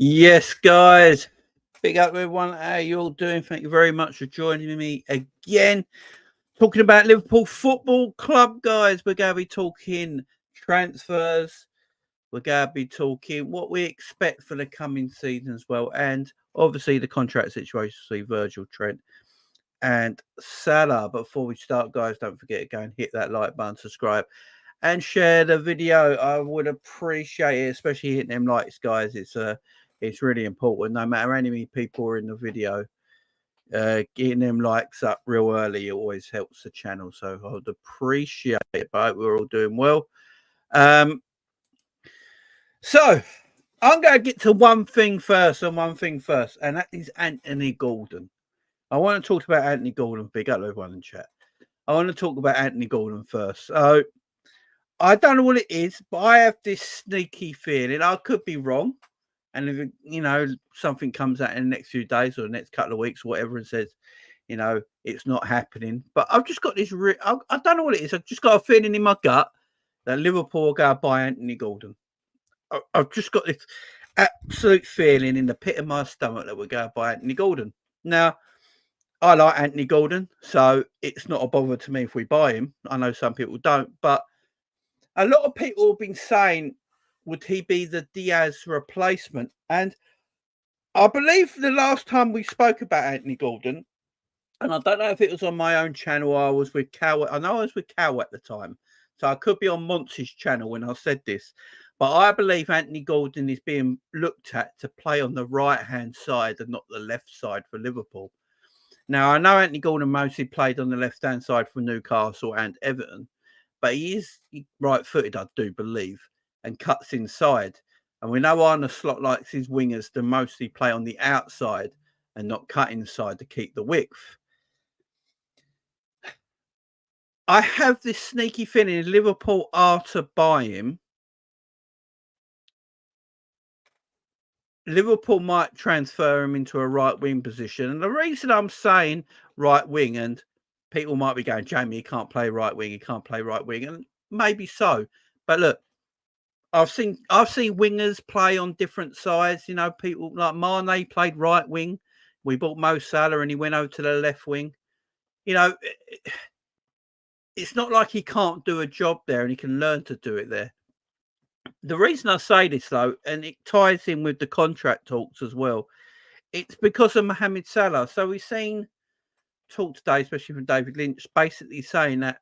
Yes, guys. Big up everyone. How you all doing? Thank you very much for joining me again. Talking about Liverpool Football Club, guys. We're going to be talking transfers. We're going to be talking what we expect for the coming season as well. And obviously the contract situation. See Virgil, Trent and Salah. But before we start, guys, don't forget to go and hit that like button, subscribe and share the video. I would appreciate it, especially hitting them likes, guys. It's really important. No matter how many people are in the video, getting them likes up real early always helps the channel. So I would appreciate it. But we're all doing well. So I'm going to get to one thing first, and that is Anthony Gordon. I want to talk about Anthony Gordon. Big up everyone in chat. I want to talk about Anthony Gordon first. So I don't know what it is, but I have this sneaky feeling. I could be wrong. And if, something comes out in the next few days or the next couple of weeks or whatever and says, it's not happening. But I've just got this, I don't know what it is. I've just got a feeling in my gut that Liverpool are going to buy Anthony Gordon. I've just got this absolute feeling in the pit of my stomach that we're going to buy Anthony Gordon. Now, I like Anthony Gordon, so it's not a bother to me if we buy him. I know some people don't, but a lot of people have been saying, would he be the Diaz replacement? And I believe the last time we spoke about Anthony Gordon, and I don't know if it was on my own channel or I was with Cal. I know I was with Cal at the time, so I could be on Monty's channel when I said this. But I believe Anthony Gordon is being looked at to play on the right-hand side and not the left side for Liverpool. Now, I know Anthony Gordon mostly played on the left-hand side for Newcastle and Everton, but he is right-footed, I do believe, and cuts inside. And we know Arne Slot likes his wingers to mostly play on the outside and not cut inside to keep the width. I have this sneaky feeling if Liverpool are to buy him, Liverpool might transfer him into a right wing position. And the reason I'm saying right wing, and people might be going, Jamie, he can't play right wing, and maybe so. But look, I've seen wingers play on different sides. People like Mane played right wing. We bought Mo Salah and he went over to the left wing. It's not like he can't do a job there and he can learn to do it there. The reason I say this, though, and it ties in with the contract talks as well, it's because of Mohamed Salah. So we've seen talk today, especially from David Lynch, basically saying that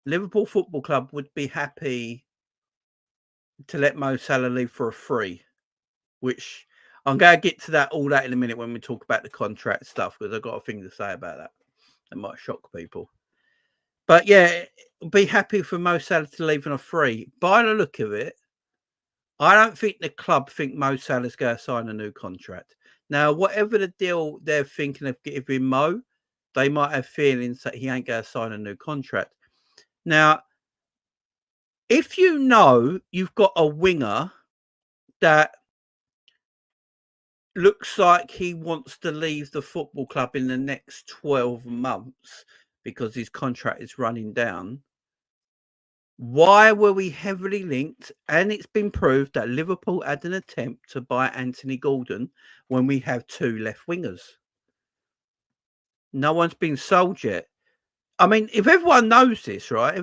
Liverpool Football Club would be happy to let Mo Salah leave for a free, which I'm going to get to all that in a minute when we talk about the contract stuff, because I've got a thing to say about that. That might shock people. But yeah, be happy for Mo Salah to leave on a free. By the look of it, I don't think the club think Mo Salah's going to sign a new contract. Now, whatever the deal they're thinking of giving Mo, they might have feelings that he ain't going to sign a new contract. Now, if you know you've got a winger that looks like he wants to leave the football club in the next 12 months because his contract is running down, why were we heavily linked? And it's been proved that Liverpool had an attempt to buy Anthony Gordon when we have two left wingers. No one's been sold yet. I mean, if everyone knows this, right?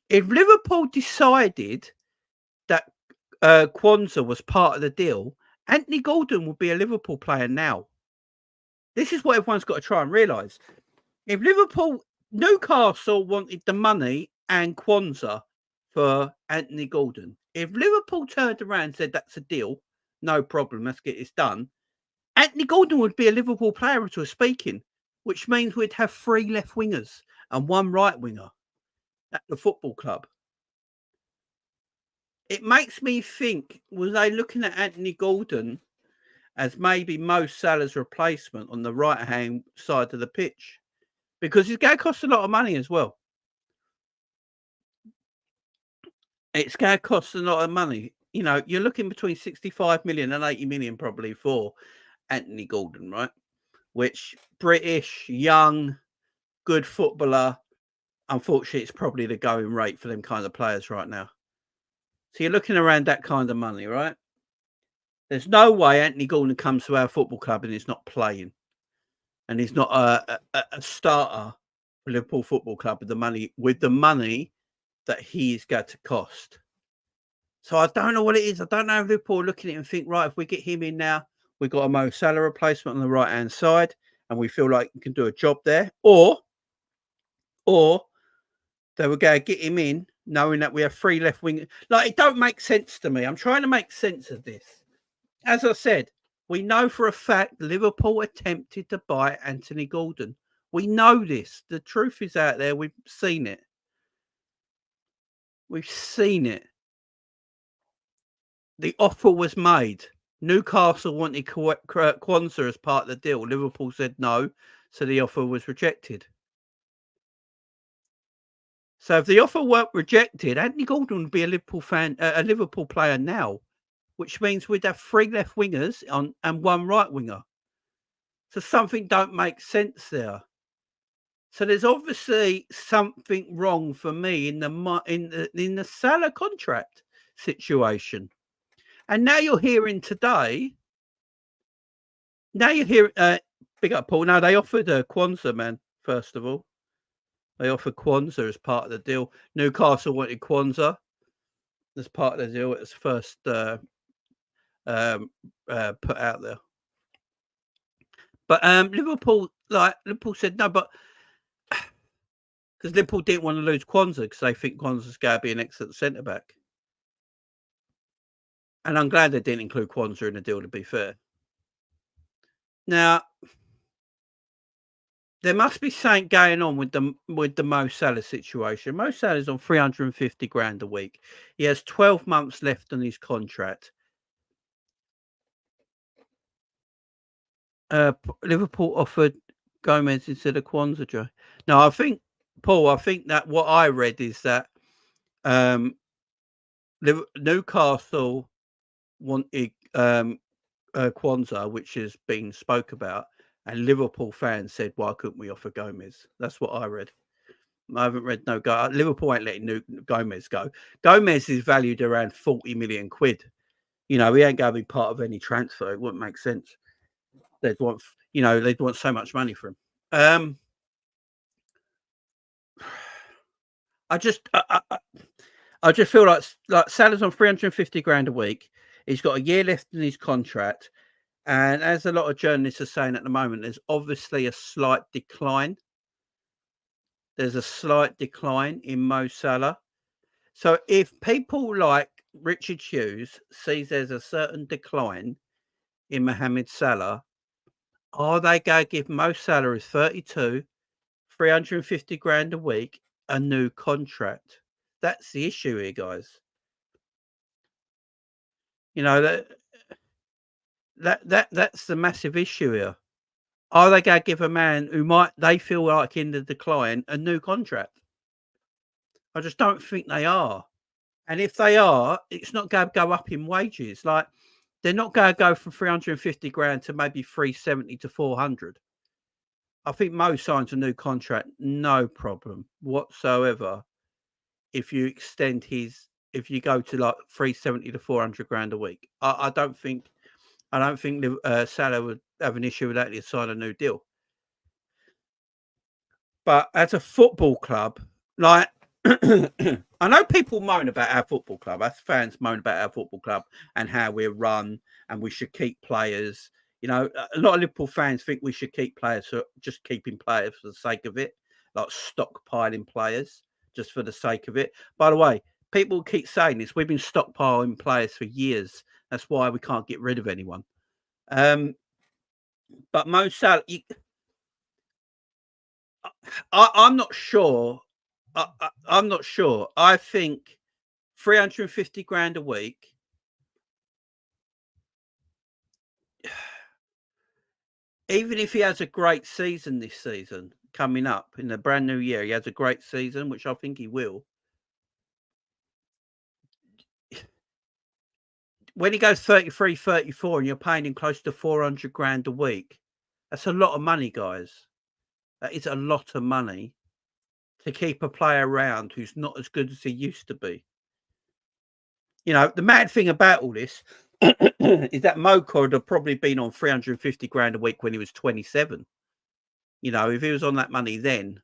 If Liverpool decided that Kwanzaa was part of the deal, Anthony Gordon would be a Liverpool player now. This is what everyone's got to try and realise. If Newcastle wanted the money and Kwanzaa for Anthony Gordon, if Liverpool turned around and said that's a deal, no problem, let's get this done, Anthony Gordon would be a Liverpool player to speaking, which means we'd have 3 left wingers and 1 right winger at the football club. It makes me think, was they looking at Anthony Gordon as maybe Mo Salah's replacement on the right-hand side of the pitch? Because it's going to cost a lot of money as well. It's going to cost a lot of money. You're looking between 65 million and 80 million probably for Anthony Gordon, right? Which, British, young, good footballer. Unfortunately, it's probably the going rate for them kind of players right now. So you're looking around that kind of money, right? There's no way Anthony Gordon comes to our football club and he's not playing, and he's not a starter for Liverpool Football Club with the money that he is going to cost. So I don't know what it is. I don't know if Liverpool are looking at it and think, right, if we get him in now, we've got a Mo Salah replacement on the right hand side, and we feel like we can do a job there, or they were going to get him in knowing that we have 3 left wing. Like, it don't make sense to me. I'm trying to make sense of this. As I said, we know for a fact Liverpool attempted to buy Anthony Gordon. We know this. The truth is out there. We've seen it. We've seen it. The offer was made. Newcastle wanted Kwanzaa as part of the deal. Liverpool said no, so the offer was rejected. So if the offer weren't rejected, Anthony Gordon would be a Liverpool player now, which means we'd have 3 left wingers and 1 right winger. So something don't make sense there. So there's obviously something wrong for me in the Salah contract situation. And now you're hearing today. Now you're hearing. Big up, Paul. No, they offered Kwanzaa, man. First of all, they offered Kwanzaa as part of the deal. Newcastle wanted Kwanzaa as part of the deal. It was first put out there. But Liverpool said no, but because Liverpool didn't want to lose Kwanzaa because they think Kwanzaa's going to be an excellent centre back. And I'm glad they didn't include Kwanzaa in the deal, to be fair. Now, there must be something going on with the Mo Salah situation. Mo Salah's on 350 grand a week. He has 12 months left on his contract. Liverpool offered Gomez instead of Kwanzaa, Joe. No, I think, Paul, that what I read is that Newcastle wanted Kwanzaa, which has been spoke about, and Liverpool fans said, why couldn't we offer Gomez? That's what I read. I haven't read no go. Liverpool ain't letting Gomez go. Gomez is valued around 40 million quid. You know, he ain't going to be part of any transfer. It wouldn't make sense. They'd want so much money for him. I just feel like Salah's on 350 grand a week. He's got a year left in his contract. And as a lot of journalists are saying at the moment, there's obviously a slight decline. There's a slight decline in Mo Salah. So if people like Richard Hughes sees there's a certain decline in Mohamed Salah, are they going to give Mo Salah, who's 32, 350 grand a week, a new contract? That's the issue here, guys. You know, that's the massive issue here. Are they going to give a man who they feel like in the decline a new contract? I just don't think they are. And if they are, it's not going to go up in wages. Like, they're not going to go from 350 grand to maybe 370 to 400. I think Mo signs a new contract, no problem whatsoever. If you extend if you go to like 370 to 400 grand a week, I don't think Salah would have an issue with that to sign a new deal. But as a football club, like, I know people moan about our football club. Us fans moan about our football club and how we're run and we should keep players. You know, a lot of Liverpool fans think we should keep players for just keeping players for the sake of it, like stockpiling players just for the sake of it. By the way, people keep saying this. We've been stockpiling players for years. That's why we can't get rid of anyone. But Mo Salah, I'm not sure. I'm not sure. I think 350 grand a week. Even if he has a great season this season coming up in the brand new year, he has a great season, which I think he will. When he goes 33, 34 and you're paying him close to 400 grand a week, that's a lot of money, guys. That is a lot of money to keep a player around who's not as good as he used to be. You know, the mad thing about all this, is that Mocha would have probably been on 350 grand a week when he was 27. You know, if he was on that money then,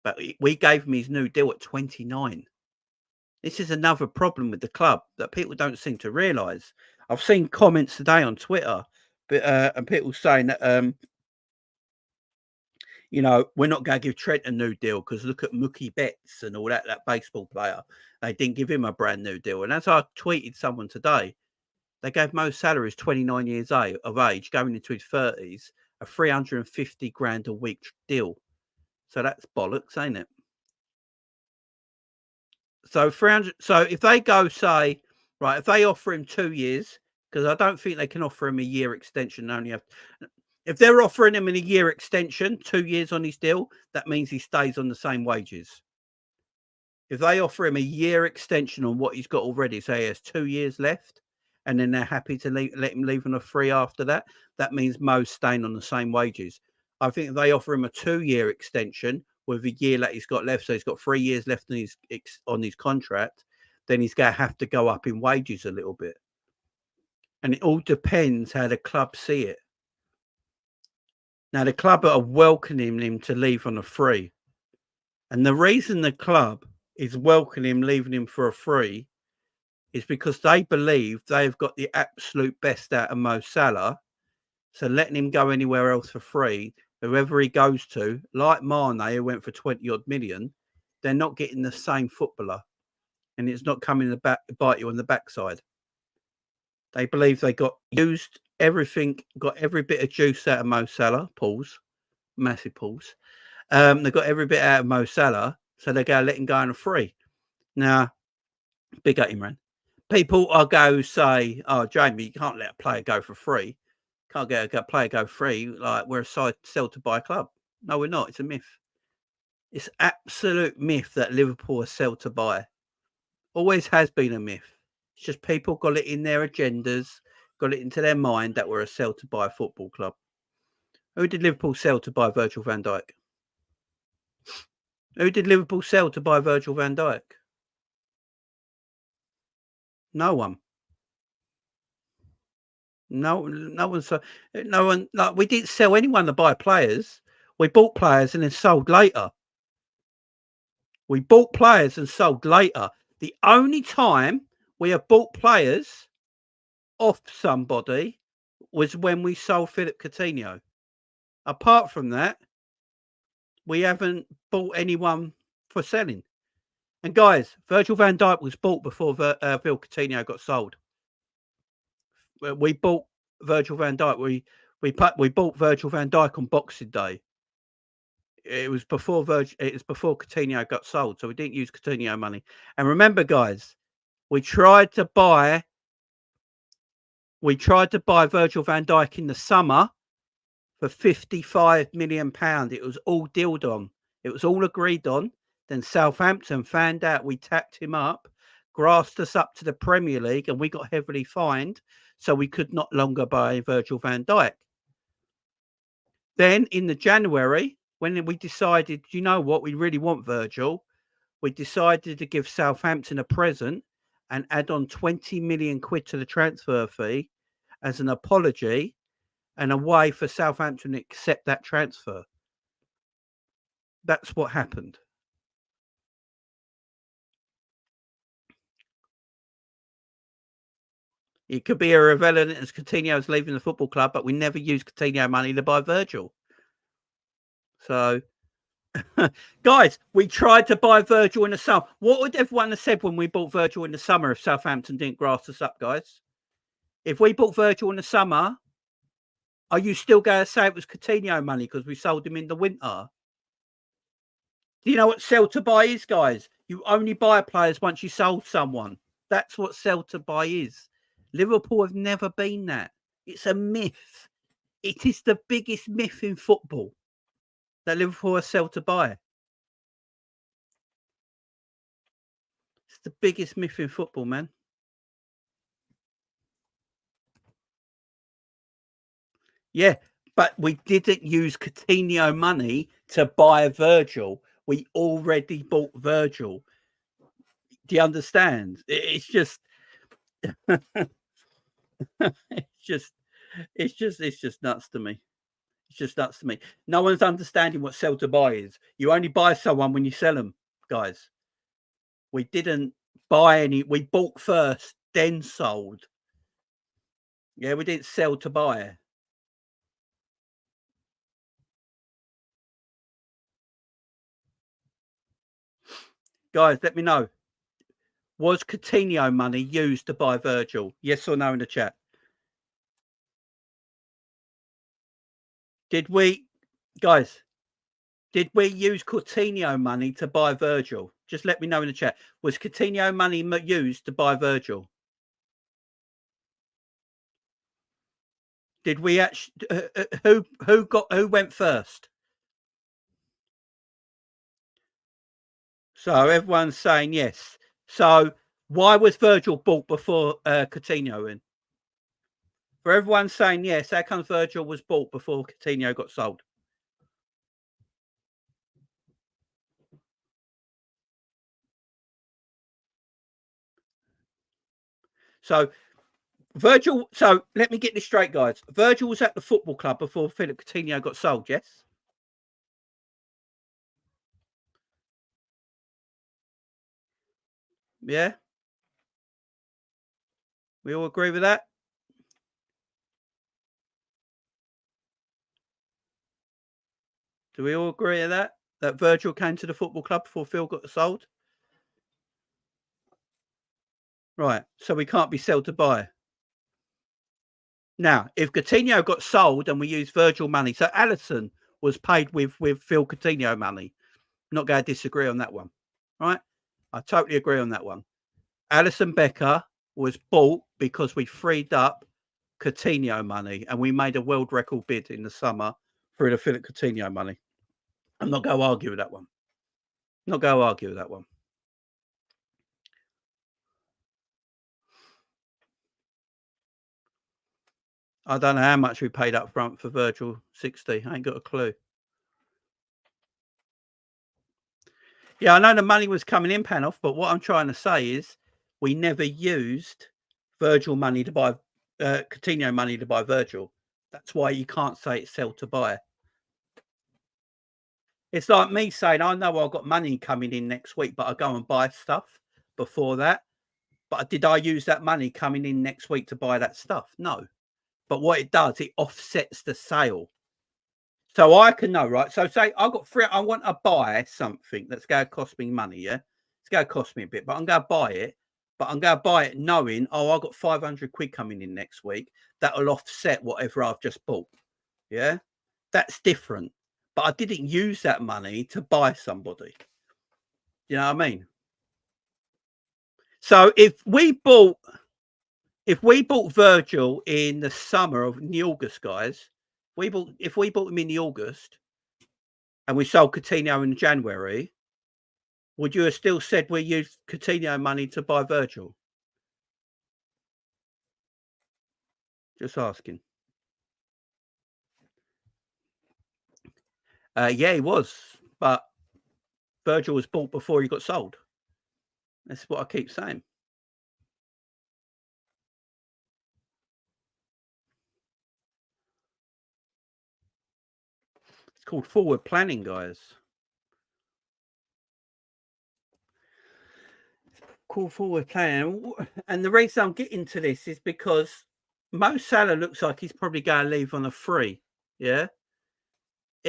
but we gave him his new deal at 29. This is another problem with the club that people don't seem to realise. I've seen comments today on Twitter, but and people saying that you know, we're not going to give Trent a new deal because look at Mookie Betts and all that baseball player. They didn't give him a brand new deal. And as I tweeted someone today, they gave Mo Salah, who's 29 years of age, going into his 30s, a 350 grand a week deal. So that's bollocks, ain't it? So 300. So if they go say, right, if they offer him 2 years, because I don't think they can offer him a year extension. Only have, if they're offering him a year extension, 2 years on his deal, that means he stays on the same wages. If they offer him a year extension on what he's got already, say he has 2 years left, and then they're happy to let him leave on a free after that, that means Mo's staying on the same wages. I think if they offer him a 2-year extension with a year that he's got left, so he's got 3 years left on his contract, then he's going to have to go up in wages a little bit. And it all depends how the club see it. Now, the club are welcoming him to leave on a free. And the reason the club is welcoming him, leaving him for a free, is because they believe they've got the absolute best out of Mo Salah. So letting him go anywhere else for free, whoever he goes to, like Mane, who went for 20 odd million, they're not getting the same footballer. And it's not coming to bite you on the backside. They believe they got used everything, got every bit of juice out of Mo Salah. Pause. Massive pause. They got every bit out of Mo Salah, so they're going to let him go on a free. Now, big at him, man. People are go say, "Oh, Jamie, you can't let a player go for free. Can't get a player go free. Like we're a sell to buy club." No, we're not. It's a myth. It's absolute myth that Liverpool are sell to buy. Always has been a myth. It's just people got it in their agendas, got it into their mind that we're a sell to buy football club. Who did Liverpool sell to buy Virgil van Dijk? Who did Liverpool sell to buy Virgil van Dijk? No one. No one. So no one. Like we didn't sell anyone to buy players. We bought players and then sold later. We bought players and sold later. The only time we have bought players off somebody was when we sold Philip Coutinho. Apart from that, we haven't bought anyone for selling. And guys, Virgil van Dijk was bought before Phil Coutinho got sold. We bought Virgil van Dijk. We bought Virgil van Dijk on Boxing Day. It was before Coutinho got sold, so we didn't use Coutinho money. And remember, guys, we tried to buy Virgil van Dijk in the summer for £55 million. It was all dealed on. It was all agreed on. Then Southampton found out we tapped him up, grassed us up to the Premier League, and we got heavily fined, so we could not longer buy Virgil van Dijk. Then in the January, when we decided, you know what, we really want Virgil, we decided to give Southampton a present and add on 20 million quid to the transfer fee as an apology and a way for Southampton to accept that transfer. That's what happened. It could be irrelevant as Coutinho's leaving the football club, but we never use Coutinho money to buy Virgil. So, guys, we tried to buy Virgil in the summer. What would everyone have said when we bought Virgil in the summer if Southampton didn't grass us up, guys? If we bought Virgil in the summer, are you still going to say it was Coutinho money because we sold him in the winter? Do you know what sell to buy is, guys? You only buy players once you sold someone. That's what sell to buy is. Liverpool have never been that. It's a myth. It is the biggest myth in football that Liverpool are sell to buy. It's the biggest myth in football, man. Yeah, but we didn't use Coutinho money to buy Virgil. We already bought Virgil. Do you understand? It's just It's just nuts to me. It's just nuts to me. No one's understanding what sell to buy is. You only buy someone when you sell them, guys. We didn't buy any. We bought first, then sold. Yeah, we didn't sell to buy. Guys, let me know. Was Coutinho money used to buy Virgil? Yes or no in the chat. Did we, guys, did we use Coutinho money to buy Virgil? Just let me know in the chat. Was Coutinho money used to buy Virgil? Did we actually? Who went first? So everyone's saying yes. So why was Virgil bought before Coutinho in? For everyone saying yes, how comes Virgil was bought before Coutinho got sold? So Virgil. So let me get this straight, guys. Virgil was at the football club before Philip Coutinho got sold. Yes. Yeah. We all agree with that. Do we all agree with that? That Virgil came to the football club before Phil got sold? Right. So we can't be sell to buy. Now, if Coutinho got sold and we used Virgil money, so Alisson was paid with Phil Coutinho money. Not going to disagree on that one. Right? I totally agree on that one. Alisson Becker was bought because we freed up Coutinho money and we made a world record bid in the summer through the Philip Coutinho money. I'm not going to argue with that one. Not going to argue with that one. I don't know how much we paid up front for Virgil 60. I ain't got a clue. Yeah, I know the money was coming in, Panoff, but what I'm trying to say is we never used Virgil money to buy Coutinho money to buy Virgil. That's why you can't say it's sell to buy. It's like me saying, I know I've got money coming in next week, but I go and buy stuff before that. But did I use that money coming in next week to buy that stuff? No. But what it does, it offsets the sale. So I can know, right? So say I got I want to buy something that's going to cost me money, yeah? It's going to cost me a bit, but I'm going to buy it. But I'm going to buy it knowing, oh, I got 500 quid coming in next week. That'll offset whatever I've just bought. Yeah? That's different. But I didn't use that money to buy somebody. You know what I mean? So if we bought Virgil in the summer of in the August, guys, if we bought him in the August and we sold Coutinho in January, would you have still said we used Coutinho money to buy Virgil? Just asking. Yeah, he was, but Virgil was bought before he got sold. That's what I keep saying. It's called forward planning, guys. Call forward planning. And the reason I'm getting to this is because Mo Salah looks like he's probably going to leave on a free. Yeah.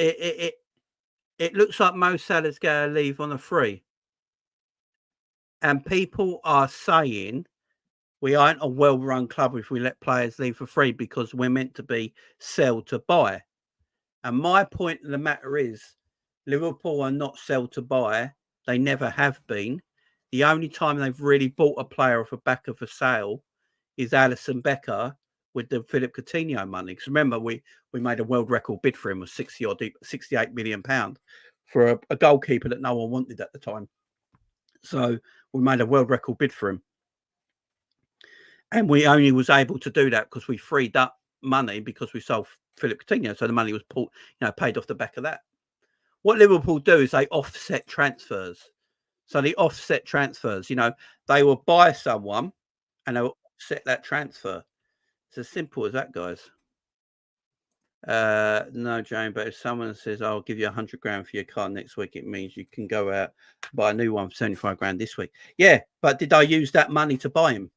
It looks like Mo Salah's going to leave on a free. And people are saying we aren't a well-run club if we let players leave for free because we're meant to be sell to buy. And my point of the matter is Liverpool are not sell to buy. They never have been. The only time they've really bought a player off the back of a sale is Alisson Becker with the Philip Coutinho money. Because remember, we made a world record bid for him of 68 million pounds for a goalkeeper that no one wanted at the time. So we made a world record bid for him. And we only was able to do that because we freed up money because we sold Philip Coutinho. So the money was paid off the back of that. What Liverpool do is they offset transfers. So the offset transfers, they will buy someone and they will offset that transfer. It's as simple as that, guys. No, Jane, but if someone says, I'll give you 100 grand for your car next week, it means you can go out and buy a new one for 75 grand this week. Yeah, but did I use that money to buy him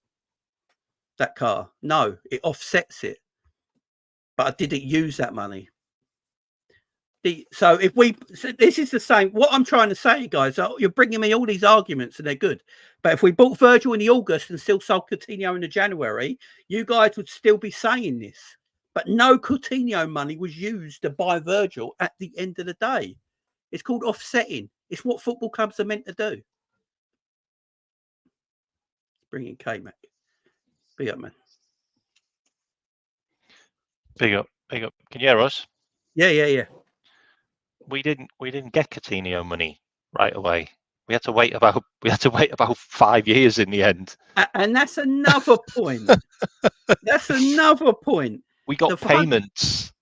that car? No, it offsets it. But I didn't use that money. So this is the same. What I'm trying to say, guys, you're bringing me all these arguments and they're good. But if we bought Virgil in the August and still sold Coutinho in the January, you guys would still be saying this. But no Coutinho money was used to buy Virgil at the end of the day. It's called offsetting. It's what football clubs are meant to do. Bring in K-Mac. Big up, man. Big up, big up. Can you hear us? Yeah. We didn't get Coutinho money right away. We had to wait about 5 years in the end. And that's another point. That's another point. We got payments.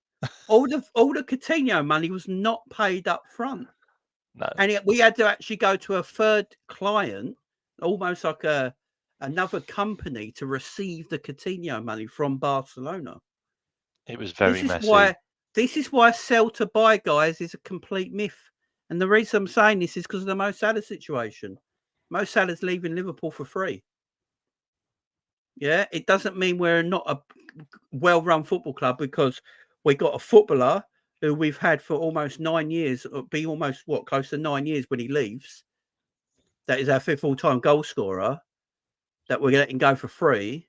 All the Coutinho money was not paid up front. No. And we had to actually go to a third client, almost like another company, to receive the Coutinho money from Barcelona. It was very messy. This is why sell to buy, guys, is a complete myth. And the reason I'm saying this is because of the Mo Salah situation. Mo Salah's leaving Liverpool for free. Yeah, it doesn't mean we're not a well-run football club because we got a footballer who we've had for almost 9 years, be almost close to 9 years when he leaves. That is our 5th all-time goal scorer that we're letting go for free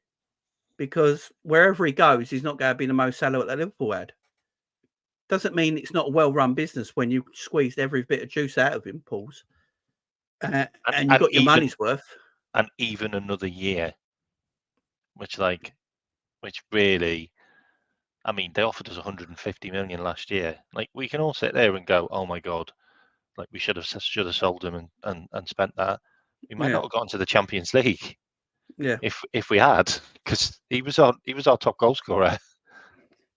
because wherever he goes, he's not going to be the Mo Salah that Liverpool had. Doesn't mean it's not a well-run business when you squeezed every bit of juice out of him, Pauls, and you got your money's worth. And even another year, which really, I mean, they offered us 150 million last year. Like, we can all sit there and go, "Oh my god!" Like, we should have sold him and spent that. We might not have gotten to the Champions League. Yeah. If we had, because he was our top goal scorer.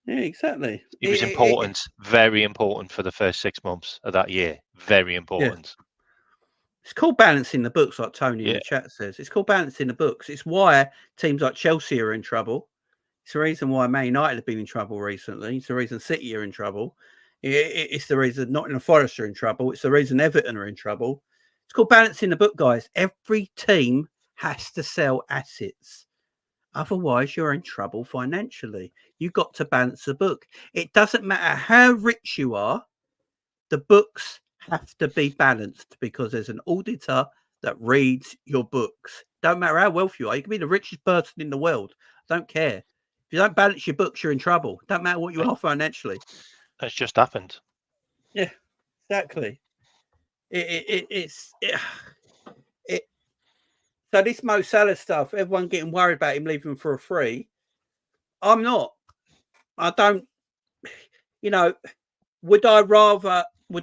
Yeah, exactly. He was important, very important for the first 6 months of that year. Very important. Yeah. It's called balancing the books, like Tony in the chat says. It's called balancing the books. It's why teams like Chelsea are in trouble. It's the reason why Man United have been in trouble recently. It's the reason City are in trouble. It's the reason Nottingham Forest are in trouble. It's the reason Everton are in trouble. It's called balancing the book, guys. Every team has to sell assets. Otherwise, you're in trouble financially. You've got to balance the book. It doesn't matter how rich you are. The books have to be balanced because there's an auditor that reads your books. Don't matter how wealthy you are. You can be the richest person in the world. Don't care. If you don't balance your books, you're in trouble. Don't matter what you are financially. That's just happened. Yeah, exactly. So this Mo Salah stuff, everyone getting worried about him leaving for a free. I'm not. I don't. Would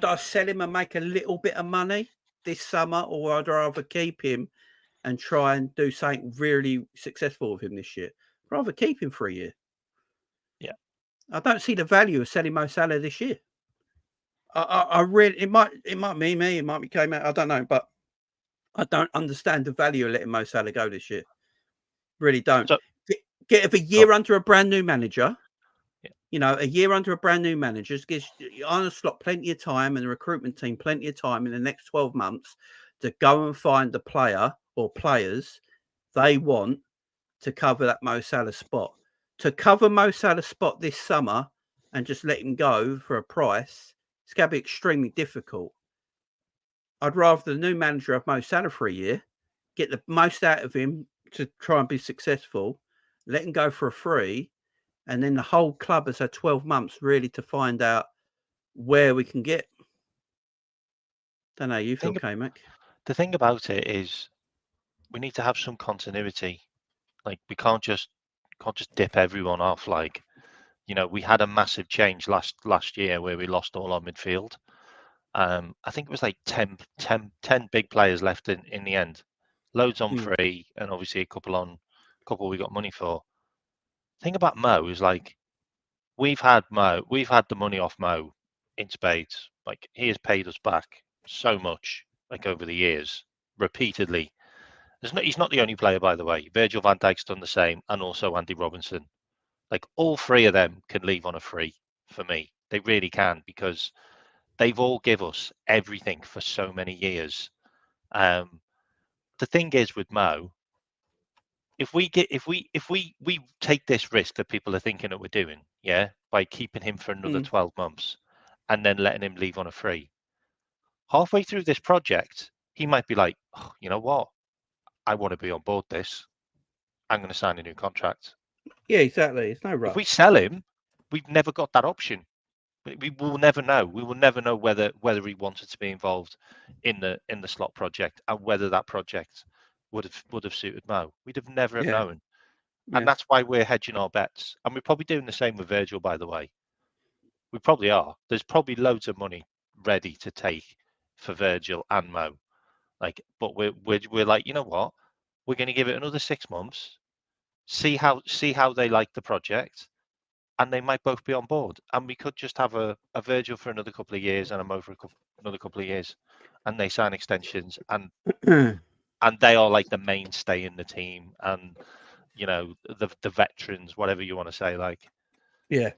I sell him and make a little bit of money this summer, or I'd rather keep him and try and do something really successful with him this year? I'd rather keep him for a year. Yeah. I don't see the value of selling Mo Salah this year. I really, it might be me, it might be K-Mac, I don't know, but I don't understand the value of letting Mo Salah go this year. Really don't. So, get a year under a brand new manager. Yeah. A year under a brand new manager gives Arne Slot plenty of time and the recruitment team plenty of time in the next 12 months to go and find the player or players they want to cover that Mo Salah spot. To cover Mo Salah's spot this summer and just let him go for a price, it's going to be extremely difficult. I'd rather the new manager have Mo Salah for a year, get the most out of him to try and be successful, let him go for a free, and then the whole club has had 12 months really to find out where we can get. Don't know, you feel, K-Mac? The thing about it is we need to have some continuity. Like, we can't just dip everyone off. Like, we had a massive change last year where we lost all our midfield. I think it was like 10 big players left in the end. Loads on free, and obviously a couple we got money for. The thing about Mo is, like, we've had the money off Mo in spades. Like, he has paid us back so much, like, over the years, repeatedly. He's not the only player, by the way. Virgil van Dijk's done the same, and also Andy Robinson. Like all three of them can leave on a free for me. They really can, because they've all give us everything for so many years. The thing is with Mo, if we take this risk that people are thinking that we're doing, yeah, by keeping him for another 12 months and then letting him leave on a free, halfway through this project, he might be like, oh, you know what? I want to be on board this. I'm going to sign a new contract. Yeah, exactly. It's no rush. If we sell him, we've never got that option. We will never know. We will never know whether he wanted to be involved in the slot project and whether that project would have suited Mo. We'd have never have known. And that's why we're hedging our bets. And we're probably doing the same with Virgil, by the way. We probably are. There's probably loads of money ready to take for Virgil and Mo. But we're like, you know what? We're going to give it another 6 months. See how they like the project, and they might both be on board. And we could just have a Virgil for another couple of years and a Mo for another couple of years, and they sign extensions, and they are like the mainstay in the team, and you know the veterans, whatever you want to say, like you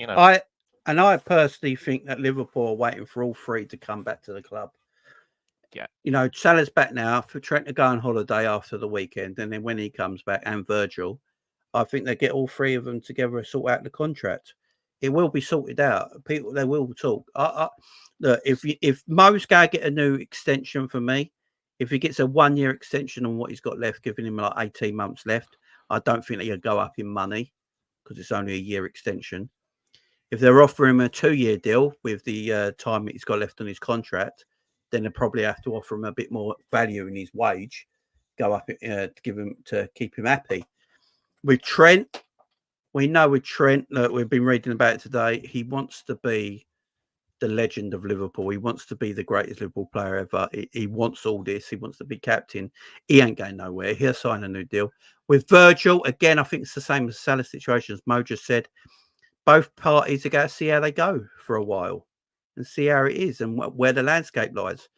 know. I personally think that Liverpool are waiting for all three to come back to the club. Yeah, you know, Salah's back now. For Trent to go on holiday after the weekend, and then when he comes back, and Virgil, I think they get all three of them together and sort out the contract. It will be sorted out. People, they will talk. Look, if Mo's going to get a new extension for me, if he gets a 1 year extension on what he's got left, giving him like 18 months left, I don't think he'll go up in money because it's only a year extension. If they're offering him a 2 year deal with the time that he's got left on his contract, then they'll probably have to offer him a bit more value in his wage, go up to keep him happy. With Trent, we know with Trent, look, we've been reading about it today. He wants to be the legend of Liverpool. He wants to be the greatest Liverpool player ever. He wants all this. He wants to be captain. He ain't going nowhere. He'll sign a new deal. With Virgil, again, I think it's the same as Salah situation, as Mo just said. Both parties are going to see how they go for a while and see how it is and where the landscape lies.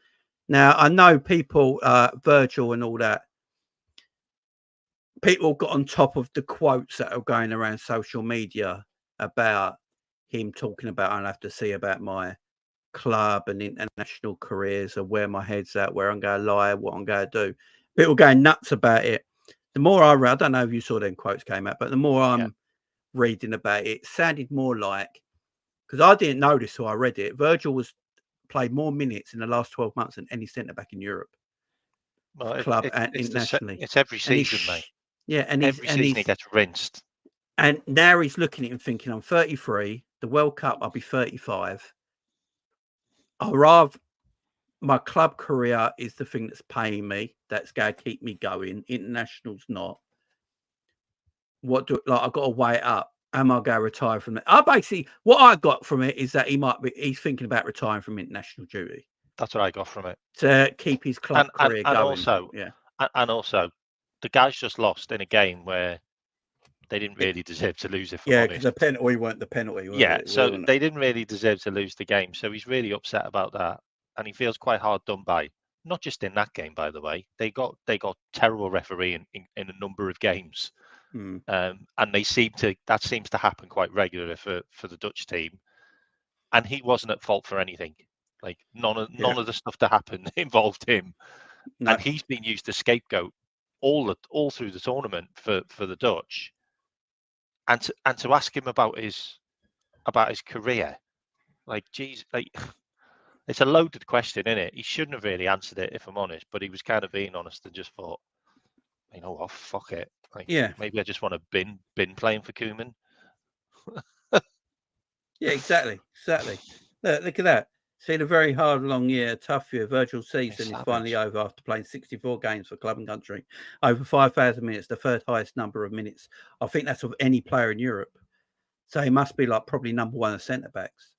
Now, I know people, Virgil and all that, people got on top of the quotes that are going around social media about him talking about, I'll have to see about my club and international careers or where my head's at, where I'm going to lie, what I'm going to do. People going nuts about it. The more I read, I don't know if you saw them quotes came out, but the more I'm reading about it, it sounded more like, because I didn't know this till I read it, Virgil was played more minutes in the last 12 months than any centre back in Europe. Well, club and internationally. It's every season, mate. Yeah, and every season he gets rinsed. And now he's looking at it and thinking, I'm 33, the World Cup, I'll be 35. I'd rather my club career is the thing that's paying me, that's going to keep me going. International's not. I've got to weigh it up. Am I going to retire from it? What I got from it is that he's thinking about retiring from international duty. That's what I got from it. To keep his club career going. And also, the guys just lost in a game where they didn't really deserve to lose, if I'm honest. Because the penalty weren't the penalty. So they didn't really deserve to lose the game. So he's really upset about that. And he feels quite hard done by. Not just in that game, by the way. They got terrible refereeing in a number of games. And that seems to happen quite regularly for the Dutch team. And he wasn't at fault for anything. Like none of the stuff that happened involved him. No. And he's been used as scapegoat all through the tournament for the Dutch. And to ask him about his career, like, geez, like, it's a loaded question, isn't it? He shouldn't have really answered it, if I'm honest, but he was kind of being honest and just thought, you know what, fuck it. Like, maybe I just want to bin playing for Koeman. Yeah, exactly. Look at that. It's been a very hard, long year, tough year. Virgil's season is finally over after playing 64 games for club and country. Over 5,000 minutes, the third highest number of minutes. I think that's of any player in Europe. So he must be like probably number one of centre backs.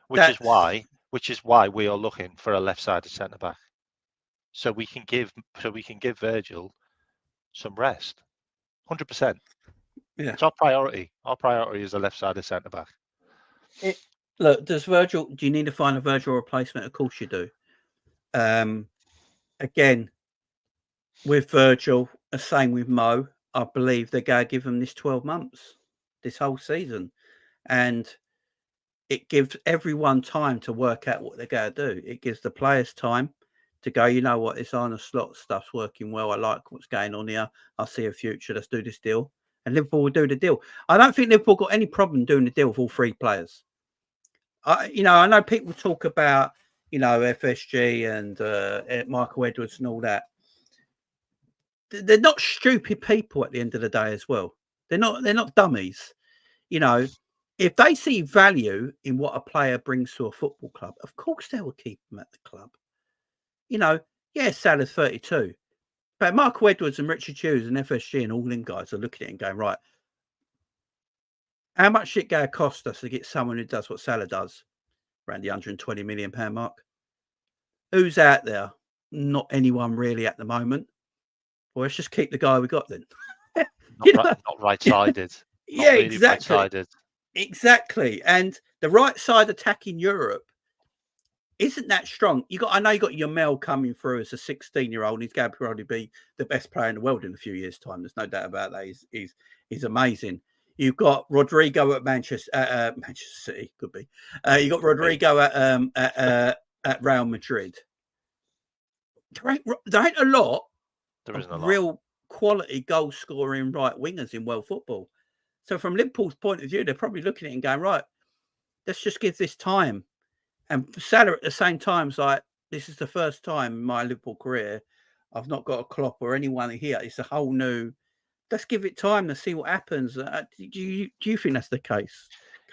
Which is why we are looking for a left-sided centre back. So we can give Virgil some rest. 100%. Yeah. It's our priority. Our priority is a left-sided centre back. Look, do you need to find a Virgil replacement? Of course you do. Again, with Virgil, the same with Mo, I believe they're going to give him this 12 months. this whole season, and it gives everyone time to work out what they're going to do. It gives the players time to go, you know what, this Arne Slot stuff's working well. I like what's going on here. I see a future. Let's do this deal. And Liverpool will do the deal. I don't think Liverpool got any problem doing the deal with all three players. I know people talk about, FSG and Michael Edwards and all that. They're not stupid people at the end of the day as well. They're not dummies. If they see value in what a player brings to a football club, of course they will keep him at the club. Salah's 32. But Michael Edwards and Richard Hughes and FSG and all them guys are looking at it and going, right, how much it going to cost us to get someone who does what Salah does, around the £120 million mark? Who's out there? Not anyone really at the moment. Well, let's just keep the guy we got then. Not right-sided. Yeah, really exactly. Right-sided. Exactly. And the right side attack in Europe isn't that strong. I know you got your Mel coming through as a 16-year-old. He's going to probably be the best player in the world in a few years' time. There's no doubt about that. He's amazing. You've got Rodrigo at Manchester City, could be. You got Rodrigo at Real Madrid. There ain't a lot of real quality goal scoring right wingers in world football. So from Liverpool's point of view, they're probably looking at it and going, right, let's just give this time. And Salah at the same time is like, this is the first time in my Liverpool career I've not got a Klopp or anyone here. It's a whole new. Let's give it time to see what happens. Do you think that's the case?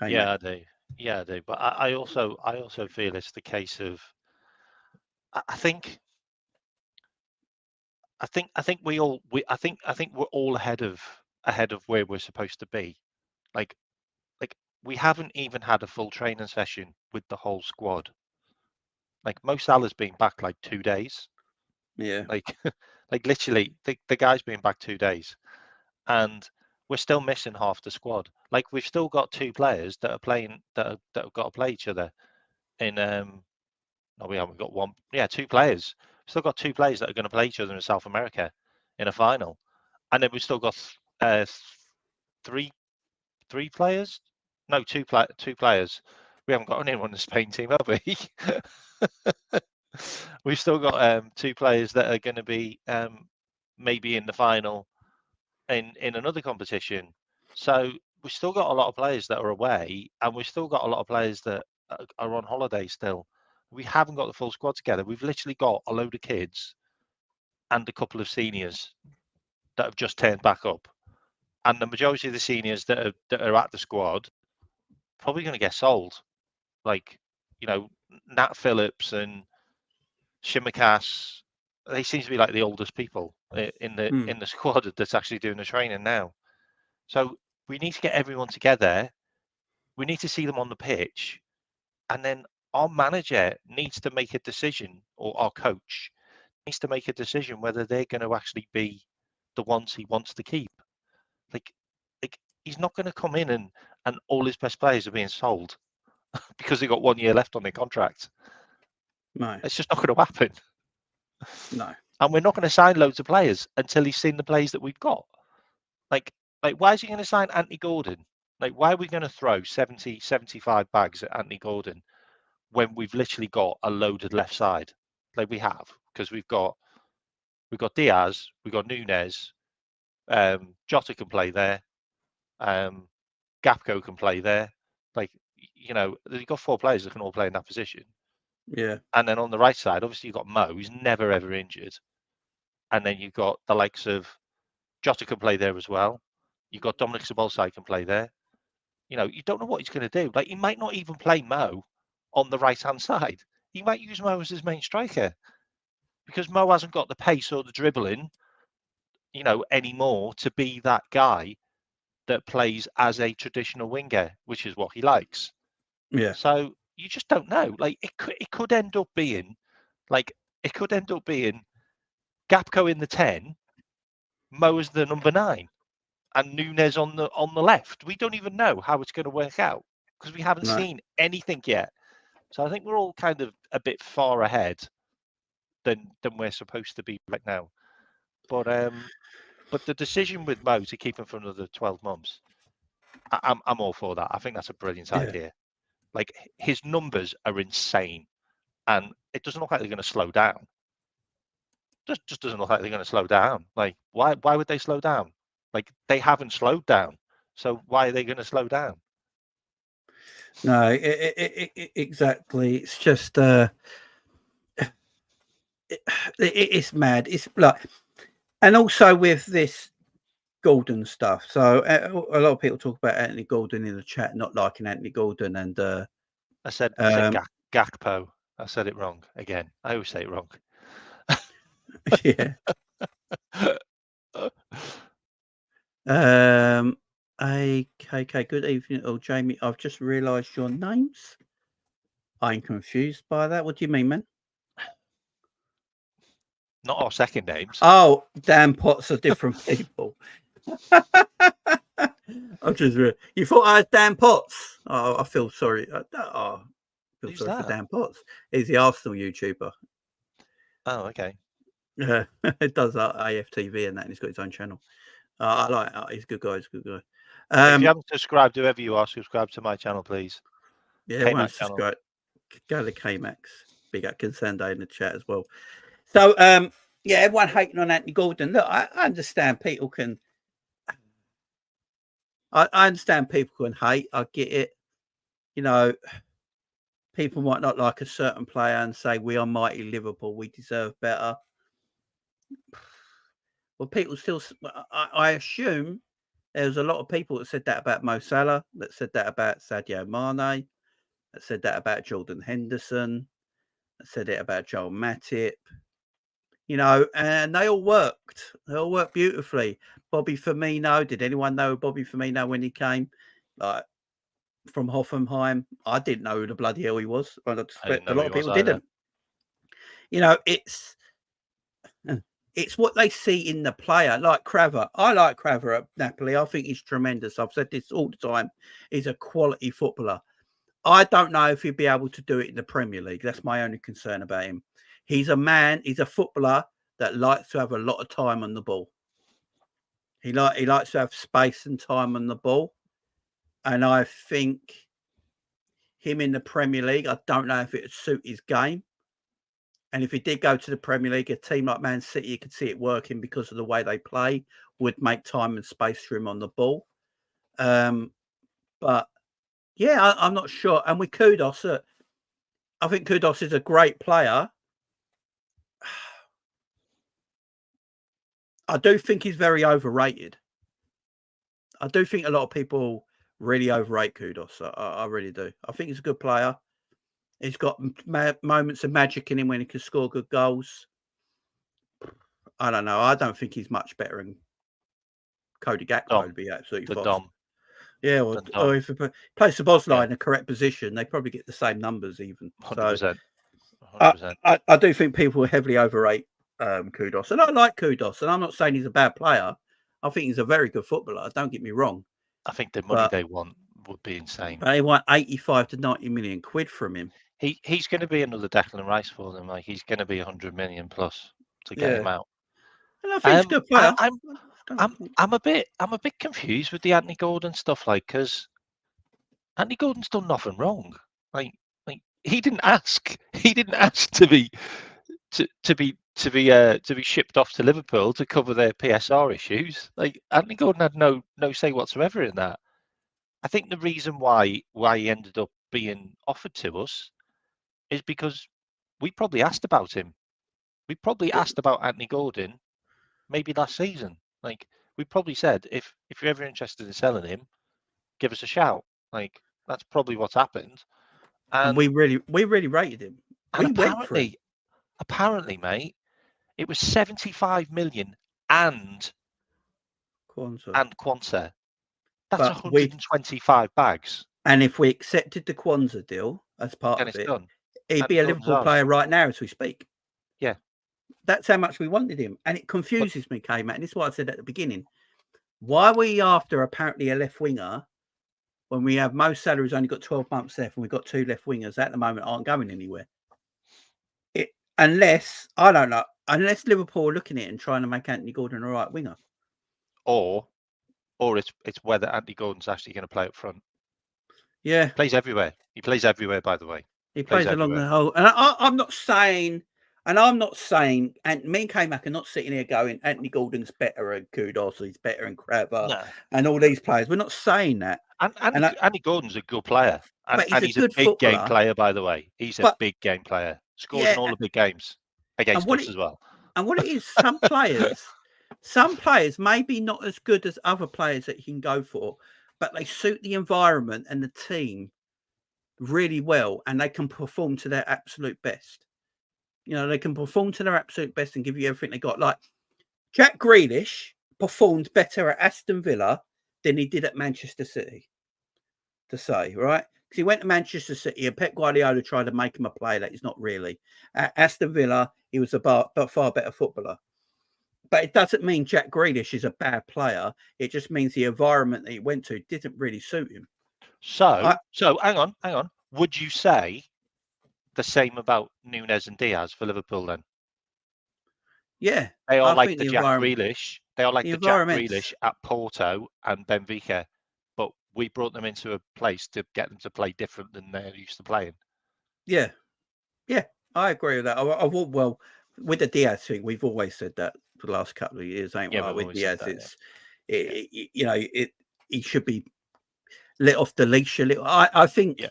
Yeah, I do. Yeah, I do. But I also feel it's the case of. I think we're all ahead of where we're supposed to be. Like we haven't even had a full training session with the whole squad. Like Mo Salah's been back like 2 days. Yeah. Like literally the guy's been back 2 days, and we're still missing half the squad. Like we've still got two players that are playing that have got to play each other in no, we haven't got one. Yeah, two players. We've still got two players that are going to play each other in South America in a final, and then we've still got three players. No, two players. We haven't got anyone in the Spain team, have we? We've still got two players that are going to be maybe in the final in another competition. So we've still got a lot of players that are away, and we've still got a lot of players that are on holiday still. We haven't got the full squad together. We've literally got a load of kids and a couple of seniors that have just turned back up. And the majority of the seniors that are at the squad probably going to get sold. Like, Nat Phillips and Shimikas, they seem to be like the oldest people in the squad that's actually doing the training now. So we need to get everyone together. We need to see them on the pitch, and then our manager needs to make a decision, or our coach needs to make a decision whether they're going to actually be the ones he wants to keep. Like he's not going to come in and all his best players are being sold because they got 1 year left on their contract. No, it's just not going to happen. No, and we're not going to sign loads of players until he's seen the players that we've got. Like why is he going to sign Anthony Gordon? Like, why are we going to throw 70, 75 bags at Anthony Gordon when we've literally got a loaded left side? Like we have, because we've got Diaz, we've got Nunez, Jota can play there, Gapco can play there. Like, you've got four players that can all play in that position. Yeah. And then on the right side, obviously you've got Mo, who's never ever injured. And then you've got the likes of Jota can play there as well. You've got Dominic Szoboszlai can play there. You don't know what he's going to do. Like, he might not even play Mo on the right-hand side. He might use Mo as his main striker because Mo hasn't got the pace or the dribbling, anymore to be that guy that plays as a traditional winger, which is what he likes. Yeah. So you just don't know. Like, it could end up being Gapco in the 10, Mo as the number 9. And Nunez on the left. We don't even know how it's going to work out because we haven't seen anything yet. So I think we're all kind of a bit far ahead than we're supposed to be right now. But the decision with Mo to keep him for another 12 months, I'm all for that. I think that's a brilliant idea. Like, his numbers are insane, and it doesn't look like they're going to slow down. Just doesn't look like they're going to slow down. Like, why would they slow down? Like, they haven't slowed down, so why are they going to slow down? No, exactly. It's just it's mad. It's like, and also with this Gordon stuff. So a lot of people talk about Anthony Gordon in the chat, not liking Anthony Gordon, and I said Gakpo. I said it wrong again. I always say it wrong. yeah. Okay, good evening. Oh, Jamie, I've just realised your names. I'm confused by that. What do you mean, man? Not our second names. Oh, Dan Potts are different people. I'm just you thought I was Dan Potts? Oh, I feel sorry. I feel Who's sorry for that? Dan Potts. He's the Arsenal YouTuber. Oh, okay. Yeah, it does AFTV and that, and he's got his own channel. I like he's a good guy. He's a good guy. If you haven't subscribed, whoever you are, subscribe to my channel, please. Yeah, K-Mac channel. Go to K-Max. Big up Consende in the chat as well. So, yeah, everyone hating on Anthony Gordon. Look, I understand people can. I understand people can hate. I get it. You know, people might not like a certain player and say we are mighty Liverpool. We deserve better. Well, people still. I assume there was a lot of people that said that about Mo Salah. That said that about Sadio Mane. That said that about Jordan Henderson. That said it about Joel Matip. You know, and they all worked. They all worked beautifully. Bobby Firmino. Did anyone know Bobby Firmino when he came? Like from Hoffenheim. I didn't know who the bloody hell he was. I expect a lot of people didn't. You know, it's what they see in the player. Like Craver. I like Craver at Napoli. I think he's tremendous. I've said this all the time. He's a quality footballer. I don't know if he'd be able to do it in the Premier League. That's my only concern about him. He's a footballer that likes to have a lot of time on the ball. He likes to have space and time on the ball. And I think him in the Premier League, I don't know if it would suit his game. And if he did go to the Premier League, a team like Man City, you could see it working because of the way they play, would make time and space for him on the ball. But yeah, I'm not sure. And with Kudus, I think Kudus is a great player. I do think he's very overrated. I do think a lot of people really overrate Kudus. I really do. I think he's a good player. He's got moments of magic in him when he can score good goals. I don't know. I don't think he's much better than Cody Gakpo to be absolutely fast. Yeah, or if he plays Szoboszlai in the correct position, they probably get the same numbers even. 100%. 100%. I do think people heavily overrate Kudus. And I like Kudus. And I'm not saying he's a bad player. I think he's a very good footballer. Don't get me wrong. I think the money they want would be insane. They want 85 to 90 million quid from him. He's going to be another Declan Rice for them. Like, he's going to be 100 million plus to get him out. And I think he's a good player. I'm a bit confused with the Anthony Gordon stuff, like, because Anthony Gordon's done nothing wrong. Like he didn't ask to be shipped off to Liverpool to cover their PSR issues. Like, Anthony Gordon had no say whatsoever in that. I think the reason why he ended up being offered to us is because we probably asked about him. We probably asked about Anthony Gordon maybe last season. Like, we probably said, if you're ever interested in selling him, give us a shout. Like, that's probably what's happened. And we really rated him. And apparently, mate, it was 75 million and Kwanzaa. That's 125 bags. And if we accepted the Kwanzaa deal as part of it, he'd be a Liverpool player right now as we speak. Yeah. That's how much we wanted him. And it confuses me, K-Mac. And this is what I said at the beginning. Why are we after apparently a left winger when we have Mo Salah who's only got 12 months left and we've got two left wingers at the moment aren't going anywhere? Unless Liverpool are looking at it and trying to make Anthony Gordon a right winger. Or or it's whether Anthony Gordon's actually going to play up front. Yeah, Plays everywhere. He plays everywhere, by the way. he plays along the whole. And I'm not saying, and me and K-Mac are not sitting here going, Anthony Gordon's better and Kudos, he's better and Crabber, No. and all these players. We're not saying that. And Anthony Gordon's a good player. But And he's he's a a good big game footballer. player, by the way. He's a But big game player. Scores in yeah, all the big games and against what us it as well. and what it is, some players maybe not as good as other players that you can go for, but they suit the environment and the team really well, and they can perform to their absolute best. You know, they can perform to their absolute best and give you everything they got. Like Jack Grealish performed better at Aston Villa than he did at Manchester City. To say, right? Because he went to Manchester City and Pep Guardiola tried to make him a player that he's not really. At Aston Villa, he was a far better footballer. But it doesn't mean Jack Grealish is a bad player. It just means the environment that he went to didn't really suit him. So hang on. Would you say the same about Nunez and Diaz for Liverpool then? Yeah, They are I like think the the Jack environment. Grealish. They are like The the Jack environment's Grealish at Porto and Benfica, but we brought them into a place to get them to play different than they're used to playing. yeah, I agree with that. Well, with the Diaz thing, we've always said that for the last couple of years, ain't we? With Diaz, he should be let off the leash a little. I think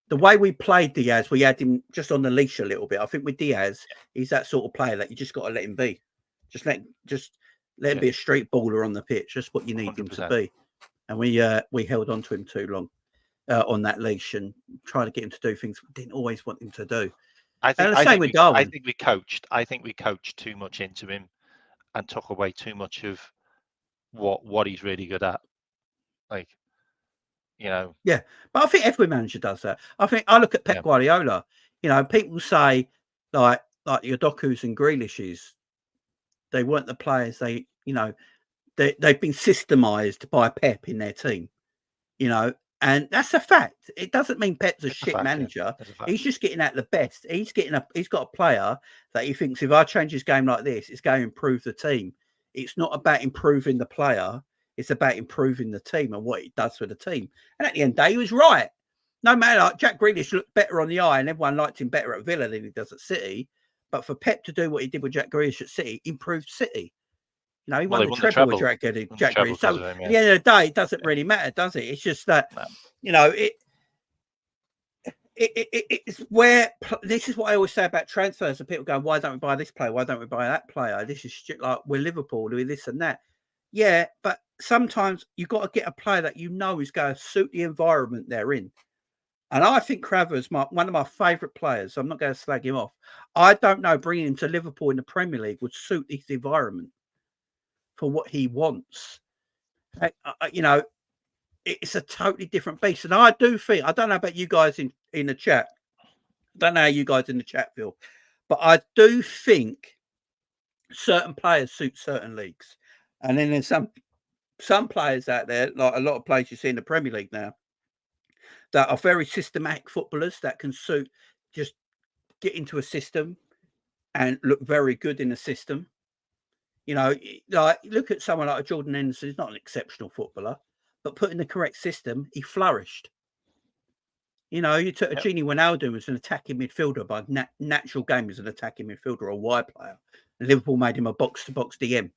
the way we played Diaz, we had him just on the leash a little bit. I think with Diaz, he's that sort of player that you just got to let him be. Just let him be a street baller on the pitch. Just what you need 100%. Him to be. And we held on to him too long on that leash and tried to get him to do things we didn't always want him to do. I think we coached too much into him and took away too much of what he's really good at. Like, you know. Yeah, but I think every manager does that. I think I look at Pep Guardiola. You know, people say like your Dokus and Grealishes, they weren't the players. They've been systemized by Pep in their team. You know, and that's a fact. It doesn't mean Pep's a shit manager. Yeah. He's just getting at the best. He's got a player that he thinks if I change his game like this, it's going to improve the team. It's not about improving the player. It's about improving the team and what it does for the team. And at the end of the day, he was right. No matter, like Jack Grealish looked better on the eye and everyone liked him better at Villa than he does at City. But for Pep to do what he did with Jack Grealish at City, improved City. You know, he won the treble with Jack Grealish. So at the end of the day, it doesn't really matter, does it? It's just that, you know, it's where this is what I always say about transfers. And people go, why don't we buy this player? Why don't we buy that player? This is like we're Liverpool, we're this and that. Yeah, but sometimes you've got to get a player that you know is going to suit the environment they're in. And I think Craver's one of my favourite players. So I'm not going to slag him off. I don't know, bringing him to Liverpool in the Premier League would suit his environment for what he wants. You know, it's a totally different beast. And I do think, I don't know about you guys in the chat. I don't know how you guys in the chat feel. But I do think certain players suit certain leagues. And then there's some players out there, like a lot of players you see in the Premier League now, that are very systematic footballers that can just get into a system and look very good in a system. You know, like look at someone like Jordan Henderson. He's not an exceptional footballer, but put in the correct system, he flourished. You know, you took Gini Wijnaldum as an attacking midfielder by natural game as an attacking midfielder or a wide player. And Liverpool made him a box-to-box DM.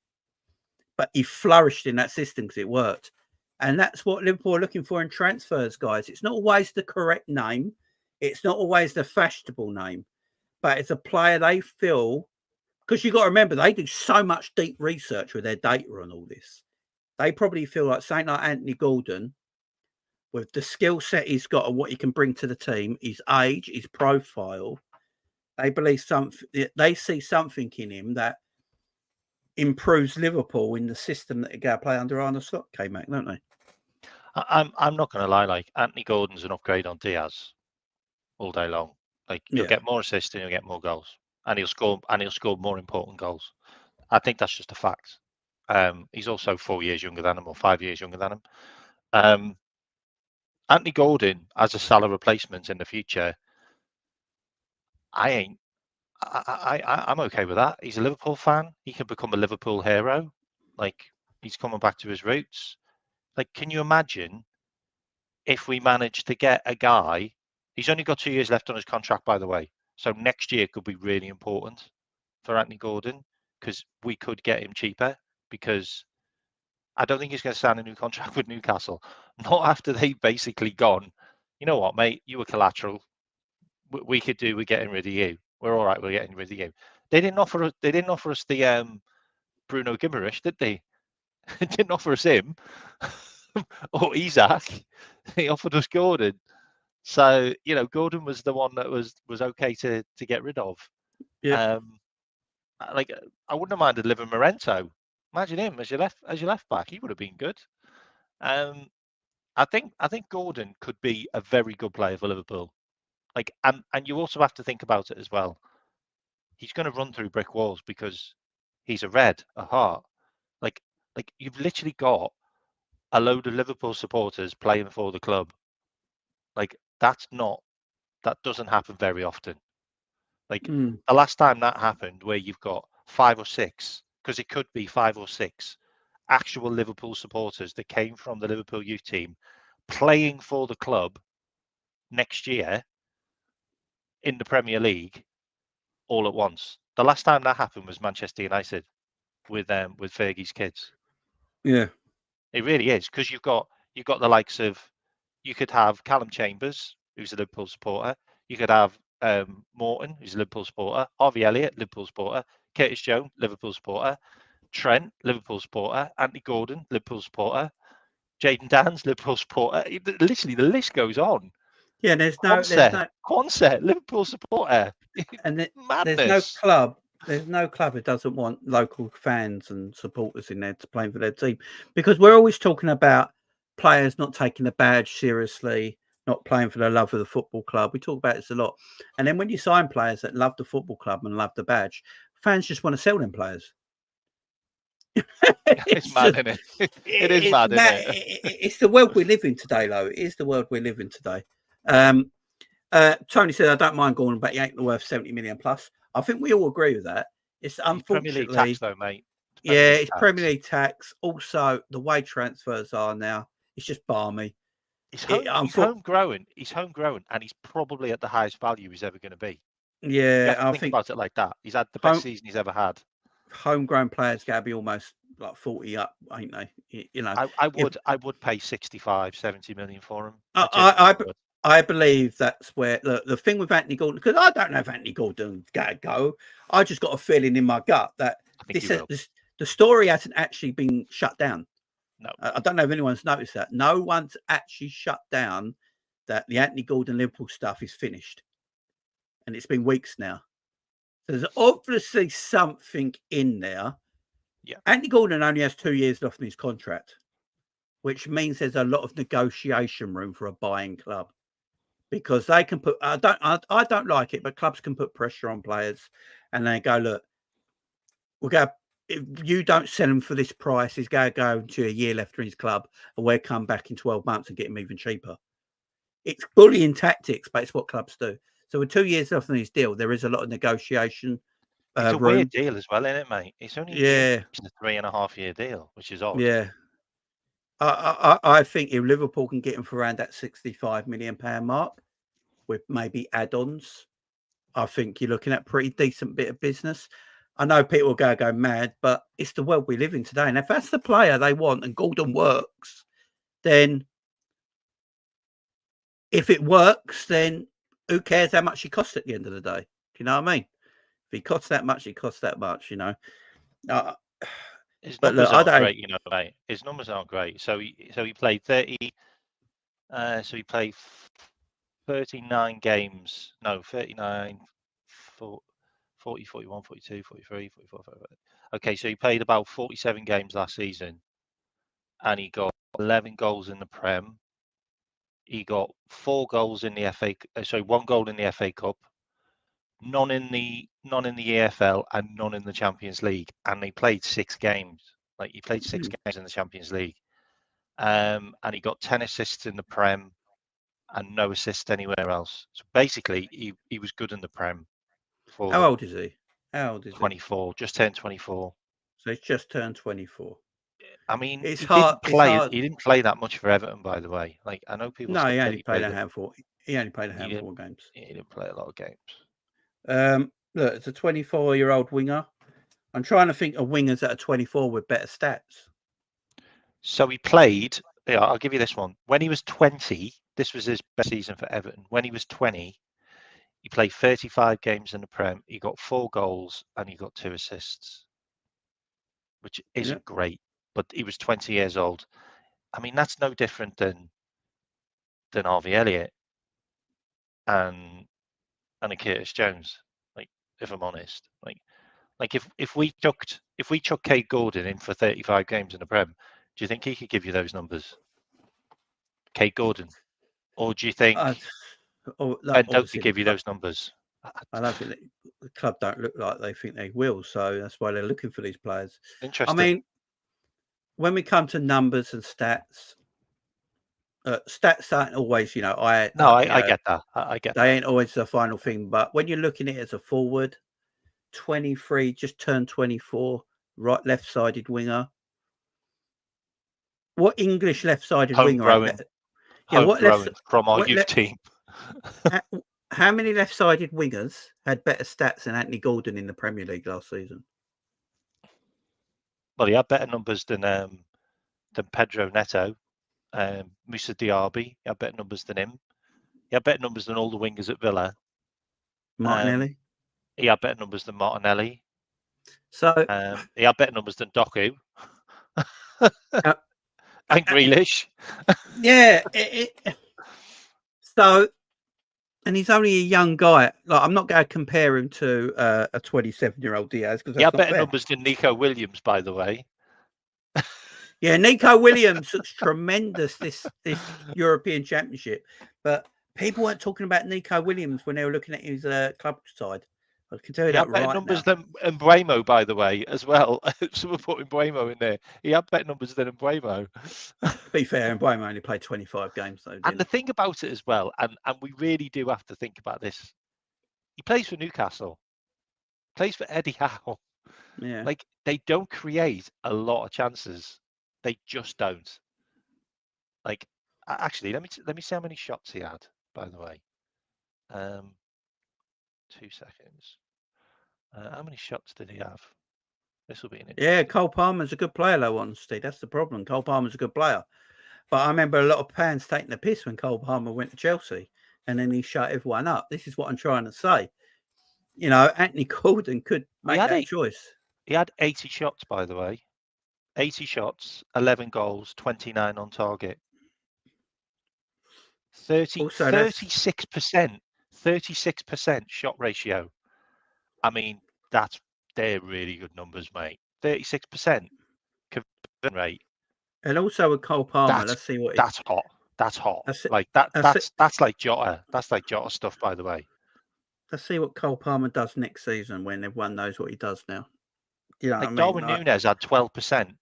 But he flourished in that system because it worked. And that's what Liverpool are looking for in transfers, guys. It's not always the correct name. It's not always the fashionable name. But it's a player they feel, because you've got to remember, they do so much deep research with their data on all this. They probably feel like saying like Anthony Gordon, with the skill set he's got and what he can bring to the team, his age, his profile, they believe they see something in him that improves Liverpool in the system that they go play under Arne Slot, K-Mac, don't they? I'm not going to lie. Like Anthony Gordon's an upgrade on Diaz all day long. Like you'll get more assists and you'll get more goals, and he'll score more important goals. I think that's just a fact. He's also 4 years younger than him, or 5 years younger than him. Anthony Gordon as a Salah replacement in the future, I'm okay with that. He's a Liverpool fan. He can become a Liverpool hero. Like he's coming back to his roots. Like, can you imagine if we managed to get a guy? He's only got 2 years left on his contract, by the way. So next year could be really important for Anthony Gordon because we could get him cheaper because I don't think he's going to sign a new contract with Newcastle. Not after they've basically gone, you know what, mate, you were collateral. We could do with getting rid of you. We're all right. We're getting rid of you. They didn't offer us. They didn't offer us the Bruno Guimaraes, did they? They didn't offer us him or Isaac. They offered us Gordon. So Gordon was the one that was okay to get rid of. Yeah. Like I wouldn't have minded living Morento. Imagine him as your left back. He would have been good. I think Gordon could be a very good player for Liverpool. Like, and you also have to think about it as well. He's going to run through brick walls because he's a heart. Like you've literally got a load of Liverpool supporters playing for the club. Like that doesn't happen very often. Like the last time that happened, where you've got 5 or 6, because it could be 5 or 6 actual Liverpool supporters that came from the Liverpool youth team playing for the club next year in the Premier League all at once. The last time that happened was Manchester United with Fergie's kids. Yeah. It really is, because you've got the likes of, you could have Callum Chambers, who's a Liverpool supporter. You could have Morton, who's a Liverpool supporter. Harvey Elliott, Liverpool supporter. Curtis Jones, Liverpool supporter. Trent, Liverpool supporter. Anthony Gordon, Liverpool supporter. Jayden Danns, Liverpool supporter. Literally, the list goes on. Yeah, there's no Quonset, Liverpool supporter. And Madness. There's no club that doesn't want local fans and supporters in there to play for their team, because we're always talking about players not taking the badge seriously, not playing for the love of the football club. We talk about this a lot. And then when you sign players that love the football club and love the badge, fans just want to sell them players. It's mad, isn't it? It is mad, isn't it? It's the world we live in today, though. It is the world we live in today. Tony said, I don't mind going, but he ain't worth 70 million plus. I think we all agree with that. It's unfortunately Premier League tax, though, mate. It's Premier League tax. Also, the way transfers are now, it's just balmy. He's homegrown. He's homegrown, and he's probably at the highest value he's ever going to be. Yeah, I think about it like that. He's had the best season he's ever had. Homegrown players got to be almost like 40 up, ain't they? You know, I would pay 65, 70 million for him. I believe that's where the thing with Anthony Gordon, because I don't know if Anthony Gordon's got to go. I just got a feeling in my gut that the story hasn't actually been shut down. No, I don't know if anyone's noticed that. No one's actually shut down that the Anthony Gordon Liverpool stuff is finished, and it's been weeks now. There's obviously something in there. Yeah, Anthony Gordon only has 2 years left in his contract, which means there's a lot of negotiation room for a buying club, because they can put. I don't like it, but clubs can put pressure on players, and they go, look, we'll go. If you don't sell him for this price, he's going to go to a year left in his club, and we'll come back in 12 months and get him even cheaper. It's bullying tactics, but it's what clubs do. So with 2 years left on his deal, there is a lot of negotiation. It's a weird deal as well, isn't it, mate? It's only a 3.5-year deal, which is odd. Yeah. I think if Liverpool can get him for around that £65 million mark with maybe add-ons, I think you're looking at a pretty decent bit of business. I know people will go mad, but it's the world we live in today. And if that's the player they want and Gordon works, then if it works, then who cares how much he costs at the end of the day? Do you know what I mean? If he costs that much, he costs that much, you know. His numbers aren't great, you know, mate. His numbers aren't great. So he played 30. So he played 39 games. No, 39, 40, 41, 42, 43, 44, 45. Okay, so he played about 47 games last season, and he got 11 goals in the Prem. He got 4 goals in the FA. Sorry, 1 goal in the FA Cup, none in the EFL, and none in the Champions League. And he played 6 games. Like, he played 6 games in the Champions League, and he got 10 assists in the Prem, and no assist anywhere else. So basically, he was good in the Prem. How old is he? 24, just turned 24. So he's just turned 24. I mean, It's he hard. didn't It's play. hard. He didn't play that much for Everton, by the way. Like I know people No, say he that only he played played a it. handful. He only played a He handful didn't. of games. He didn't play a lot of games. Look, it's a 24-year-old winger. I'm trying to think of wingers that are 24 with better stats. So he played. Yeah, I'll give you this one. When he was 20, this was his best season for Everton. When he was 20, he played 35 games in the Prem. He got 4 goals and he got 2 assists, which Yeah. isn't great. But he was 20 years old. I mean, that's no different than Harvey Elliott and a Curtis Jones. Like, if I'm honest, like if we chucked Kate Gordon in for 35 games in the Prem, do you think he could give you those numbers, Kate Gordon, or do you think Ben Doak could Obviously, give you those numbers? I don't think the club don't look like they think they will. So that's why they're looking for these players. I Interesting. mean, when we come to numbers and stats, stats aren't always, No, I get that. I get they that. ain't always the final thing. But when you're looking at it as a forward, 23, just turned 24, right, left-sided winger. What English left-sided winger had Homegrown, better? Yeah, homegrown from our what youth team. how many left-sided wingers had better stats than Anthony Gordon in the Premier League last season? Well, he had better numbers than Pedro Neto, Moussa Diaby. He had better numbers than him. He had better numbers than all the wingers at Villa. Martinelli. He had better numbers than Martinelli. So he had better numbers than Doku uh, and Grealish. Yeah. So, and he's only a young guy. Like, I'm not going to compare him to a 27-year-old Diaz because He that's had not better fair. numbers than Nico Williams, by the way. Yeah, Nico Williams looks tremendous this European Championship, but people weren't talking about Nico Williams when they were looking at his club side. I can tell you that He had better right numbers now. than Mbuemo, by the way, as well. Someone put Mbuemo in there. He had better numbers than Mbuemo. To be fair, and Boehmer only played 25 games, though. And the thing about it as well, and we really do have to think about this. He plays for Newcastle, plays for Eddie Howe. Yeah. Like, they don't create a lot of chances. They just don't. Like, actually, let me see how many shots he had, by the way. 2 seconds. How many shots did he have? This will be an interesting. Yeah, Cole Palmer's a good player, though, honestly. That's the problem. Cole Palmer's a good player. But I remember a lot of fans taking the piss when Cole Palmer went to Chelsea and then he shut everyone up. This is what I'm trying to say. You know, Anthony Gordon could make that choice. He had 80 shots, by the way. 80 shots, 11 goals, 29 on target. 36%. 36% shot ratio. I mean, they're really good numbers, mate. 36% conversion rate. And also with Cole Palmer, let's see what that's hot. That's hot. Like that's like Jota. That's like Jota stuff, by the way. Let's see what Cole Palmer does next season when everyone knows what he does now. You know like what I mean? Darwin Nunez had 12%.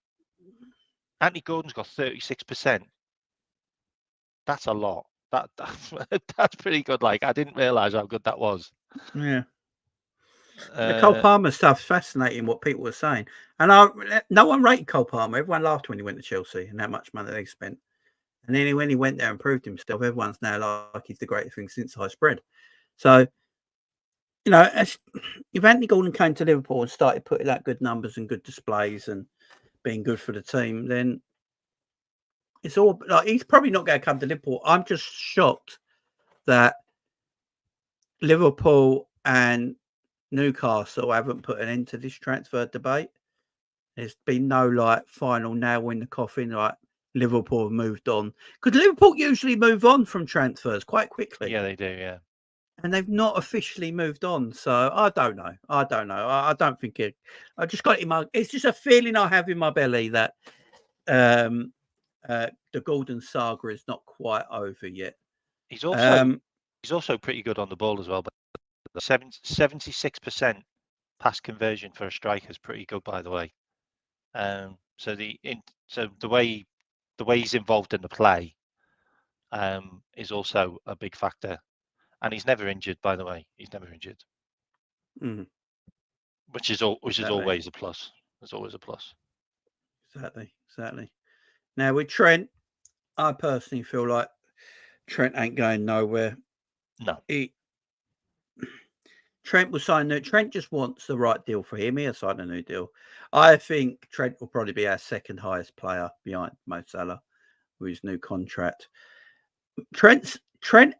Anthony Gordon's got 36%. That's a lot. That's pretty good. Like, I didn't realise how good that was. Yeah. The Cole Palmer stuff's fascinating, what people were saying. And no one rated Cole Palmer. Everyone laughed when he went to Chelsea and how much money they spent. And then when he went there and proved himself, everyone's now like he's the greatest thing since sliced bread. So, you know, if Anthony Gordon came to Liverpool and started putting out good numbers and good displays and being good for the team, then it's all like he's probably not going to come to Liverpool. I'm just shocked that Liverpool and Newcastle haven't put an end to this transfer debate. There's been no like final nail in the coffin, like Liverpool have moved on. Because Liverpool usually move on from transfers quite quickly. Yeah, they do, yeah. And they've not officially moved on. So I don't know. I don't think it. I just got it in my. It's just a feeling I have in my belly that the Gordon saga is not quite over yet. He's also pretty good on the ball as well. But 76% pass conversion for a striker is pretty good, by the way. So the way he's involved in the play is also a big factor. And he's never injured, by the way. He's never injured, which is always a plus. There's always a plus. Exactly. Now with Trent, I personally feel like Trent ain't going nowhere. No. Trent will sign new. Trent just wants the right deal for him. He'll sign a new deal. I think Trent will probably be our second highest player behind Mo Salah with his new contract. Trent.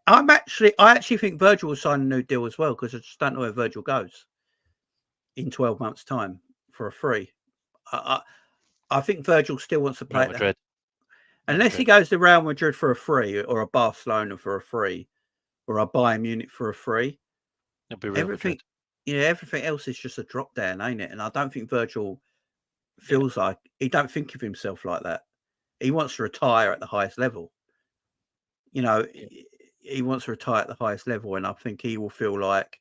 I actually think Virgil will sign a new deal as well, because I just don't know where Virgil goes in 12 months' time for a free. I think Virgil still wants to play Real Madrid. Unless he goes to Real Madrid for a free, or a Barcelona for a free, or a Bayern Munich for a free. It'll be Real Madrid. Everything else is just a drop down, ain't it? And I don't think Virgil feels like, he don't think of himself like that. He wants to retire at the highest level. He wants to retire at the highest level, and I think he will feel like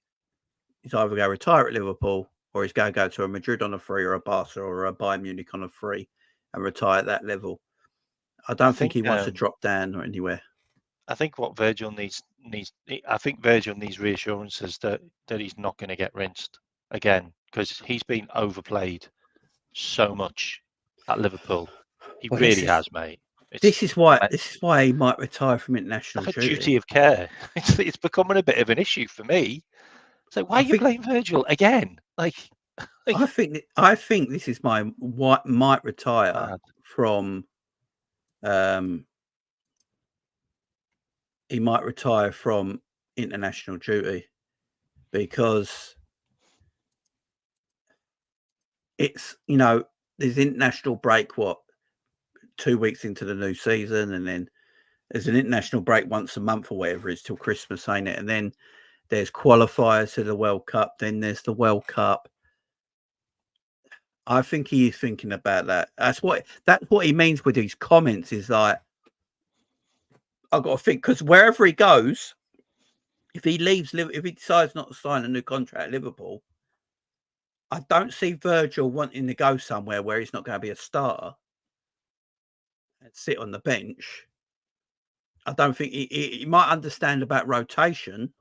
he's either going to retire at Liverpool, or he's going to go to a Madrid on a free, or a Barca or a Bayern Munich on a free, and retire at that level. I don't think he wants to drop down or anywhere. I think what Virgil needs. I think Virgil needs reassurances that he's not going to get rinsed again, because he's been overplayed so much at Liverpool. He really has, mate. This is why he might retire from international like duty. A duty of care. It's becoming a bit of an issue for me. So why are you playing Virgil again? I think this is what might retire from. He might retire from international duty, because it's, there's international break, 2 weeks into the new season, and then there's an international break once a month or whatever it is till Christmas, ain't it? And then there's qualifiers to the World Cup, then there's the World Cup. I think he is thinking about that. That's what he means with these comments, is like, I've got to think, because wherever he goes, if he decides not to sign a new contract at Liverpool, I don't see Virgil wanting to go somewhere where he's not going to be a starter and sit on the bench. I don't think he might understand about rotation,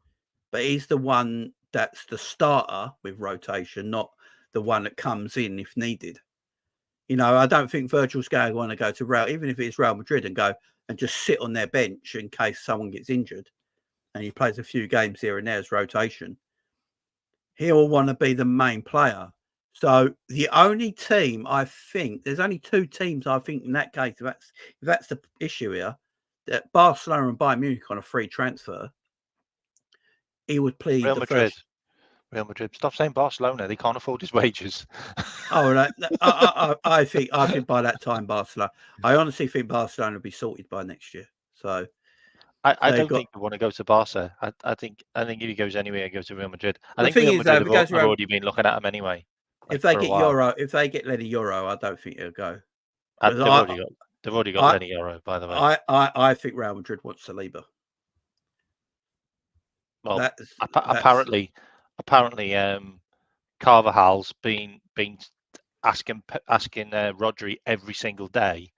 but he's the one that's the starter with rotation, not the one that comes in if needed. I don't think Virgil's going to want to go to Real, even if it's Real Madrid, and go and just sit on their bench in case someone gets injured and he plays a few games here and there as rotation. He'll want to be the main player. So the only team, I think, there's only two teams, I think, in that case, if that's the issue here, that Barcelona and Bayern Munich on a free transfer, he would plead Real Madrid. Real Madrid. Stop saying Barcelona. They can't afford his wages. Oh, no, I think by that time Barcelona. I honestly think Barcelona will be sorted by next year. So I don't think they want to go to Barca. I think if he goes anywhere, he goes to Real Madrid. I think Real Madrid have already been looking at him anyway. If they get Lenny Euro, I don't think he'll go. They've already got Lenny Euro, by the way. I think Real Madrid wants Saliba. Well, apparently, Carvajal's been asking Rodri every single day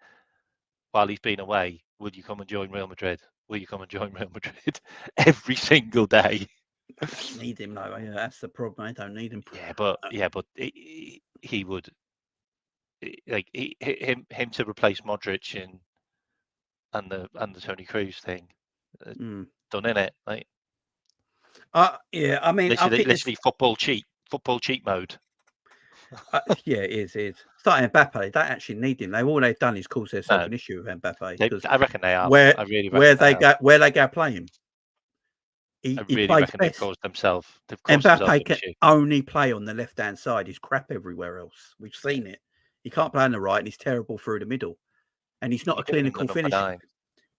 while he's been away, would you come and join Real Madrid? Will you come and join Real Madrid? Every single day. Need him though. Yeah, that's the problem. I don't need him. Yeah, but he would, like, him to replace Modric and the Toni Kroos thing. Done in it, like. Yeah, I mean, literally football cheat mode. Yeah, it is. It's like Mbappe. They don't actually need him. All they've done is cause themselves an issue with Mbappe. I reckon they are. Where they go play him. He plays best. They've caused themselves. Mbappe can only play on the left-hand side. He's crap everywhere else. We've seen it. He can't play on the right, and he's terrible through the middle. And he's not a clinical finisher.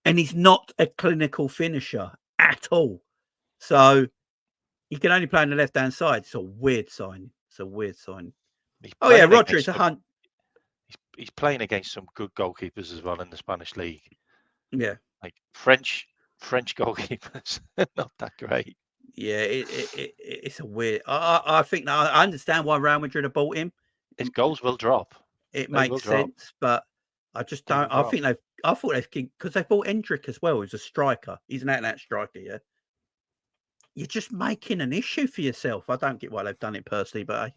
And he's not a clinical finisher at all. So he can only play on the left-hand side. It's a weird sign. Oh yeah, Rodri's a hunt. He's playing against some good goalkeepers as well in the Spanish league. Yeah, like French goalkeepers, not that great. Yeah, it's a weird. I think I understand why Real Madrid have bought him. His goals will drop. It makes sense, but I just don't. I thought they've because they bought Endrick as well. He's a striker. He's an out-and-out striker. Yeah, you're just making an issue for yourself. I don't get why they've done it personally, but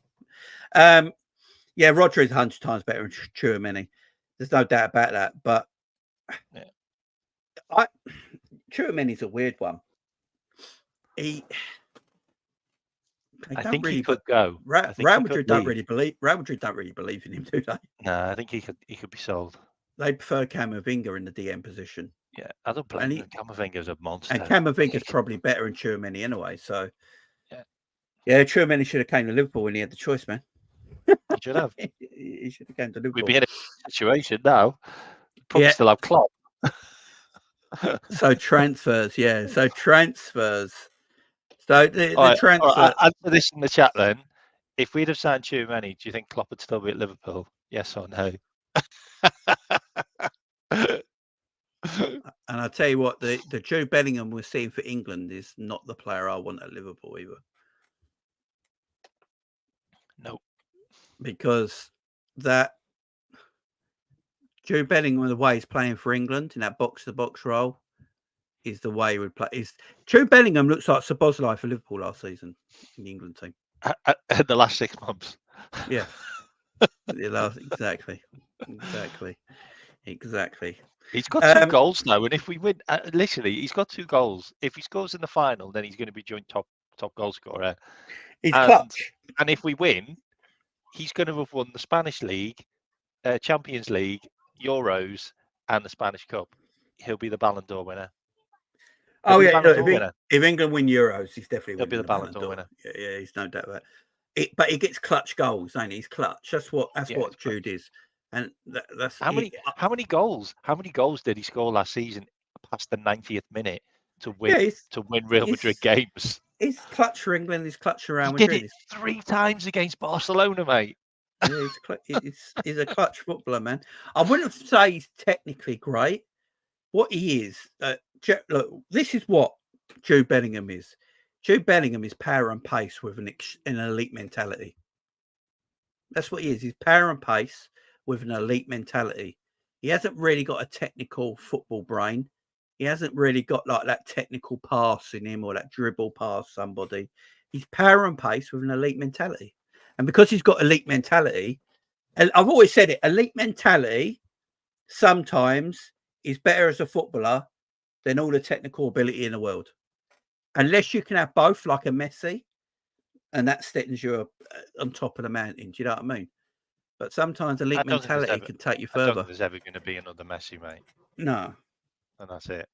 Yeah, Rodri is 100 times better than Tchouaméni. There's no doubt about that. But Tchouaméni's a weird one. I think he could go. Real Madrid don't really believe in him, do they? No, I think he could be sold. They prefer Camavinga in the DM position. Yeah, I don't blame him. Camavinga's a monster. And Camavinga's probably better than Tchouaméni anyway. So yeah, Tchouaméni should have came to Liverpool when he had the choice, man. He should have. He should have came to Liverpool. We'd be in a situation now. Probably still have Klopp. So transfers. So the transfer. Right, answer this in the chat then. If we'd have signed Tchouaméni, do you think Klopp would still be at Liverpool? Yes or no? And I'll tell you what, the Jude Bellingham we're seeing for England is not the player I want at Liverpool either. No. Because that Jude Bellingham, the way he's playing for England in that box-to-box role, is the way he would play. Jude Bellingham looks like Szoboszlai for Liverpool last season in the England team. The last 6 months. Yeah. Exactly. He's got 2 goals now, and if we win, literally, he's got 2 goals. If he scores in the final, then he's going to be joint top goal scorer. He's clutch. And if we win, he's going to have won the Spanish League, Champions League, Euros, and the Spanish Cup. He'll be the Ballon d'Or winner. If England win Euros, he's definitely he'll be the Ballon d'Or winner. Yeah, he's no doubt about it. But he gets clutch goals, don't he? He's clutch. That's what Jude is. And that's how many goals? How many goals did he score last season past the 90th minute to win Real Madrid games? He's clutch for England. He's clutch around. He did it 3 times against Barcelona, mate. Yeah, he's a clutch footballer, man. I wouldn't say he's technically great. What he is, look, this is what Jude Bellingham is. Jude Bellingham is power and pace with an elite mentality. That's what he is. He's power and pace with an elite mentality. He hasn't really got a technical football brain. He hasn't really got like that technical pass in him or that dribble past somebody. He's power and pace with an elite mentality. And because he's got elite mentality, and I've always said it, elite mentality sometimes is better as a footballer than all the technical ability in the world. Unless you can have both, like a Messi, and that steadies you on top of the mountain. Do you know what I mean? But sometimes elite mentality can take you further. I don't think there's ever going to be another Messi, mate. No. And that's it.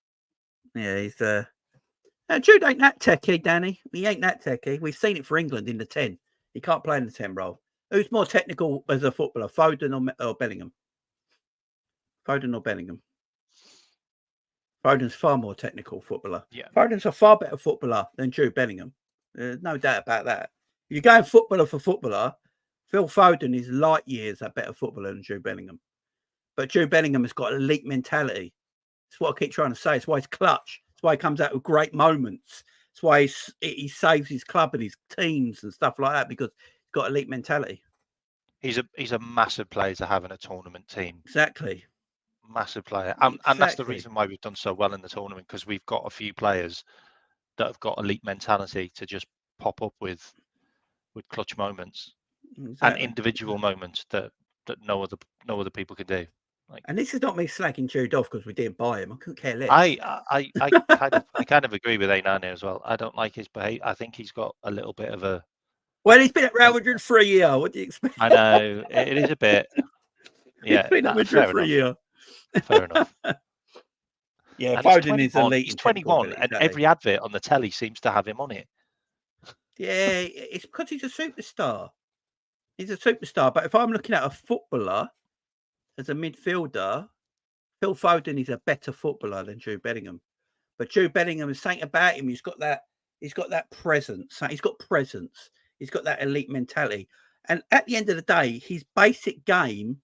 Yeah, he's Jude ain't that techie, Danny. He ain't that techie. We've seen it for England in the 10. He can't play in the 10 role. Who's more technical as a footballer, Foden or Bellingham? Foden or Bellingham? Foden's far more technical footballer. Yeah. Foden's a far better footballer than Jude Bellingham. There's no doubt about that. If you're going footballer for footballer, Phil Foden is light years a better footballer than Jude Bellingham. But Jude Bellingham has got elite mentality. That's what I keep trying to say. It's why he's clutch. It's why he comes out with great moments. It's why he saves his club and his teams and stuff like that, because he's got elite mentality. He's a massive player to have in a tournament team. Exactly. Massive player. And that's the reason why we've done so well in the tournament, because we've got a few players that have got elite mentality to just pop up with clutch moments and individual moments that no other people could do. And this is not me slacking Jude off because we didn't buy him. I couldn't care less. I kind of agree with Ainani as well. I don't like his behavior. I think he's got a little bit of a. Well, he's been at Real Madrid for a year. What do you expect? I know it is a bit. Yeah, he's been at Madrid for a year. Fair enough. Yeah, Foden is elite. He's 21, and every advert on the telly seems to have him on it. Yeah, it's because he's a superstar. He's a superstar. But if I'm looking at a footballer as a midfielder, Phil Foden is a better footballer than Jude Bellingham. But Jude Bellingham is something about him. He's got that presence. He's got presence. He's got that elite mentality. And at the end of the day, his basic game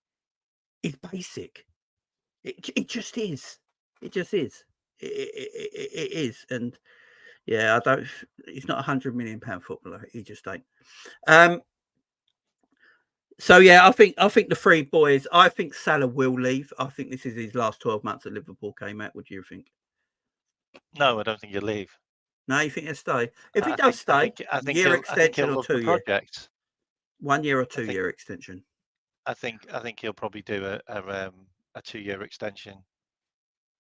is basic. It just is. It just is. It is. And yeah, he's not £100 million footballer. He just ain't. So yeah, I think the 3 boys. I think Salah will leave. I think this is his last 12 months at Liverpool. Came out. What do you think? No, I don't think he'll leave. No, you think he'll stay? If he does stay, I think year extension or 2 year, project. 1 year or 2 year extension. I think he'll probably do a 2-year extension,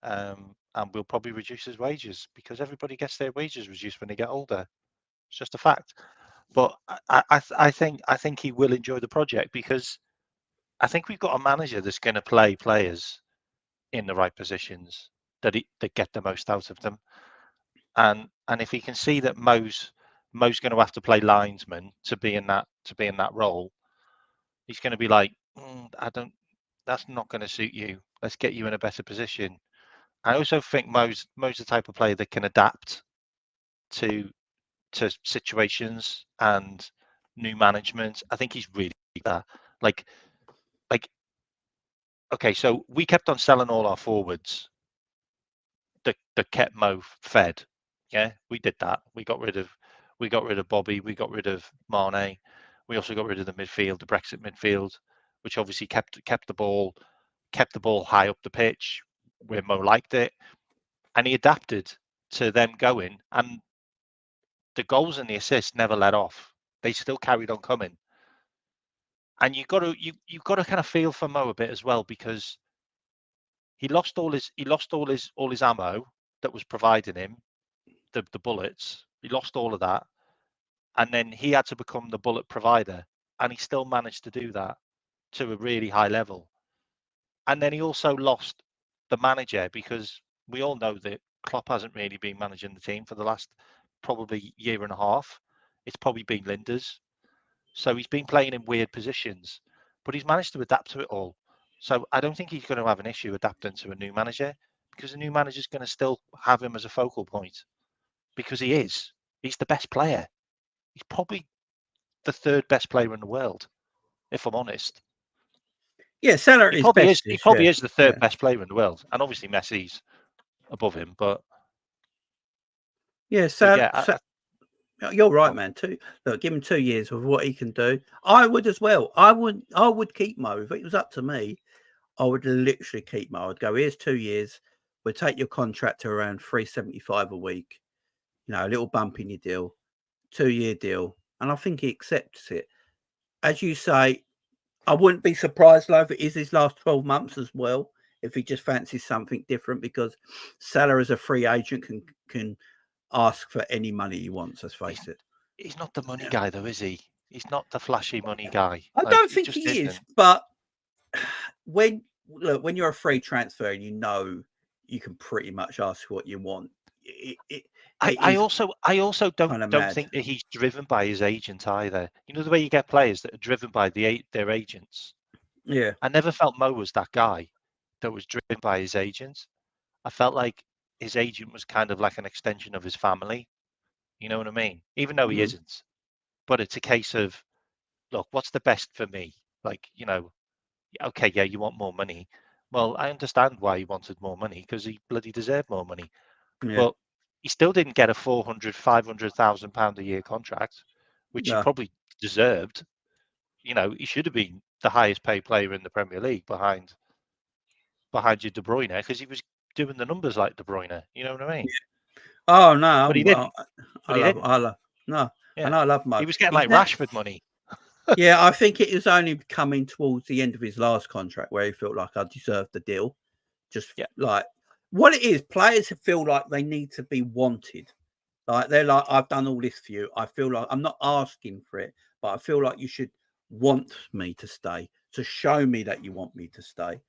and we'll probably reduce his wages because everybody gets their wages reduced when they get older. It's just a fact. But I think he will enjoy the project because I think we've got a manager that's going to play players in the right positions that get the most out of them, and if he can see that Mo's going to have to play linesman to be in that role, he's going to be like, I don't. That's not going to suit you. Let's get you in a better position. I also think Mo's the type of player that can adapt to situations and new management. I think he's really that. Like, okay, so we kept on selling all our forwards that kept Mo fed. Yeah, we did that. We got rid of Bobby. We got rid of Mane. We also got rid of the midfield, the Brexit midfield, which obviously kept the ball high up the pitch where Mo liked it, and he adapted to them going, and the goals and the assists never let off. They still carried on coming, and you've got to kind of feel for Mo a bit as well because he lost all his ammo that was providing him the bullets. He lost all of that, and then he had to become the bullet provider, and he still managed to do that to a really high level. And then he also lost the manager because we all know that Klopp hasn't really been managing the team for the last probably year and a half. It's probably been Linda's. So he's been playing in weird positions, but he's managed to adapt to it all. So I don't think he's going to have an issue adapting to a new manager because the new manager's going to still have him as a focal point because he's the best player. He's probably the third best player in the world, if I'm honest. Yeah, Salah He is probably best. is the third best player in the world, and obviously Messi's above him. But yeah, you're right, man. Look, give him 2 years of what he can do. I would as well. I would keep Mo if it was up to me. I would literally keep Mo. I'd go, here's 2 years. We'll take your contract to around 375 a week. You know, a little bump in your deal, 2-year deal, and I think he accepts it. As you say, I wouldn't be surprised though if it is his last 12 months as well. If he just fancies something different, because Salah as a free agent can ask for any money he wants. Let's face it. He's not the money guy, though, is he? He's not the flashy money guy. I don't think he is, but when you're a free transfer, you know you can pretty much ask what you want. I also don't think that he's driven by his agent either. You know the way you get players that are driven by their agents. Yeah, I never felt Mo was that guy that was driven by his agent. I felt like his agent was kind of like an extension of his family. You know what I mean? Even though he isn't. But it's a case of, look, what's the best for me? Like, you know, okay, yeah, you want more money. Well, I understand why he wanted more money because he bloody deserved more money. yeah. But he still didn't get a 500,000 pound a year contract, which he probably deserved. You know, he should have been the highest paid player in the Premier League behind your De Bruyne because he was doing the numbers like De Bruyne. You know what I mean? Oh no, But he didn't. I love no, Yeah. and I love Mo. He was getting like Rashford money. Yeah, I think it was only coming towards the end of his last contract where he felt like I deserved the deal. Just like what it is, players feel like they need to be wanted. Like they're like, I've done all this for you. I feel like I'm not asking for it, but I feel like you should want me to stay, to show me that you want me to stay.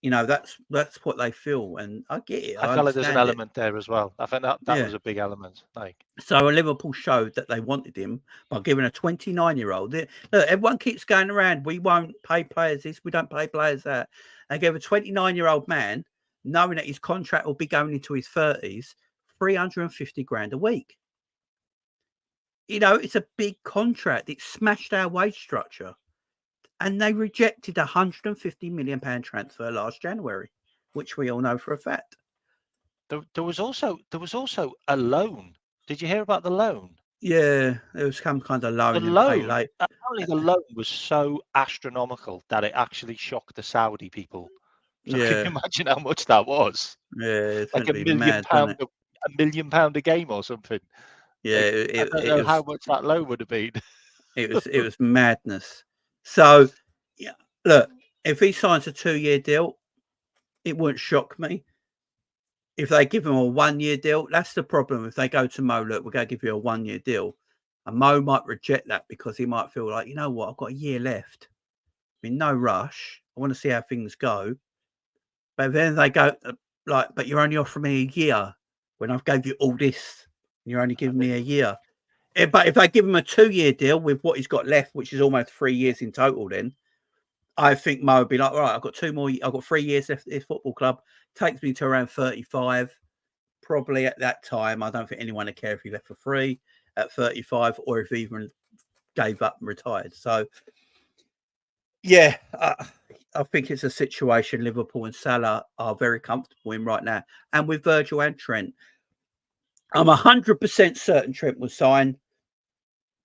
You know, that's what they feel, and I get it. I felt like there's an element there as well. I think that was a big element. Like, so Liverpool showed that they wanted him by giving a 29-year-old. Look, everyone keeps going around. We won't pay players this. We don't pay players that. They gave a 29-year-old man, knowing that his contract will be going into his 30s, 350 grand a week. You know, it's a big contract. It smashed our wage structure. And they rejected a £150 million transfer last January, which we all know for a fact. There was also a loan. Did you hear about the loan? Yeah, there was some kind of loan. Apparently the loan was so astronomical that it actually shocked the Saudi people. So can you imagine how much that was? Yeah, it's like £1 million, £1 million a game or something. Yeah, I don't know how much that loan would have been. It was madness. So, yeah, look, if he signs a 2-year deal, it wouldn't shock me. If they give him a 1-year deal, that's the problem. If they go to Mo, look, we're going to give you a 1-year deal, and Mo might reject that because he might feel like, you know what, I've got a year left. I'm in no rush. I want to see how things go. But then they go, like, but you're only offering me a year when I've gave you all this. And you're only giving me a year. But if they give him a 2-year deal with what he's got left, which is almost 3 years in total, then I think Mo would be like, all right, I've got 3 years left at this football club. Takes me to around 35. Probably at that time, I don't think anyone would care if he left for free at 35 or if he even gave up and retired. So, yeah, I think it's a situation Liverpool and Salah are very comfortable in right now. And with Virgil and Trent, I'm 100% certain Trent will sign.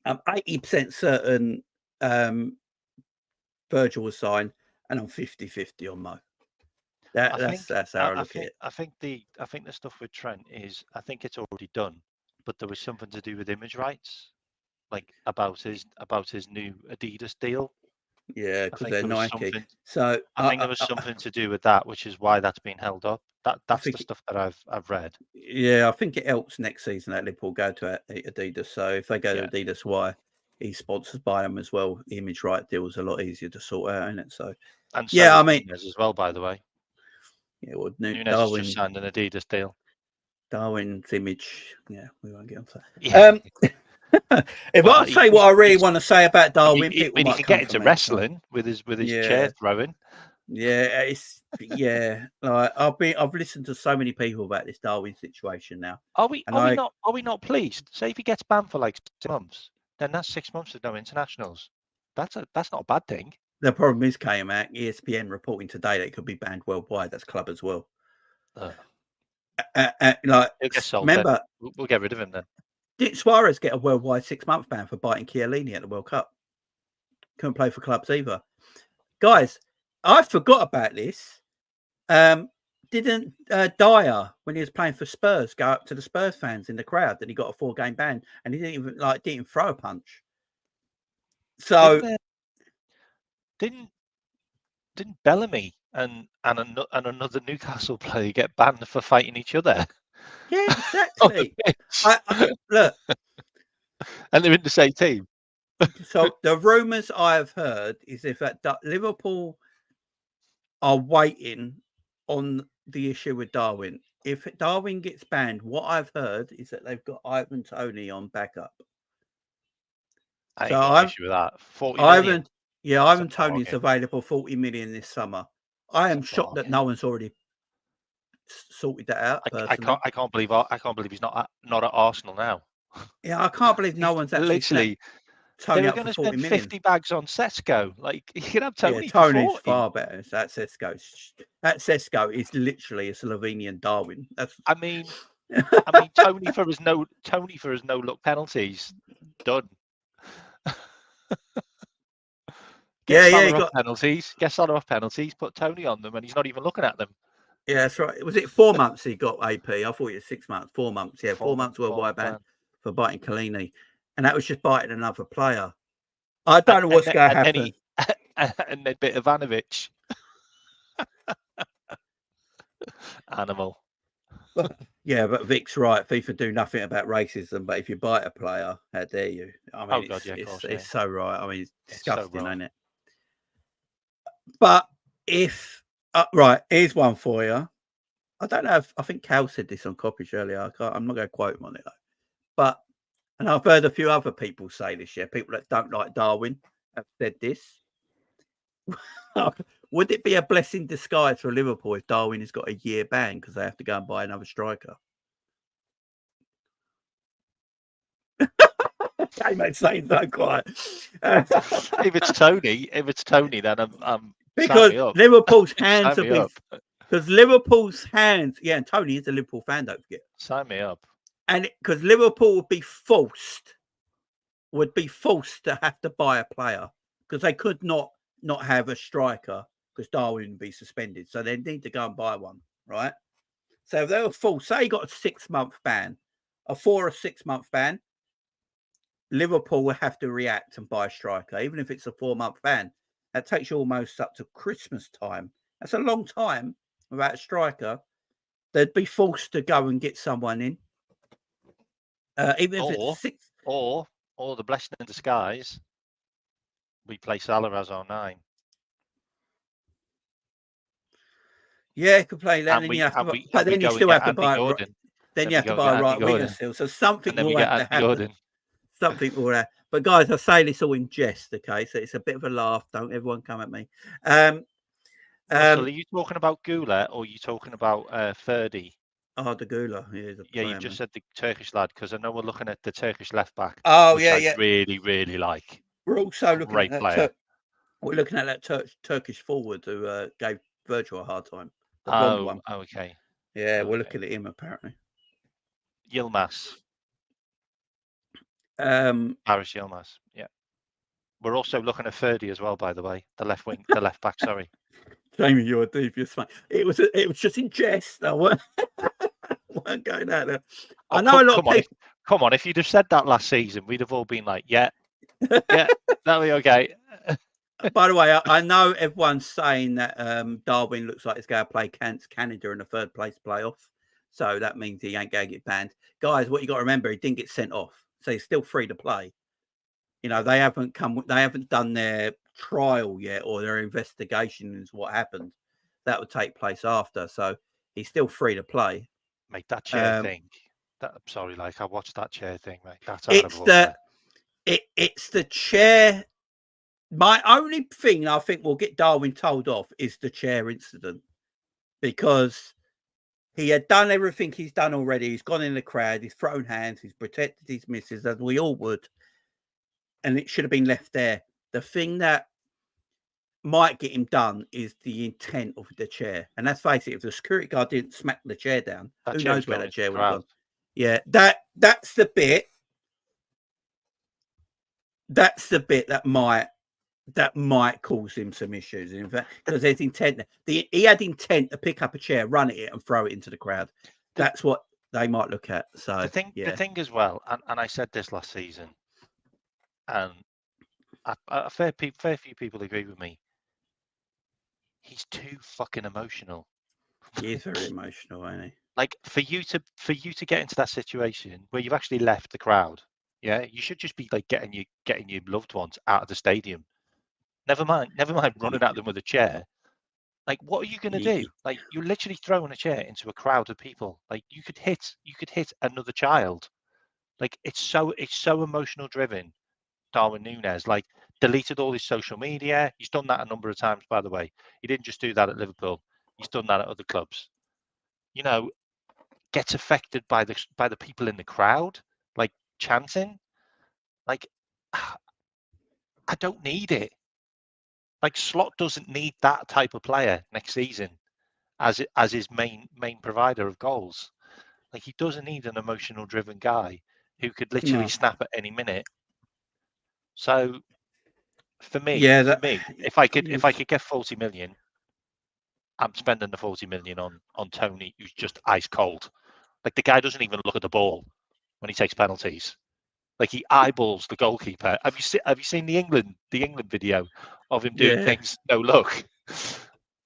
I'm 80% certain Virgil will sign. And I'm 50-50 on Mo. That's how I look at it. I think the stuff with Trent is, I think it's already done, but there was something to do with image rights, like about his new Adidas deal. Yeah, because they're Nike. So I think there was something to do with that, which is why that's been held up. That's the stuff that I've read. Yeah, I think it helps next season that Liverpool go to Adidas. So if they go to Adidas, why he's sponsored by them as well. The image right deal is a lot easier to sort out, isn't it? So and so I mean, Nunez as well, by the way. Yeah, well, Nunez has just signed an Adidas deal. Darwin's image. Yeah, we won't get onto that. Yeah. If I say what I really want to say about Darwin, people might he can get into wrestling with his chair throwing. Yeah, like I've listened to so many people about this Darwin situation now. Are we not pleased? Say if he gets banned for like 6 months, then that's 6 months with no internationals. That's not a bad thing. The problem is, KMAC, ESPN reporting today that it could be banned worldwide. That's club as well. Like, he'll get sold, remember, we'll get rid of him then. Did Suarez get a worldwide 6-month ban for biting Chiellini at the World Cup? Couldn't play for clubs either. Guys, I forgot about this. Didn't Dyer, when he was playing for Spurs, go up to the Spurs fans in the crowd that he got a 4-game ban, and he didn't throw a punch. So didn't Bellamy and another Newcastle player get banned for fighting each other? Yeah, exactly. Look, and they're in the same team. So the rumours I have heard is if that Liverpool are waiting on the issue with Darwin. If Darwin gets banned, what I've heard is that they've got Ivan Toney on backup. I ain't got an issue with that. 40 million. Ivan Toney's available 40 million this summer. I am shocked that no one's already sorted that out. I can't believe he's not at Arsenal now. Yeah, I can't believe no one's actually literally. They were going to spend 50 bags on Sesko. Like, you can have Toney. Yeah, Tony's far better. That Sesko is literally a Slovenian Darwin. I mean, Toney for his no look penalties, done. Get Salah off penalties, put Toney on them, and he's not even looking at them. Yeah, that's right. Was it 4 months he got AP? I thought it was 6 months. 4 months. Yeah, 4 months worldwide ban for biting Chiellini. And that was just biting another player. I don't know what's going to happen. And then bit Ivanovic. Animal. Yeah, but Vic's right. FIFA do nothing about racism, but if you bite a player, how dare you? I mean, it's so right. I mean, it's disgusting, isn't it? But if right, here's one for you. I don't know if I think Cal said this on Coppish earlier. I'm not going to quote him on it though. But and I've heard a few other people say this. Yeah, people that don't like Darwin have said this. Would it be a blessing in disguise for Liverpool if Darwin has got a year ban because they have to go and buy another striker? Okay, mate, saying so quiet. If it's Toney, then I'm because Liverpool's hands have been because Liverpool's hands. Yeah, and Toney is a Liverpool fan. Don't forget. Sign me up. And because Liverpool would be forced to have to buy a player because they could not have a striker because Darwin would be suspended. So they need to go and buy one, right? So if they were forced, say you got a 6-month ban, a 4 or 6 month ban, Liverpool will have to react and buy a striker, even if it's a 4-month ban. That takes you almost up to Christmas time. That's a long time without a striker. They'd be forced to go and get someone in, even if it's 6. Or the blessing in disguise, we play Salah as our 9. Yeah, you could play that, And then we you have to, and we but and we then you go and still get have to Andy buy. Gordon. Then you have to go buy a get right Andy winger Gordon. still. So something And then will we get have to Andy happen. Gordon. Something will happen. But guys, I say this all in jest, okay? So it's a bit of a laugh. Don't everyone come at me. Russell, are you talking about Gula or are you talking about Ferdy? Oh, the Gula. Yeah, you just said the Turkish lad, because I know we're looking at the Turkish left back. Oh, which I really, really like. We're also looking at that. Player. We're looking at that Turkish forward who gave Virgil a hard time. The blonde one. Oh, okay. Yeah, we're looking at him apparently. Yilmaz. Paris Yilmaz. Yeah. We're also looking at Ferdy as well, by the way. The left back. Sorry. Jamie, you're a devious man. It was just in jest. I weren't going out there. I know a lot of people. Come on, if you'd have said that last season, we'd have all been like, yeah, that'll be okay. By the way, I know everyone's saying that Darwin looks like he's going to play Canada in a third place playoff. So that means he ain't going to get banned. Guys, what you got to remember, he didn't get sent off. So he's still free to play. You know, they haven't done their trial yet or their investigation into what happened. That would take place after. So he's still free to play. Mate, that chair thing. I'm sorry, I watched that chair thing, mate. That's it's the chair. My only thing I think will get Darwin told off is the chair incident, because he had done everything he's done already. He's gone in the crowd. He's thrown hands. He's protected his missus, as we all would. And it should have been left there. The thing that might get him done is the intent of the chair. And let's face it, if the security guard didn't smack the chair down, who knows where that chair would have gone. Yeah, that's the bit. That's the bit that might cause him some issues. In fact, because there's intent. He had intent to pick up a chair, run at it, and throw it into the crowd. That's what they might look at. So the thing as well, and I said this last season, and a fair few people agree with me. He's too fucking emotional. He is very emotional, isn't he? Like for you to get into that situation where you've actually left the crowd, yeah, you should just be like getting your loved ones out of the stadium. Never mind running at them with a chair. Like, what are you going to do? Like, you're literally throwing a chair into a crowd of people. Like, you could hit another child. Like, it's so emotional driven. Darwin Nunez, like, deleted all his social media. He's done that a number of times, by the way. He didn't just do that at Liverpool. He's done that at other clubs. You know, gets affected by the people in the crowd, like chanting. Like, I don't need it. Like, Slot doesn't need that type of player next season as his main provider of goals. Like, he doesn't need an emotional driven guy who could literally snap at any minute. So for me, if I could get 40 million, I'm spending the 40 million on Tony, who's just ice cold. Like, the guy doesn't even look at the ball when he takes penalties. Like, he eyeballs the goalkeeper. Have you seen the England video of him doing things no look,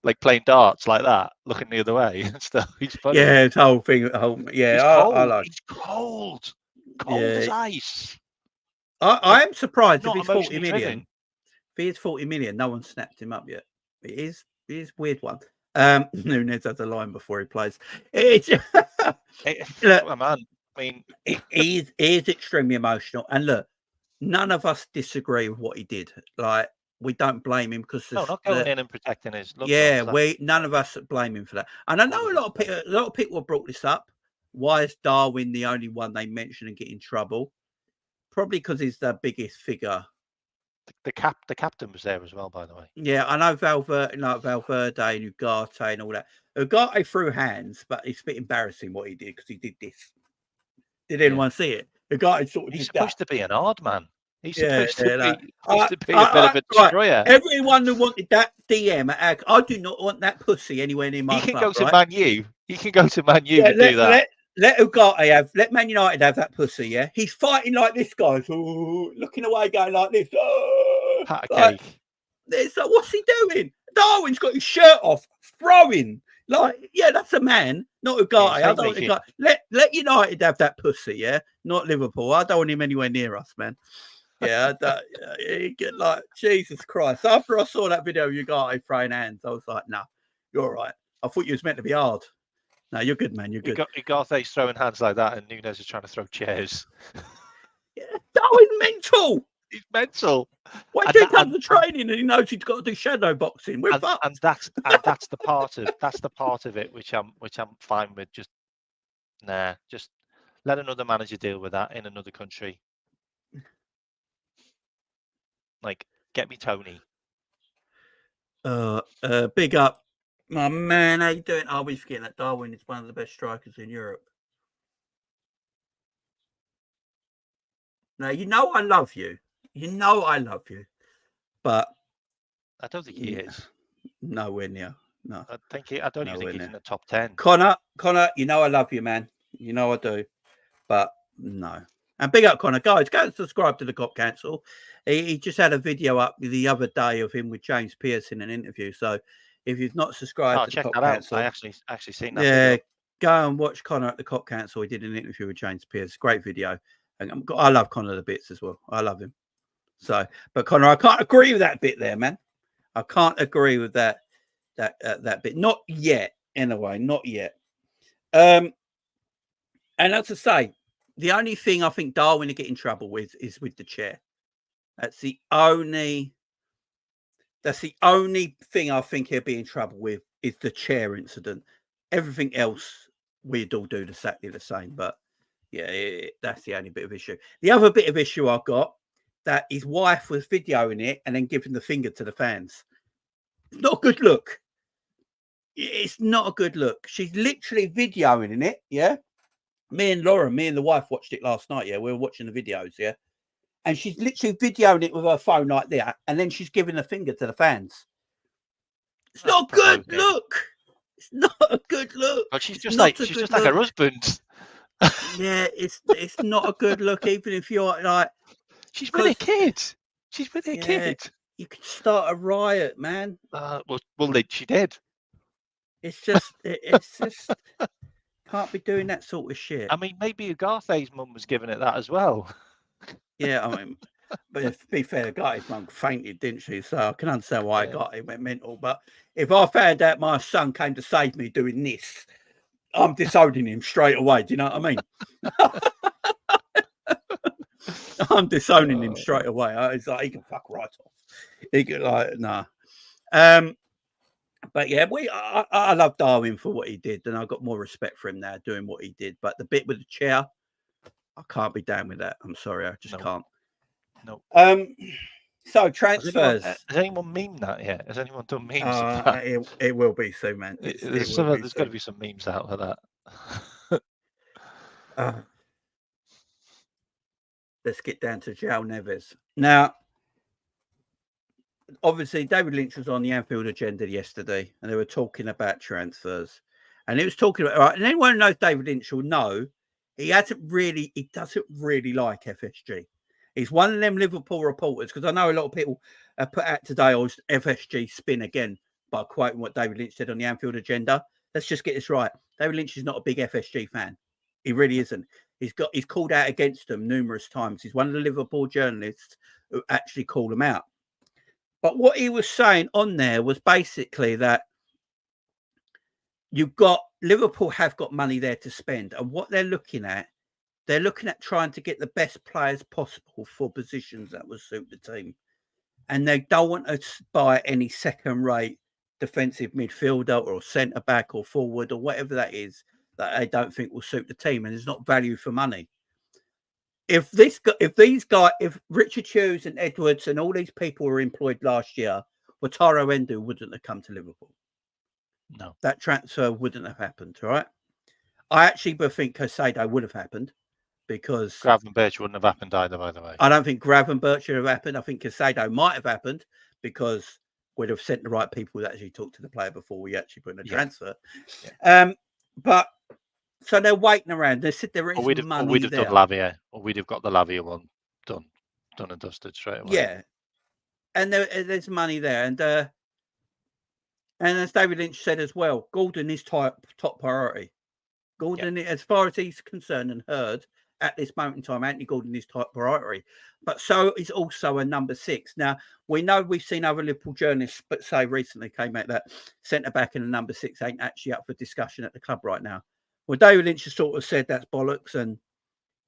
like playing darts like that, looking the other way and stuff? He's funny. Yeah, his whole thing. Yeah, he's cold as ice. I am surprised if he's 40 million. Driven. If he is 40 million, no one snapped him up yet. It is a weird one. Nunez has a line before he plays. Look, man. I mean, he is extremely emotional, and look, none of us disagree with what he did. Like, we don't blame him because not going in and protecting his. None of us blame him for that. And I know a lot of people have brought this up. Why is Darwin the only one they mention and get in trouble? Probably because he's the biggest figure. The captain was there as well, by the way. Yeah, I know Valverde and Ugarte and all that. Ugarte threw hands, but it's a bit embarrassing what he did because he did this. Did anyone see it? Ugarte sort of. He's supposed to be an hard man. He's supposed to be a bit of a destroyer. Everyone who wanted that DM, I do not want that pussy anywhere near my club. He can go to Man U. He can go to Man U and do that. Let Ugarte let Man United have that pussy, yeah? He's fighting like this, guys. Looking away, going like this. Pat a cake. It's like, what's he doing? Darwin's got his shirt off, throwing. Like, yeah, that's a man, not a guy. I don't want a guy. Let United have that pussy, yeah, not Liverpool. I don't want him anywhere near us, man. Yeah, like Jesus Christ. After I saw that video of you guys throwing hands, I was like, no, you're all right. I thought you was meant to be hard. No, you're good, man. You're good. Ugarte's throwing hands like that, and Nunez is trying to throw chairs. Yeah, Darwin's mental. He's mental. Why did he come to training and he knows he's got to do shadow boxing? We're fucked. And that's the part of it which I'm fine with. Just let another manager deal with that in another country. Like, get me Tony. Big up, my man. How you doing? I'll be forgetting that Darwin is one of the best strikers in Europe. Now you know I love you. You know I love you, but I don't think he is. Nowhere near. No, I don't even think he's in the top 10. Connor, you know I love you, man. You know I do, but no. And big up, Connor. Guys, go and subscribe to the Cop Council. He just had a video up the other day of him with James Pearce in an interview. So if you've not subscribed to the Cop Council, I actually seen that. Yeah, video. Go and watch Connor at the Cop Council. He did an interview with James Pearce. Great video. And I love Connor the bits as well. I love him. So, but Connor, I can't agree with that bit there, man. I can't agree with that bit. Not yet, anyway. Not yet. And as I say, the only thing I think Darwin will get in trouble with is with the chair. That's the only thing I think he'll be in trouble with is the chair incident. Everything else we'd all do exactly the same. But yeah, that's the only bit of issue. The other bit of issue I've got, that his wife was videoing it and then giving the finger to the fans. It's not a good look. It's not a good look. She's literally videoing it, yeah? Me and the wife watched it last night, yeah? We were watching the videos, yeah? And she's literally videoing it with her phone like that, and then she's giving a finger to the fans. It's not a good look. It's not a good look. But she's just like her husband. Yeah, it's not a good look, even if you're like... She's with a kid. She's with a kid. You could start a riot, man. Well, she did. It's just can't be doing that sort of shit. I mean, maybe Ugarte's mum was giving it that as well. Yeah, I mean, but to be fair, the guy's mum fainted, didn't she? So I can understand why it went mental. But if I found out my son came to save me doing this, I'm disowning him straight away. Do you know what I mean? I'm disowning him straight away. It's like he can fuck right off. He can nah. But yeah, I love Darwin for what he did, and I've got more respect for him now doing what he did. But the bit with the chair, I can't be down with that. I'm sorry, I just can't. No. So transfers. Has anyone memed that yet? Has anyone done memes of that? It will be soon, man. There's got to be some memes out of that. Let's get down to Joao Neves. Now, obviously, David Lynch was on the Anfield agenda yesterday, and they were talking about transfers. And he was talking about, right, and anyone who knows David Lynch will know he doesn't really like FSG. He's one of them Liverpool reporters, because I know a lot of people put out today, or FSG spin again by quoting what David Lynch said on the Anfield agenda. Let's just get this right. David Lynch is not a big FSG fan. He really isn't. He's called out against them numerous times. He's one of the Liverpool journalists who actually called him out. But what he was saying on there was basically that Liverpool have got money there to spend, and what they're looking at trying to get the best players possible for positions that will suit the team, and they don't want to buy any second-rate defensive midfielder or centre back or forward or whatever that is that they don't think will suit the team, and there's not value for money. If Richard Hughes and Edwards and all these people were employed last year, Wataru Endo wouldn't have come to Liverpool. No, that transfer wouldn't have happened. Right? I actually think Caicedo would have happened because Gravenberch wouldn't have happened either. By the way, I don't think Gravenberch should have happened. I think Caicedo might have happened because we'd have sent the right people that actually talked to the player before we actually put in a transfer. Yeah. But. So they're waiting around. They said there is money there. We'd have done Lavia, or we'd have got the Lavia one done and dusted straight away. Yeah, and there's money there, and as David Lynch said as well, Gordon is top priority. Gordon, as far as he's concerned and heard at this moment in time, Anthony Gordon is top priority. But so is also a number 6. Now, we know we've seen other Liverpool journalists, but say recently came out that centre-back and a number 6 ain't actually up for discussion at the club right now. Well, David Lynch has sort of said that's bollocks, and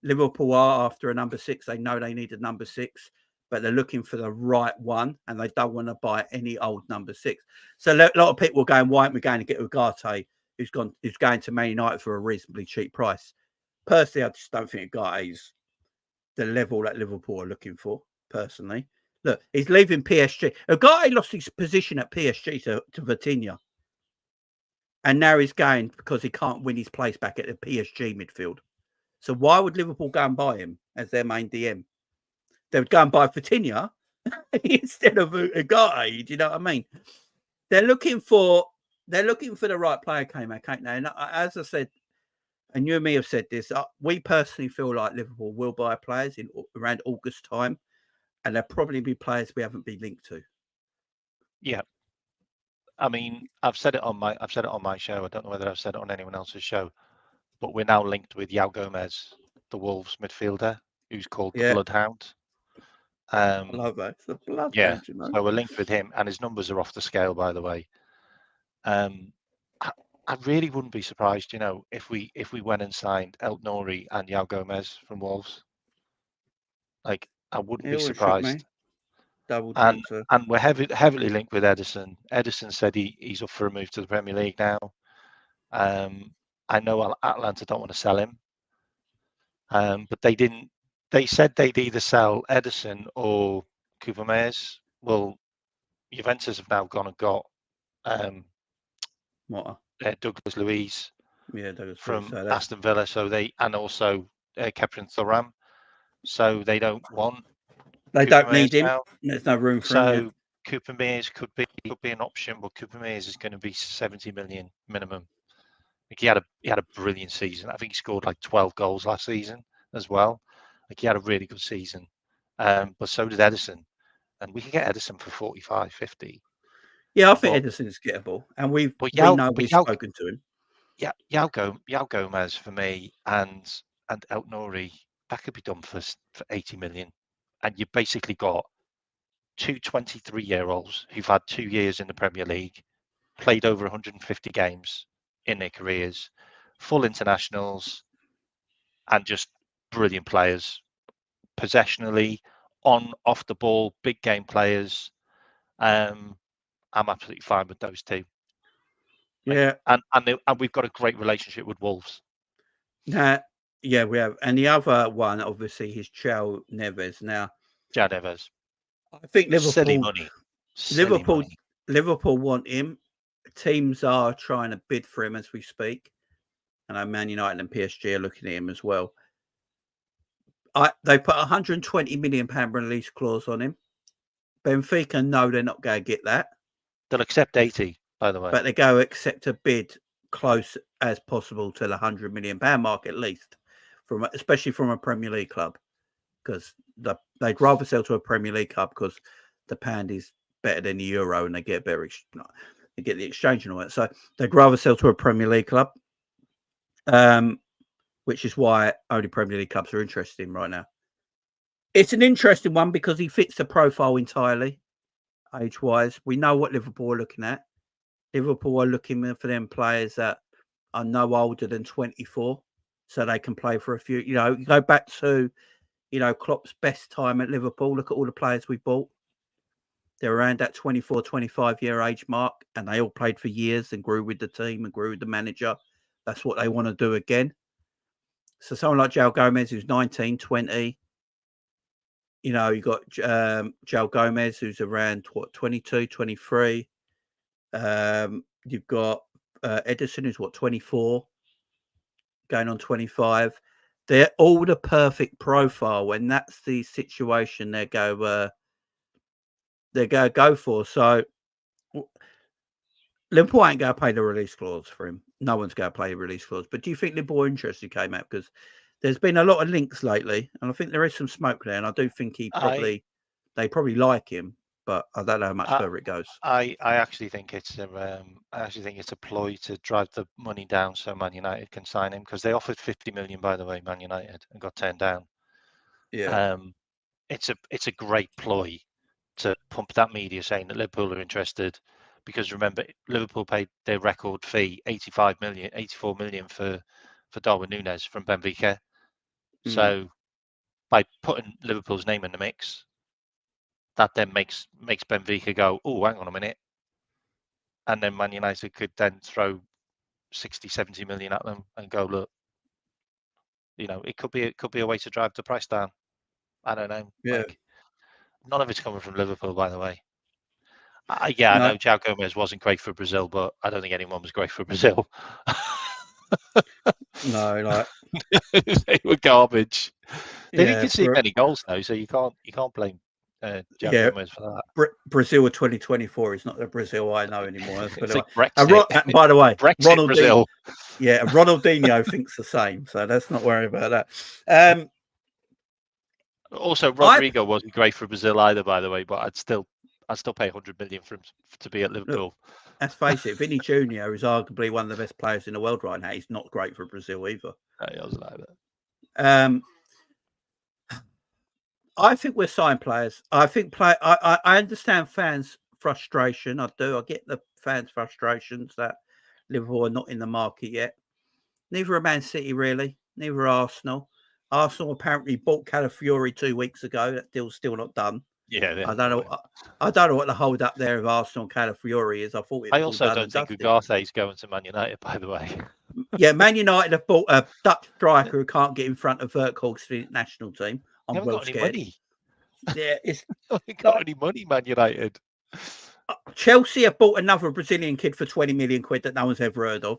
Liverpool are after a number 6. They know they need a number 6, but they're looking for the right one, and they don't want to buy any old number 6. So a lot of people are going, why aren't we going to get Ugarte, who's going to Man United for a reasonably cheap price? Personally, I just don't think Ugarte is the level that Liverpool are looking for, personally. Look, he's leaving PSG. Ugarte lost his position at PSG to Vitinha. And now he's going because he can't win his place back at the PSG midfield. So why would Liverpool go and buy him as their main DM? They would go and buy Vitinha instead of Ugarte. Do you know what I mean? They're looking for the right player, K-Mac, ain't they? And as I said, and you and me have said this, we personally feel like Liverpool will buy players in around August time, and there'll probably be players we haven't been linked to. Yeah. I mean, I've said it on my show. I don't know whether I've said it on anyone else's show, but we're now linked with Joao Gomez, the Wolves midfielder, who's called the Bloodhound. I love that. It's the Bloodhound, yeah. you know? So we're linked with him, and his numbers are off the scale, by the way. I really wouldn't be surprised, you know, if we went and signed El Nouri and Joao Gomez from Wolves. Like, I wouldn't be surprised. Double And transfer. and we're heavily linked with Edison. Edison said he's up for a move to the Premier League now. I know Atlanta don't want to sell him, but they didn't. They said they'd either sell Edison or Cooper Mayers. Well, Juventus have now gone and got Douglas Luiz from Aston Villa. So and also Keprin Thuram. So they don't want. They don't need him. Now. There's no room for him. So Cooper Mears could be an option, but Cooper Mears is going to be 70 million minimum. Like he had a brilliant season. I think he scored like 12 goals last season as well. Like he had a really good season. But so did Edison, and we can get Edison for 45, 50. Yeah, I think Edison's gettable, and we know we've spoken to him. Yeah, Joao Gomez for me and El Nouri, that could be done for 80 million, and you basically got two 23-year-olds who've had 2 years in the Premier League, played over 150 games in their careers, full internationals, and just brilliant players. Possessionally, off the ball, big game players. I'm absolutely fine with those two. Yeah, and we've got a great relationship with Wolves. Yeah, we have. And the other one, obviously, is Joao Neves. Now, Joao Neves. I think Liverpool. Silly money. Liverpool want him. Teams are trying to bid for him as we speak. And I know Man United and PSG are looking at him as well. They put £120 million release clause on him. Benfica know they're not going to get that. They'll accept 80, by the way. But they go accept a bid close as possible to the £100 million mark at least, especially from a Premier League club, because they'd rather sell to a Premier League club because the pound is better than the euro and they get better. They get the exchange and all that. So they'd rather sell to a Premier League club, which is why only Premier League clubs are interested in right now. It's an interesting one because he fits the profile entirely, age-wise. We know what Liverpool are looking at. Liverpool are looking for them players that are no older than 24, so they can play for a few. You know, you go back to, Klopp's best time at Liverpool. Look at all the players we bought. They're around that 24, 25-year age mark, and they all played for years and grew with the team and grew with the manager. That's what they want to do again. So someone like Joao Gomez, who's 19, 20, you got Joao Gomez, who's around, 22, 23. You've got Edison, who's 24, going on 25. They're all the perfect profile, and that's the situation they go for. So Liverpool ain't going to pay the release clause for him. No one's going to pay the release clause. But do you think Liverpool interested came out? Because there's been a lot of links lately, and I think there is some smoke there, and I do think they probably like him. but I don't know how much further it goes. I actually think it's a ploy to drive the money down so Man United can sign him, because they offered 50 million, by the way, Man United, and got turned down. Yeah. It's a great ploy to pump that media saying that Liverpool are interested, because remember, Liverpool paid their record fee, 84 million for Darwin Nunez from Benfica. So by putting Liverpool's name in the mix, that then makes Benfica go, oh, hang on a minute. And then Man United could then throw 60, 70 million at them and go, look, it could be a way to drive the price down. I don't know. Yeah. Like, none of it's coming from Liverpool, by the way. I No. know Joao Gomez wasn't great for Brazil, but I don't think anyone was great for Brazil. No, like they were garbage. They didn't yeah, concede many goals though, so you can't blame Joao Gomez for that. Brazil of 2024 is not the Brazil I know anymore. Let's put It's it like away. Brexit. By the way, Brexit Brazil. Yeah, Ronaldinho thinks the same, so let's not worry about that. Also, Rodrigo wasn't great for Brazil either, by the way, but I'd still pay 100 million for him to be at Liverpool. Look, let's face it, Vinny Jr. is arguably one of the best players in the world right now. He's not great for Brazil either. No, he wasn't like that. I think we're signing players. I think I understand fans' frustration. I do. I get the fans' frustrations that Liverpool are not in the market yet. Neither are Man City, really. Neither are Arsenal. Arsenal apparently bought Calafiori 2 weeks ago. That deal's still not done. Yeah, I don't know what the hold up there of Arsenal Calafiori is. I thought it was I also all done don't think Ugarte's going to Man United, by the way. Yeah, Man United have bought a Dutch striker who can't get in front of Verkhorst for the national team. I'm well scared. Money. Yeah, it's haven't got any money, Man United. Chelsea have bought another Brazilian kid for 20 million quid that no one's ever heard of.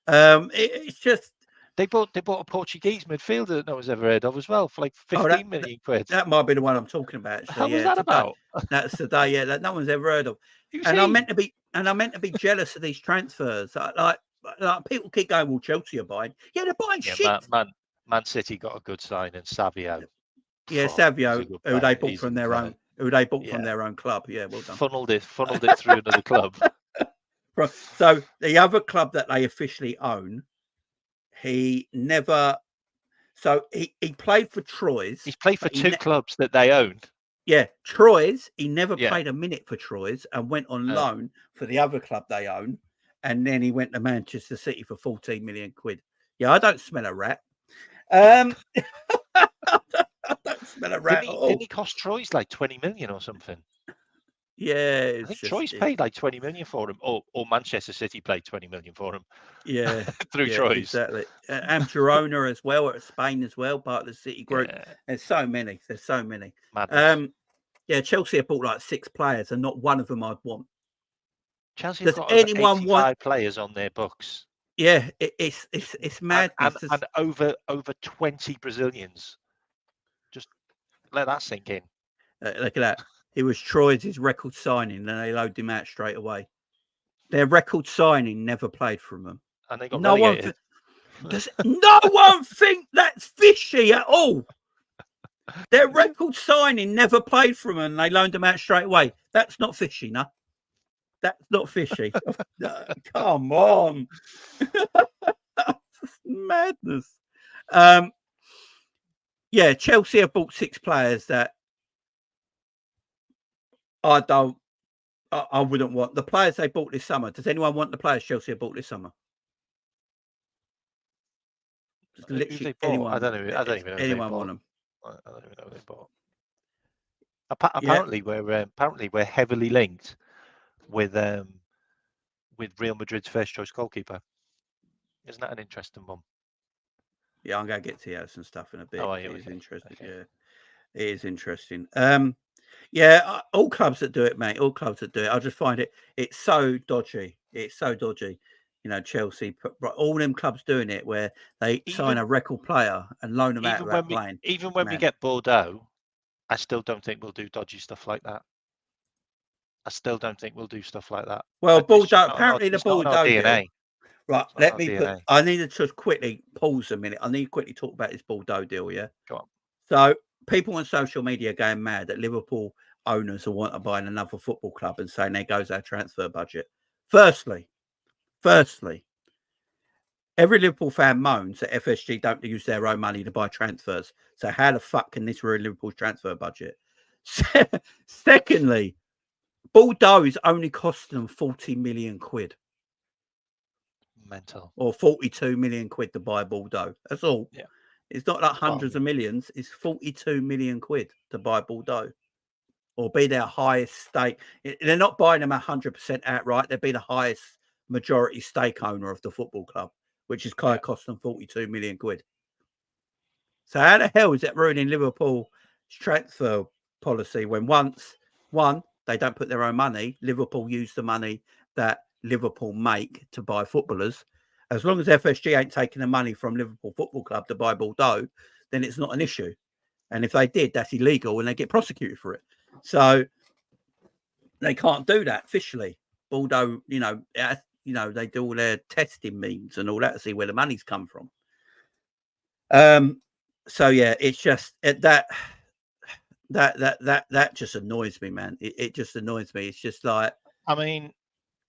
It's just they bought a Portuguese midfielder that no one's ever heard of as well for like 15 million quid. That might be the one I'm talking about. How was that about? That's today, yeah, that no one's ever heard of. And I'm meant to be jealous of these transfers. Like people keep going, well, Chelsea are buying. Yeah, they're buying shit. Man City got a good sign in Savio. Yeah, Savio, who they bought from their own. Who they bought from their own club. Yeah, well done. Funneled it through another club. So the other club that they officially own, he never. So he played for Troyes. He's played for two clubs that they owned. Yeah, Troyes. He never played a minute for Troyes and went on loan for the other club they own, and then he went to Manchester City for 14 million quid. Yeah, I don't smell a rat. I don't smell a rat. Didn't he cost Troyes like 20 million or something? Yeah, I think Troyes paid like 20 million for him, or Manchester City paid 20 million for him. Yeah, through Troyes. Exactly. And Girona as well, at Spain as well, part of the City group. Yeah. There's so many. Madness. Yeah, Chelsea have bought like 6 players, and not one of them I'd want. Chelsea have got 85 players on their books. Yeah, it's madness. And over 20 Brazilians. Just let that sink in. Look at that. It was Troyes' record signing, and they loaded him out straight away. Their record signing never played from them. And they got relegated. Does no one think that's fishy at all? Their record signing never played from them, and they loaned them out straight away. That's not fishy, no. That's not fishy. Come on. Madness. Yeah, Chelsea have bought 6 players that I wouldn't want. The players they bought this summer. Does anyone want the players Chelsea have bought this summer? Literally anyone. I don't even know. Anyone want them? I don't even know what they bought. Apparently, we're heavily linked with Real Madrid's first choice goalkeeper. Isn't that an interesting one? Yeah, I'm going to get to some stuff in a bit. Oh, it is interesting. Okay. Yeah, it is interesting. Yeah, all clubs that do it, mate. All clubs that do it. I just find it's so dodgy. It's so dodgy. You know, Chelsea, all them clubs doing it where they sign a record player and loan them out without playing. Even when we get Bordeaux, I still don't think we'll do dodgy stuff like that. I still don't think we'll do stuff like that. Well, Bordeaux, apparently the Bordeaux DNA. Right, let me put. I need to just quickly pause a minute. I need to quickly talk about this Bordeaux deal. Yeah, go on. So people on social media are going mad that Liverpool owners who want to buy another football club and saying there goes our transfer budget. Firstly, every Liverpool fan moans that FSG don't use their own money to buy transfers. So how the fuck can this ruin Liverpool's transfer budget? Secondly, Bordeaux is only costing them 40 million quid. Mental. Or 42 million quid to buy Bordeaux. That's all. Yeah. It's not like hundreds of millions. It's 42 million quid to buy Bordeaux. Or be their highest stake. They're not buying them 100% outright. They'd be the highest majority stake owner of the football club, which is kind of cost them 42 million quid. So how the hell is that ruining Liverpool's transfer policy when one, they don't put their own money. Liverpool use the money that Liverpool make to buy footballers. As long as FSG ain't taking the money from Liverpool Football Club to buy Bordeaux, then it's not an issue. And if they did, that's illegal and they get prosecuted for it. So they can't do that officially. Bordeaux, they do all their testing means and all that to see where the money's come from. So yeah, it's just that just annoys me, man. It just annoys me. It's just like, I mean,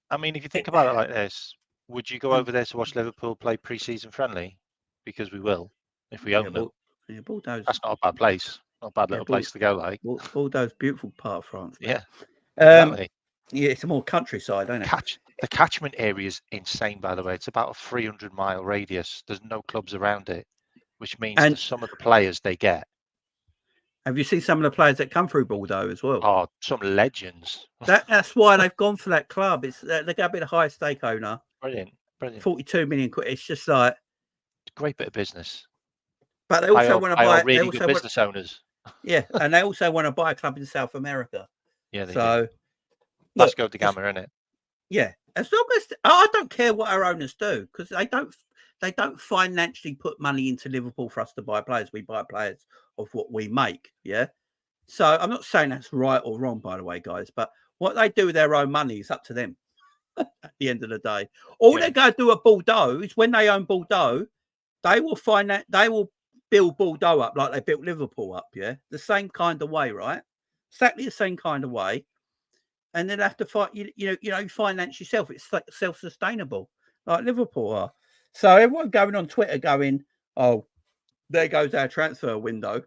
if you think about it like this, would you go over there to watch Liverpool play pre-season friendly? Because we will, if we own them. Yeah, Bordeaux. That's not a bad place. Not a bad little place to go, like. Bordeaux's beautiful part of France. Man. Yeah. Exactly. Yeah, it's a more countryside, isn't it? The catchment area is insane, by the way. It's about a 300-mile radius. There's no clubs around it, which means that some of the players they get. Have you seen some of the players that come through Bordeaux as well? Oh, some legends. That's why they've gone for that club. It's they're going to be the highest stake owner. Brilliant. 42 million quid. It's just like a great bit of business. But they also want to buy really good business owners. Yeah, and they also want to buy a club in South America. Yeah, they do. Let's go to Gamma, innit? Yeah, as long as I don't care what our owners do, because they don't financially put money into Liverpool for us to buy players. We buy players of what we make. Yeah, so I'm not saying that's right or wrong, by the way, guys. But what they do with their own money is up to them. At the end of the day, all they're going to do at Bordeaux is when they own Bordeaux, they will build Bordeaux up like they built Liverpool up. Yeah, the same kind of way, right? Exactly the same kind of way. And then have to fight, you finance yourself. It's like self-sustainable, like Liverpool are. So everyone going on Twitter going, "Oh, there goes our transfer window.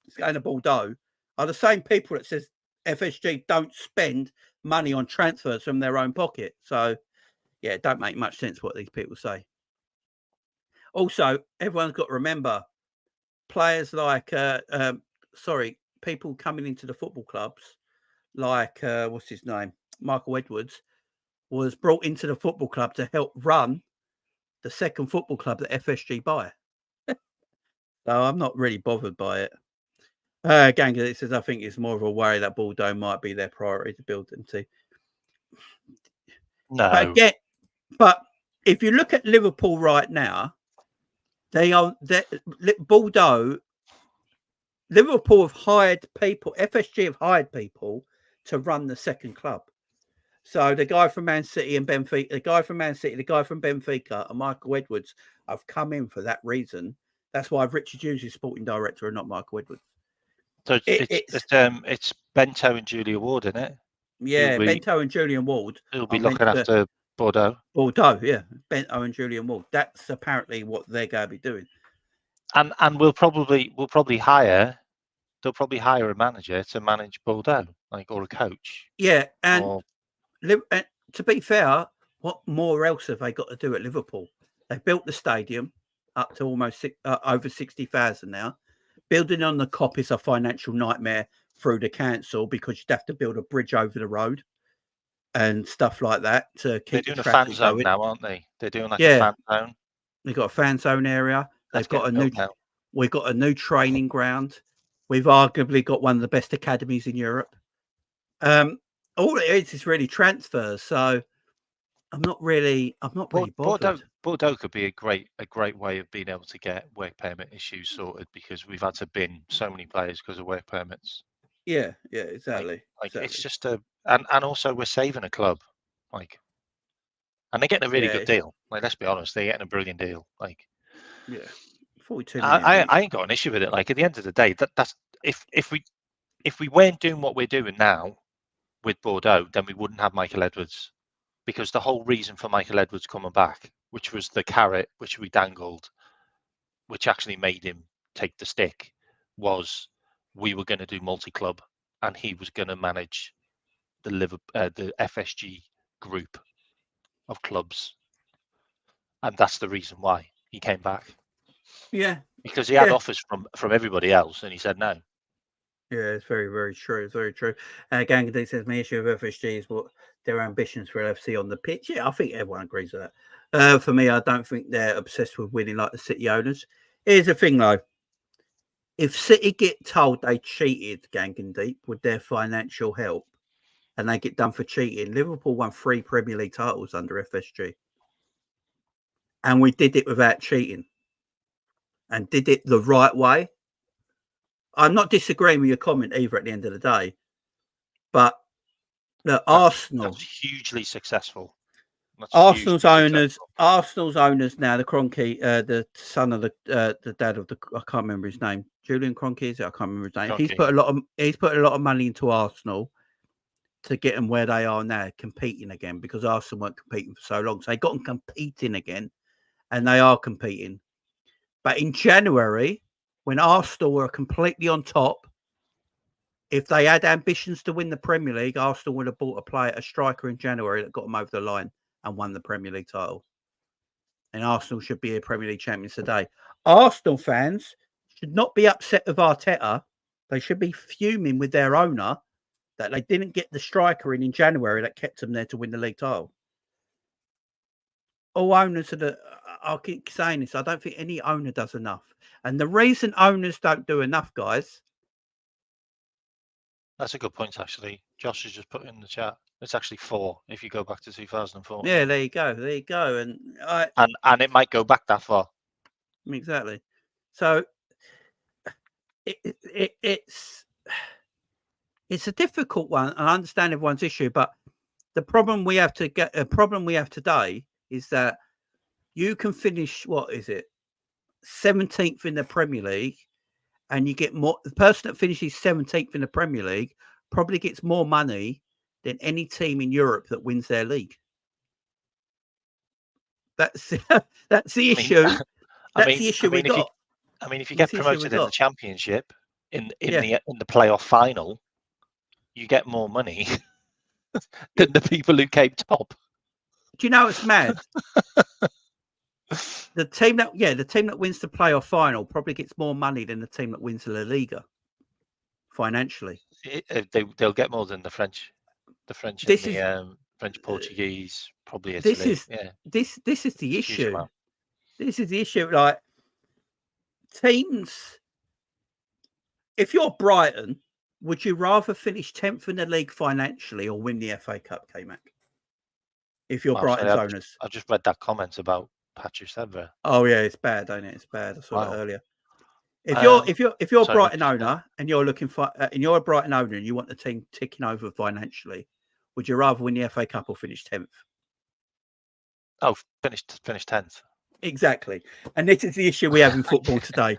It's going to Bordeaux," are the same people that says FSG don't spend money on transfers from their own pocket. So, yeah, it don't make much sense what these people say. Also, everyone's got to remember players like, people coming into the football clubs, like, what's his name? Michael Edwards was brought into the football club to help run the second football club that FSG buy. So I'm not really bothered by it. Ganga says, I think it's more of a worry that Bordeaux might be their priority to build them to. No. But if you look at Liverpool right now, Bordeaux, Liverpool have hired people, FSG have hired people to run the second club. So the guy from Man City and Benfica, the guy from Benfica and Michael Edwards have come in for that reason. That's why Richard Hughes is sporting director and not Michael Edwards. So it's Bento and Julia Ward, isn't it? Yeah, Bento and Julian Ward. He'll be looking after Bordeaux. Bordeaux, yeah. Bento and Julian Ward. That's apparently what they're going to be doing. And we'll probably hire. They'll probably hire a manager to manage Bordeaux, or a coach. Yeah, and to be fair, what more else have they got to do at Liverpool? They built the stadium up to almost over 60,000 now. Building on the Kop is a financial nightmare through the council because you'd have to build a bridge over the road and stuff like that to keep. They're doing a fan zone now, aren't they? They're doing a fan zone. They've got a fan zone area. We've got a new training ground. We've arguably got one of the best academies in Europe. All it is really transfers. So I'm not really bothered. Bordeaux could be a great way of being able to get work permit issues sorted because we've had to bin so many players because of work permits. Yeah, exactly. Exactly. It's just and also we're saving a club, and they're getting a really good deal. Let's be honest, they're getting a brilliant deal. 42 million. I ain't got an issue with it. At the end of the day, that's if if we weren't doing what we're doing now with Bordeaux, then we wouldn't have Michael Edwards, because the whole reason for Michael Edwards coming back, which was the carrot which we dangled, which actually made him take the stick, was we were going to do multi-club and he was going to manage the FSG group of clubs, and that's the reason why he came back. Yeah, because he had offers from everybody else, and he said no. Yeah, it's very, very true. It's very true. Gangadee says, my issue with FSG is what their ambitions for LFC on the pitch. Yeah, I think everyone agrees with that. For me, I don't think they're obsessed with winning like the City owners. Here's the thing, though. If City get told they cheated, Gangadee, with their financial help, and they get done for cheating, Liverpool won 3 Premier League titles under FSG. And we did it without cheating. And did it the right way. I'm not disagreeing with your comment either at the end of the day. But Arsenal, that's hugely successful. Arsenal's owners now, the Kroenke, the son of the dad of the, I can't remember his name, Julian Kroenke, is it? I can't remember his name. Kroenke. He's put a lot of money into Arsenal to get them where they are now, competing again, because Arsenal weren't competing for so long. So they got them competing again, and they are competing. But in January, when Arsenal were completely on top, if they had ambitions to win the Premier League, Arsenal would have bought a striker in January that got them over the line and won the Premier League title. And Arsenal should be a Premier League champions today. Arsenal fans should not be upset with Arteta. They should be fuming with their owner that they didn't get the striker in January that kept them there to win the league title. All owners I'll keep saying this, I don't think any owner does enough. And the reason owners don't do enough, guys. That's a good point, actually. Josh has just put in the chat. It's actually 4 if you go back to 2004. Yeah, there you go. And it might go back that far. Exactly. So it's a difficult one. I understand everyone's issue, but the problem we have today is that you can finish, what is it, 17th in the Premier League, and you get more. The person that finishes 17th in the Premier League probably gets more money than any team in Europe that wins their league. That's the issue. That's the issue we got. If you get promoted in the Championship in the playoff final, you get more money than the people who came top. Do you know it's mad? The team that wins the playoff final probably gets more money than the team that wins the La Liga financially. They'll get more than the French, French, Portuguese, probably Italy. This is the issue. This is the issue. Like, teams, if you're Brighton, would you rather finish 10th in the league financially or win the FA Cup, K-Mac? If you're Brighton's owners. I've just read that comment about Patrick Evra. Oh yeah, it's bad, ain't it? It's bad. I saw that earlier. If you're a Brighton owner and you're looking for and you're a Brighton owner and you want the team ticking over financially, would you rather win the FA Cup or finish 10th? Oh, finish 10th. Exactly. And this is the issue we have in football today.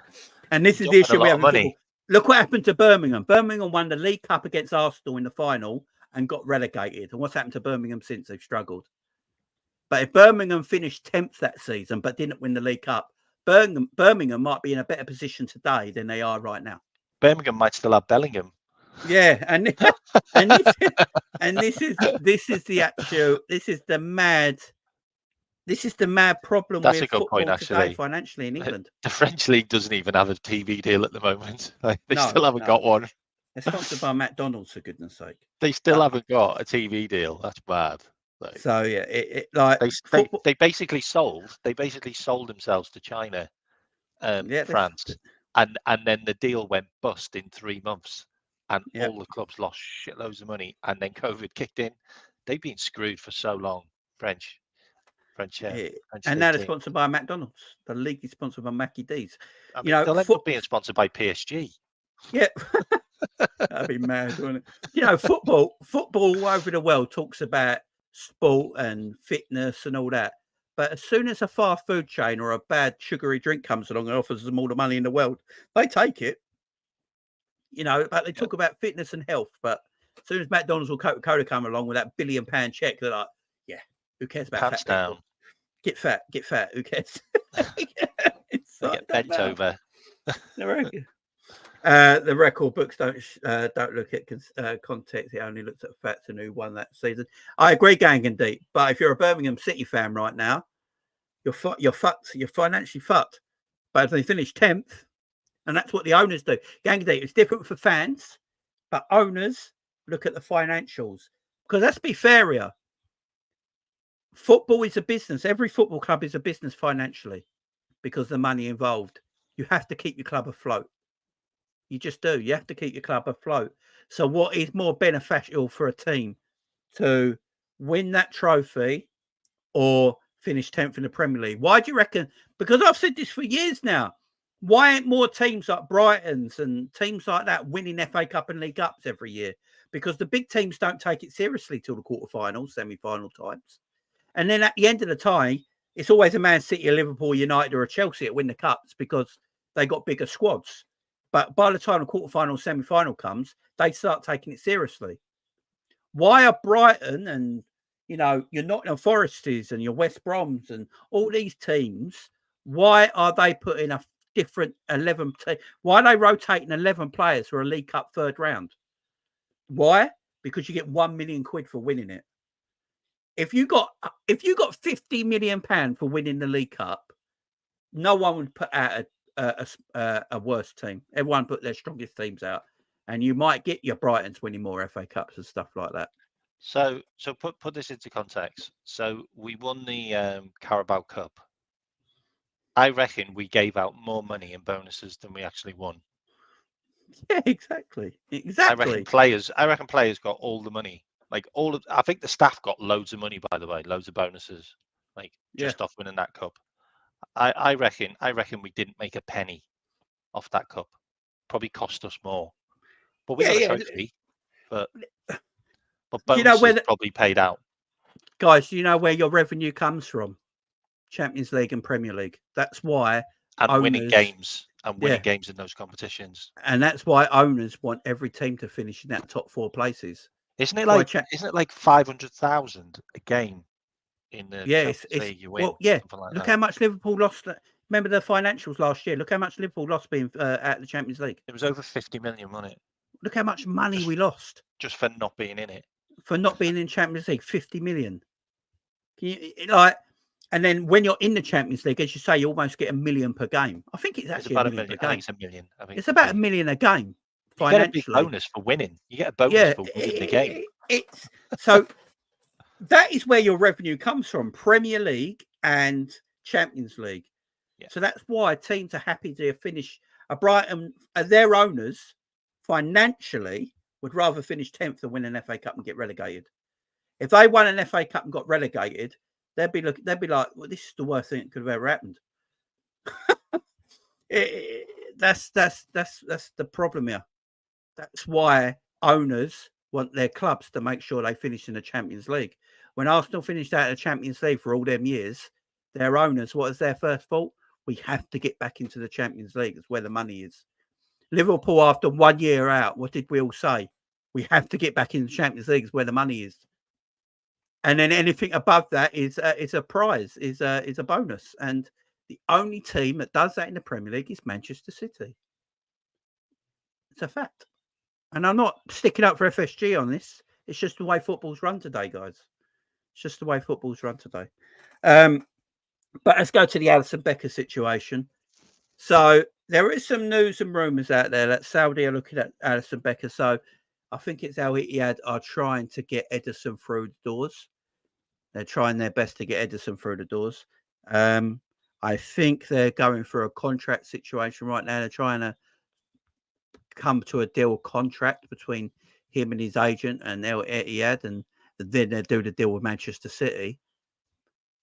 And this is the issue we have in football. Look what happened to Birmingham. Birmingham won the League Cup against Arsenal in the final and got relegated. And what's happened to Birmingham since? They've struggled. But if Birmingham finished 10th that season but didn't win the League Cup, Birmingham might be in a better position today than they are right now. Birmingham might still have Bellingham. Yeah, and this is the mad problem. That's with a good point, actually. Financially in England, the French league doesn't even have a TV deal at the moment. They still haven't got one. They're sponsored by McDonald's, for goodness' sake. They still haven't got a TV deal. That's bad. So yeah, they basically sold themselves to China, France, and then the deal went bust in 3 months, and all the clubs lost shitloads of money, and then COVID kicked in. They've been screwed for so long, French. And now they're sponsored by McDonald's. The league is sponsored by Mackie D's. They'll end up being sponsored by PSG. Yeah. That'd be mad, wouldn't it? Football all over the world talks about sport and fitness and all that. But as soon as a fast food chain or a bad sugary drink comes along and offers them all the money in the world, they take it. but they talk about fitness and health. But as soon as McDonald's or Coca-Cola come along with that £1 billion check, they're like, yeah, who cares about Pants fat people? down. Get fat. Who cares? It's They like, get bent over. The record books don't look at context. It only looks at facts and who won that season. I agree, gang and deep. But if you're a Birmingham City fan right now, you're fucked. You're financially fucked. But if they finish 10th, and that's what the owners do. Gang and deep. It's different for fans, but owners look at the financials. Because let's be fair here. Football is a business. Every football club is a business financially because of the money involved. You have to keep your club afloat. You just do. You have to keep your club afloat. So what is more beneficial for a team, to win that trophy or finish 10th in the Premier League? Why do you reckon? Because I've said this for years now. Why aren't more teams like Brighton's and teams like that winning FA Cup and League Ups every year? Because the big teams don't take it seriously till the quarterfinals, semi-final times. And then at the end of the time, it's always a Man City, a Liverpool, United or a Chelsea that win the Cups because they got bigger squads. But by the time the quarterfinal, semi-final comes, they start taking it seriously. Why are Brighton and, your Nottingham Foresters and your West Broms and all these teams, why are they putting a different 11? Why are they rotating 11 players for a League Cup third round? Why? Because you get £1 million for winning it. If you got £50 million for winning the League Cup, no one would put out a worse team. Everyone put their strongest teams out, and you might get your Brightons winning more FA Cups and stuff like that. So put this into context. So we won the Carabao Cup. I reckon we gave out more money in bonuses than we actually won. Yeah, exactly. I reckon players got all the money. I think the staff got loads of money, by the way, loads of bonuses, just off winning that cup. I reckon we didn't make a penny off that cup. Probably cost us more. But we got a trophy. But bonuses probably paid out. Guys, do you know where your revenue comes from? Champions League and Premier League. That's why winning games in those competitions. And that's why owners want every team to finish in that top 4 places. Isn't it like 500,000 a game in the Champions League you win? Well, yeah. Look how much Liverpool lost. Remember the financials last year. Look how much Liverpool lost being at the Champions League. It was over 50 million, wasn't it? Look how much money we lost just for not being in it. For not being in Champions League, 50 million. Can you and then when you're in the Champions League, as you say, you almost get $1 million per game. I think it's actually about $1 million per game. I think it's $1 million. It's about $1 million a game. You get a big bonus for winning. You get a bonus for winning the game. So that is where your revenue comes from: Premier League and Champions League. Yeah. So that's why teams are happy to finish. Brighton, their owners financially would rather finish 10th than win an FA Cup and get relegated. If they won an FA Cup and got relegated, they'd be like, well, this is the worst thing that could have ever happened. That's the problem here. That's why owners want their clubs to make sure they finish in the Champions League. When Arsenal finished out of the Champions League for all them years, their owners, what is their first thought? We have to get back into the Champions League. It's where the money is. Liverpool, after 1 year out, what did we all say? We have to get back in the Champions League. It's where the money is. And then anything above that is a prize, is a bonus. And the only team that does that in the Premier League is Manchester City. It's a fact. And I'm not sticking up for FSG on this. It's just the way football's run today, guys. It's just the way football's run today. But let's go to the Alisson Becker situation. So there is some news and rumours out there that Saudi are looking at Alisson Becker. So I think it's Al Ittihad are trying to get Ederson through the doors. They're trying their best to get Ederson through the doors. I think they're going through a contract situation right now. They're trying to come to a deal contract between him and his agent and Al Ittihad, and then they do the deal with Manchester City.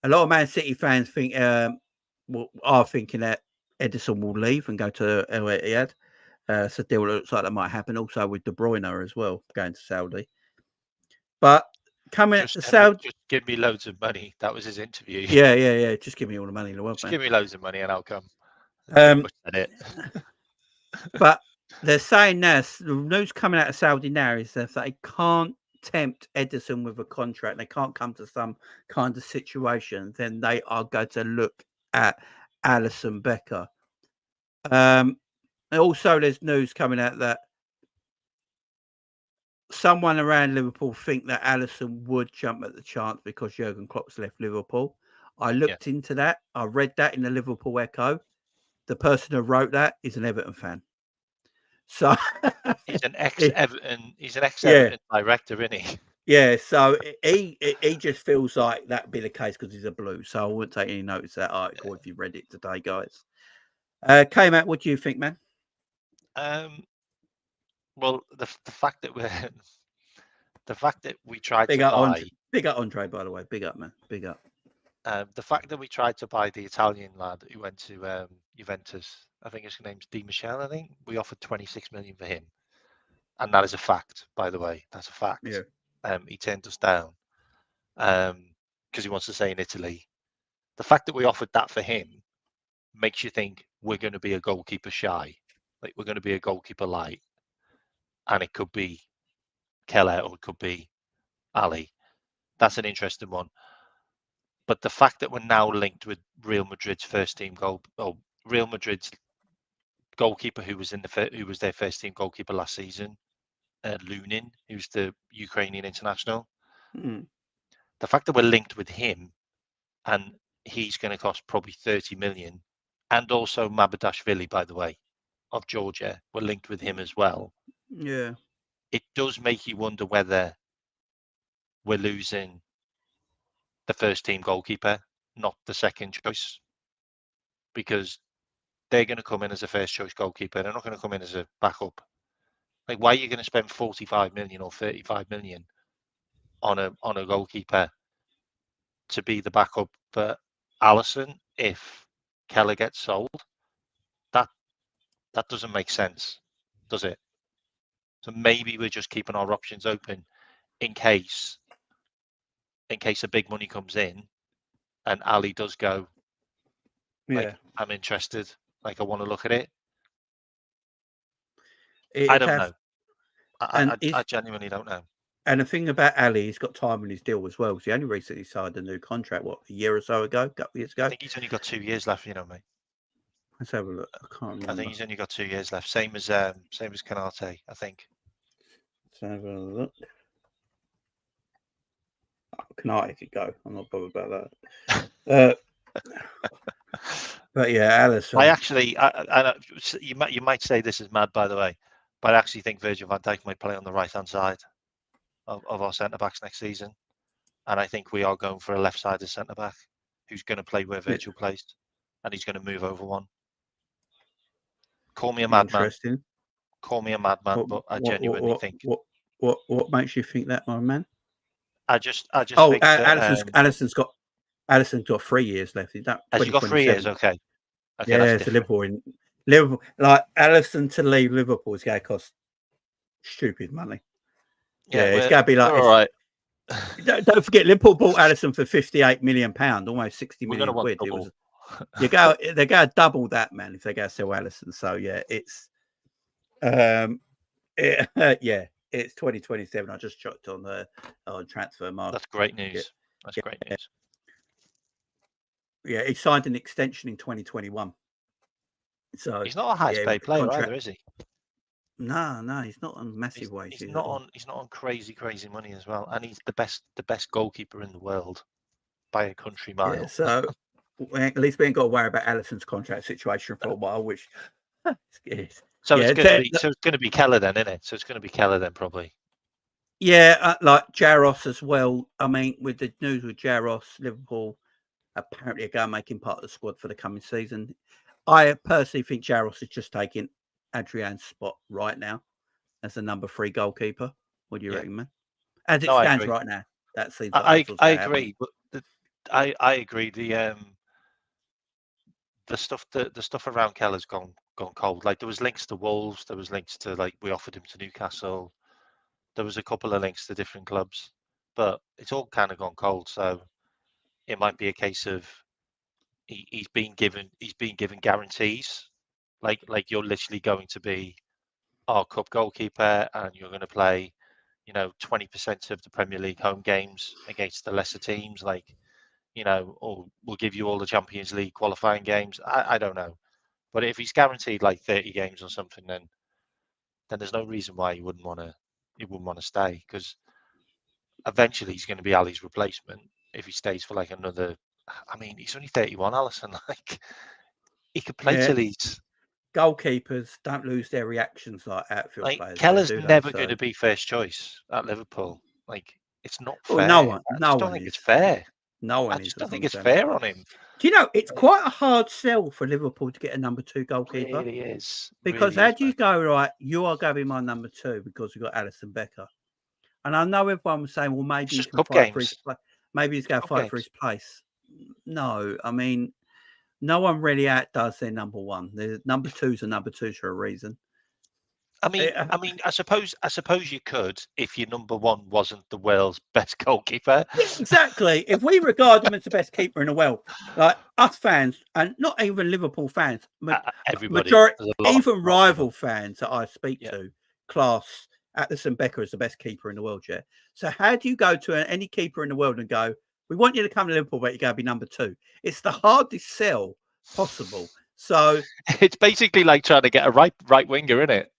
A lot of Man City fans think are thinking that Ederson will leave and go to Al Ittihad. So a deal looks like that might happen. Also with De Bruyne as well, going to Saudi. But coming to Saudi, just give me loads of money. That was his interview. Yeah. Just give me all the money in the world. Just give me loads of money and I'll come. But they're saying now, the news coming out of Saudi now is that they can't tempt Edison with a contract. They can't come to some kind of situation. Then they are going to look at Alisson Becker. And also, there's news coming out that someone around Liverpool think that Alisson would jump at the chance because Jurgen Klopp's left Liverpool. I looked into that. I read that in the Liverpool Echo. The person who wrote that is an Everton fan. So he's an ex-Everton. He's an yeah, ex-Everton director, isn't he? yeah. So he just feels like that'd be the case because he's a Blue. So I wouldn't take any notice of that article if you read it today, guys. K-Mac, what do you think, man? Well, the fact that we tried Big to up, buy, big up Andre, by the way. Big up, man. Big up. the fact that we tried to buy the Italian lad who went to Juventus, I think his name's Di Michele, I think we offered 26 million for him, and that is a fact, by the way. That's a fact. Yeah. He turned us down because he wants to stay in Italy. The fact that we offered that for him makes you think we're going to be a goalkeeper shy, like we're going to be a goalkeeper light, and it could be Keller or it could be Ali. That's an interesting one. But the fact that we're now linked with Real Madrid's first team Real Madrid's goalkeeper who was their first team goalkeeper last season, Lunin, who's the Ukrainian international. Mm. The fact that we're linked with him, and he's going to cost probably 30 million, and also Mabadashvili, by the way, of Georgia, we're linked with him as well. Yeah. It does make you wonder whether we're losing the first team goalkeeper, not the second choice, because they're going to come in as a first choice goalkeeper. They're not going to come in as a backup. Like, why are you going to spend 45 million or 35 million on a goalkeeper to be the backup for Alisson if Keller gets sold? That doesn't make sense, does it? So maybe we're just keeping our options open in case the big money comes in and Ali does go, like, Yeah. I'm interested, like, I want to look at it. I It'd don't have, know. and I genuinely don't know. And the thing about Ali, he's got time in his deal as well. Because he only recently signed a new contract, what, a year or so ago, a couple of years ago? I think he's only got 2 years left, you know, mate. Let's have a look. I can't remember. I think he's only got 2 years left. Same as Canate, I think. Let's have a look. Oh, Canate could go. I'm not bothered about that. But yeah, Alisson. I actually, you might say this is mad, by the way, but I actually think Virgil van Dijk might play on the right-hand side of our centre-backs next season. And I think we are going for a left-sided centre-back who's going to play where Virgil plays, and he's going to move over one. Call me a madman. Interesting. Call me a madman, but I genuinely think. What makes you think that, my man? I just think that, Alisson's got 3 years left. He's has he got 3 years? Okay. Yeah, that's it's Liverpool. Like Alisson to leave Liverpool is going to cost stupid money. Yeah, it's going to be like all right. Don't forget, Liverpool bought Alisson for £58 million, almost 60 million quid. It was they're going to double that, man, if they go sell Alisson. So yeah, it's it's 2027. I just checked on the transfer market. That's great news. That's great news. Yeah, he signed an extension in 2021. So he's not a highest paid player either, is he? No, he's not on massive wage. He's not on crazy money as well, and he's the best goalkeeper in the world by a country mile. Yeah, so at least we ain't got to worry about Alisson's contract situation for a while, which is. So it's going to be Keller then, isn't it? So it's going to be Keller then, probably. Yeah, like Jaros as well. I mean, with the news with Jaros, Liverpool apparently are going to make him part of the squad for the coming season. I personally think Jaros is just taking Adrian's spot right now as the number 3 goalkeeper. What do you reckon, man? As it stands right now, that seems. Like I agree, but I agree. The stuff around Keller's gone cold. Like, there was links to Wolves, there was links to, like, we offered him to Newcastle. There was a couple of links to different clubs, but it's all kind of gone cold. So it might be a case of he's being given guarantees, like you're literally going to be our cup goalkeeper, and you're going to play, 20% of the Premier League home games against the lesser teams, like, or we'll give you all the Champions League qualifying games. I don't know, but if he's guaranteed like 30 games or something, then there's no reason why he wouldn't want to stay, because eventually he's going to be Ali's replacement if he stays for like another. I mean, he's only 31, Alisson. Like, he could play till he's. Goalkeepers don't lose their reactions like outfield Like, players Keller's do they? never So, going to be first choice at Liverpool. Like, it's not well, fair. I no just don't one think it's is. fair. No one I is, just as don't think long as it's they're not. fair on him. Do you know it's quite a hard sell for Liverpool to get a number 2 goalkeeper? Really is. Because Really how is, do you man. go, right, you are going to be my number 2 because we've got Alisson Becker? And I know everyone was saying, well, maybe It's he just can cup fight for his games. place. Maybe he's going to Cup fight for his games. place. No, I mean, no one really outdoes their number 1. The number 2s are number 2s for a reason. I mean, I suppose you could if your number 1 wasn't the world's best goalkeeper. Yeah, exactly. If we regard him as the best keeper in the world, like us fans, and not even Liverpool fans, Everybody, majority, there's a lot even of rival fans that I speak Yeah. to, class Alisson Becker as the best keeper in the world. Yeah. So how do you go to any keeper in the world and go, "We want you to come to Liverpool, but you got to be number 2"? It's the hardest sell possible. So It's basically like trying to get a right winger, isn't it?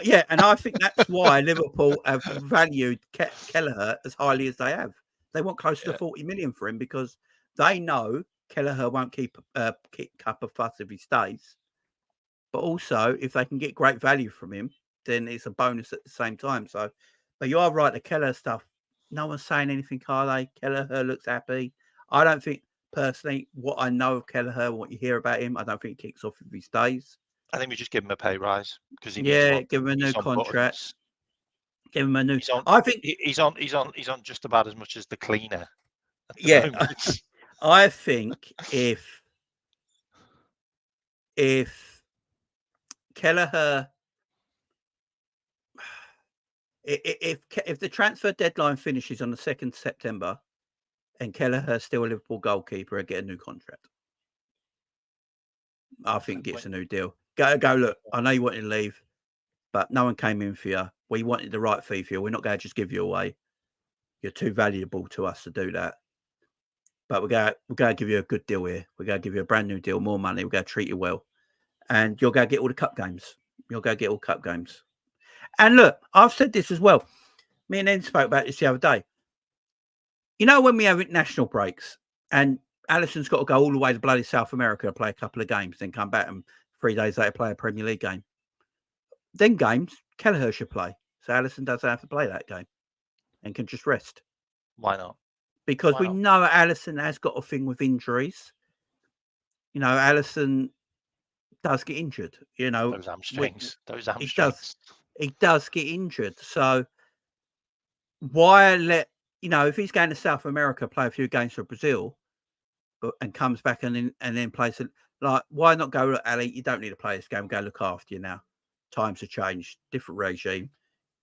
yeah, and I think that's why Liverpool have valued Kelleher as highly as they have. They want close to 40 million for him because they know Kelleher won't keep up a fuss if he stays. But also, if they can get great value from him, then it's a bonus at the same time. So, but you are right, the Kelleher stuff, no one's saying anything, are they? Kelleher looks happy. I don't think, personally, what I know of Kelleher, what you hear about him, I don't think it kicks off if he stays. I think we just give him a pay rise because he needs Yeah, one. give him a new He's on contract. buttons. Give him a new. He's on. I think He's on just about as much as the cleaner at the yeah, moment. I think if Kelleher, if the transfer deadline finishes on the 2nd September and Kelleher's still a Liverpool goalkeeper, and get a new contract. I think gets a new deal. Go look. I know you wanted to leave, but no one came in for you. We wanted the right fee for you. We're not going to just give you away. You're too valuable to us to do that. But we're going to give you a good deal here. We're going to give you a brand new deal, more money. We're going to treat you well. And you're going to get all the cup games. You'll go get all cup games. And look, I've said this as well. Me and Ed spoke about this the other day. You know, when we have international breaks and Alisson's got to go all the way to bloody South America to play a couple of games, then come back and 3 days later play a Premier League game. Then games, Kelleher should play. So Alisson doesn't have to play that game and can just rest. Why not? Because we know Alisson has got a thing with injuries. You know, Alisson does get injured. You know, those hamstrings. He does get injured. So why let, you know, if he's going to South America, play a few games for Brazil and comes back and then plays it, like, why not go, look, Ali, you don't need to play this game, go look after you now. Times have changed, different regime.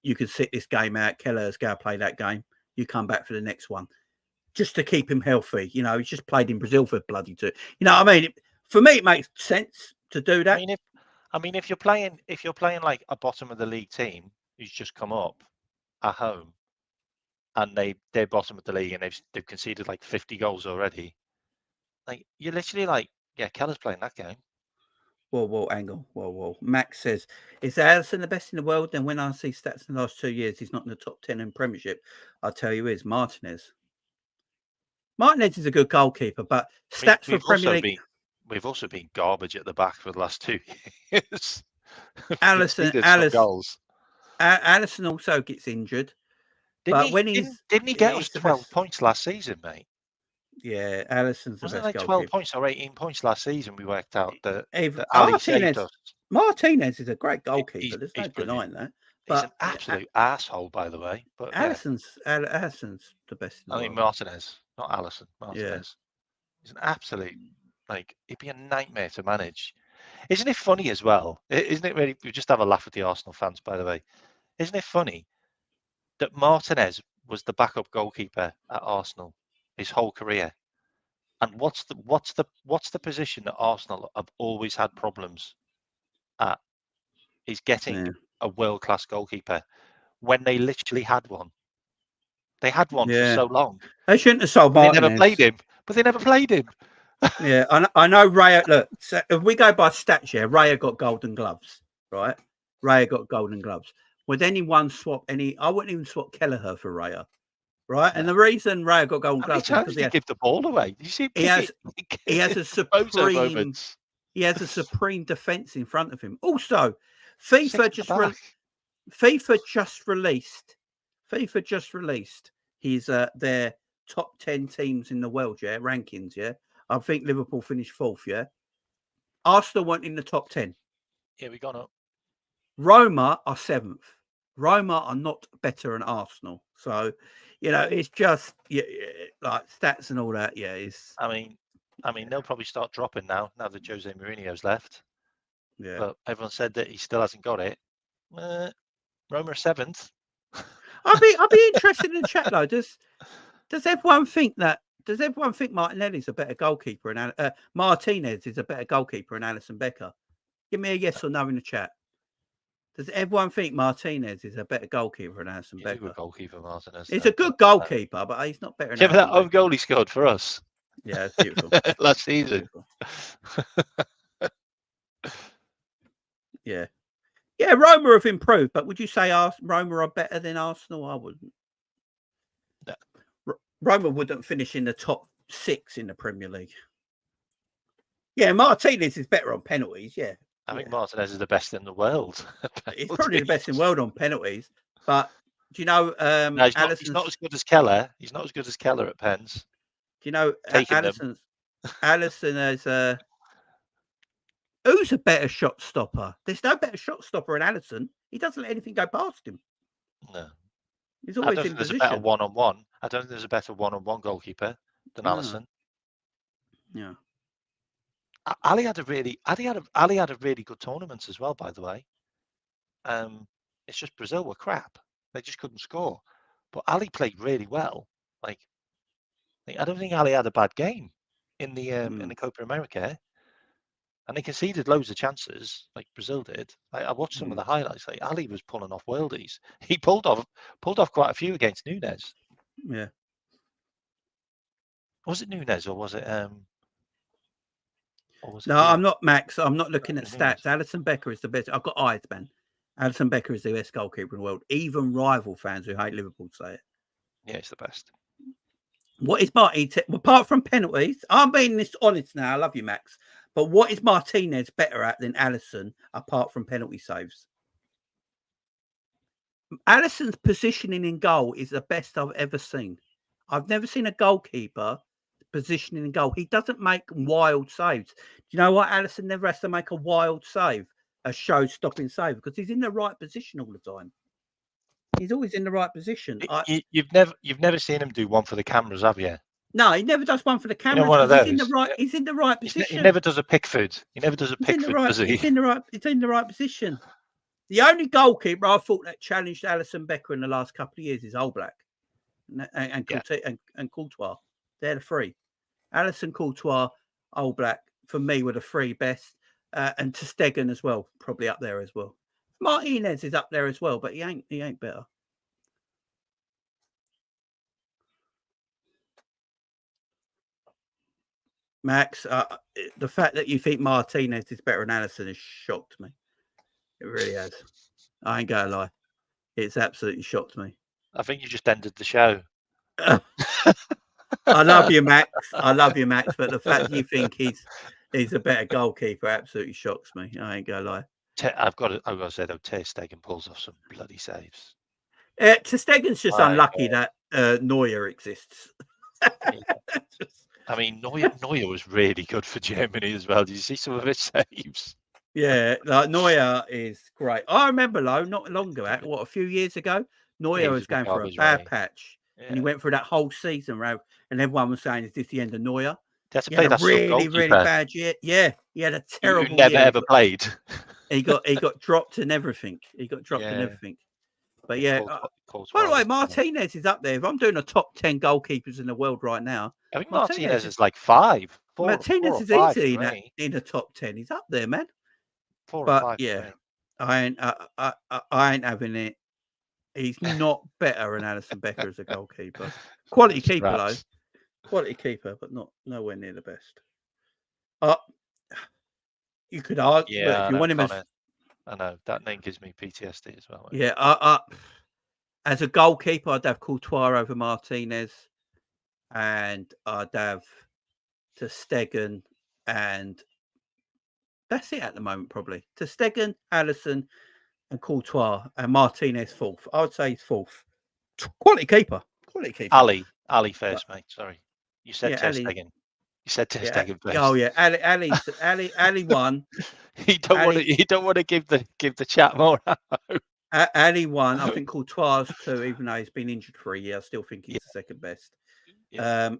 You can sit this game out. Kelleher's going to play that game. You come back for the next one. Just to keep him healthy. You know, he's just played in Brazil for bloody 2. You know what I mean? For me, it makes sense to do that. I mean, if you're playing like a bottom of the league team who's just come up at home and they're bottom of the league and they've conceded like 50 goals already, like, you're literally like, yeah, Keller's playing that game. Whoa, Angle. Whoa. Max says, is Alisson the best in the world? Then when I see stats in the last 2 years, he's not in the top 10 in Premiership. I'll tell you is Martinez. Martinez is a good goalkeeper, but stats for Premier League. We've also been garbage at the back for the last 2 years. Alisson also gets injured. Didn't he get us 12 points last season, mate? Yeah, Alisson's the best like goalkeeper. 12 points or 18 points last season. We worked out that Ali saved us. Martinez is a great goalkeeper. There's no denying that. But he's an absolute asshole, by the way. But Alisson's the best in the world. Martinez, not Alisson. Martinez. Yeah. He's an absolute, like, it'd be a nightmare to manage. Isn't it funny as well? Isn't it really? We just have a laugh at the Arsenal fans, by the way. Isn't it funny that Martinez was the backup goalkeeper at Arsenal his whole career? And what's the position that Arsenal have always had problems at? Is getting a world-class goalkeeper when they literally had one. They had one for so long. They shouldn't have sold They Martinez. never played him, but they never played him. Yeah, I know Raya. Look, so if we go by stats, yeah, Raya got golden gloves, right? Raya got golden gloves. Would anyone swap any? I wouldn't even swap Kelleher for Raya, right? No. And the reason Raya got golden gloves is because he give the ball away. You see him he has a supreme. He has a supreme defense in front of him. Also, FIFA just released his their top 10 teams in the world, yeah, rankings, yeah. I think Liverpool finished 4th, yeah. Arsenal weren't in the top 10. Yeah, we got up. Roma are 7th. Roma are not better than Arsenal. So, you know, it's just like stats and all that. Yeah, it's. I mean, they'll probably start dropping now that Jose Mourinho's left. Yeah. But everyone said that he still hasn't got it. Roma are 7th. I'll be interested in the chat though. Does everyone think that? Does everyone think Martinelli's a better goalkeeper and Martinez is a better goalkeeper than Alisson Becker? Give me a yes or no in the chat. Does everyone think Martinez is a better goalkeeper than Alisson Becker? He's a good goalkeeper, Martinez. He's a good goalkeeper, but he's not better than that own goal he scored for us. Yeah, it's beautiful. Last season. Yeah. Yeah, Roma have improved, but would you say Roma are better than Arsenal? I wouldn't. No. Roma wouldn't finish in the top 6 in the Premier League. Yeah, Martinez is better on penalties, yeah. I think Martinez is the best in the world. He's probably the best in the world on penalties. But do you know no, he's not as good as Keller. He's not as good as Keller at pens. Do you know Alisson has who's a better shot stopper? There's no better shot stopper than Alisson. He doesn't let anything go past him. No. He's always I don't think there's a better one-on-one. I don't think there's a better one-on-one goalkeeper than Alisson. Yeah. Ali had a really good tournament as well, by the way. It's just Brazil were crap. They just couldn't score. But Ali played really well. Like, I don't think Ali had a bad game in the Copa America. And they conceded loads of chances, like Brazil did. I watched some of the highlights. Like Ali was pulling off worldies. He pulled off quite a few against Nunez. Yeah. Was it Nunez or was it? No, I'm not, Max. I'm not looking at stats. Alisson Becker is the best. I've got eyes, man. Alisson Becker is the best goalkeeper in the world. Even rival fans who hate Liverpool say it. Yeah, he's the best. What is Martinez? Apart from penalties, I'm being this honest now. I love you, Max. But what is Martinez better at than Alisson apart from penalty saves? Alisson's positioning in goal is the best I've ever seen. I've never seen a goalkeeper positioning in goal. He doesn't make wild saves. Do you know what? Alisson never has to make a wild save, a show-stopping save, because he's in the right position all the time. He's always in the right position. You've never seen him do one for the cameras, have you? No, he never does one for the cameras. He's in the right position. He never does a Pickford. He never does a Pickford, does he? He's in the right position. The only goalkeeper I thought that challenged Alisson Becker in the last couple of years is Oblak and Courtois. They're the 3. Alisson, Courtois, Oblak for me were the 3 best, and ter Stegen as well, probably up there as well. Martinez is up there as well, but he ain't better. Max, the fact that you think Martinez is better than Alisson has shocked me. It really has. I ain't gonna lie. It's absolutely shocked me. I think you just ended the show. I love you, Max. But the fact you think he's a better goalkeeper absolutely shocks me. I ain't gonna lie. I've got to say though, ter Stegen pulls off some bloody saves. Ter Stegen's just unlucky that Neuer exists. I mean, Neuer was really good for Germany as well. Did you see some of his saves? Yeah, like Neuer is great. I remember, not long ago, a few years ago, Neuer was going for a bad patch. Yeah. And he went through that whole season, and everyone was saying, "Is this the end of Neuer?" He had a really bad year. Yeah, he had a terrible year. Never ever played. He got dropped and everything. But yeah, by the way, Martinez is up there. If I'm doing a top 10 goalkeepers in the world right now, I think Martinez is like 5. Martinez is easy in the top 10. He's up there, man. 4 or 5. Yeah, I ain't having it. He's not better than Alison Becker as a goalkeeper. Quality keeper though. Quality keeper, but nowhere near the best. You could argue, Yeah, but if you want him as I know that name gives me PTSD as well. Yeah, as a goalkeeper, I'd have Courtois over Martinez, and I'd have ter Stegen, and that's it at the moment. Probably ter Stegen, Alisson, and Courtois, and Martinez fourth. I would say he's fourth. Quality keeper. Quality keeper. Ali first, mate. Sorry, you said ter Stegen. You said ter Stegen first. Oh yeah, Ali won. You don't want to give the chat more ammo. Ali won. I think Courtois too, even though he's been injured for a year. I still think he's the second best. Yeah.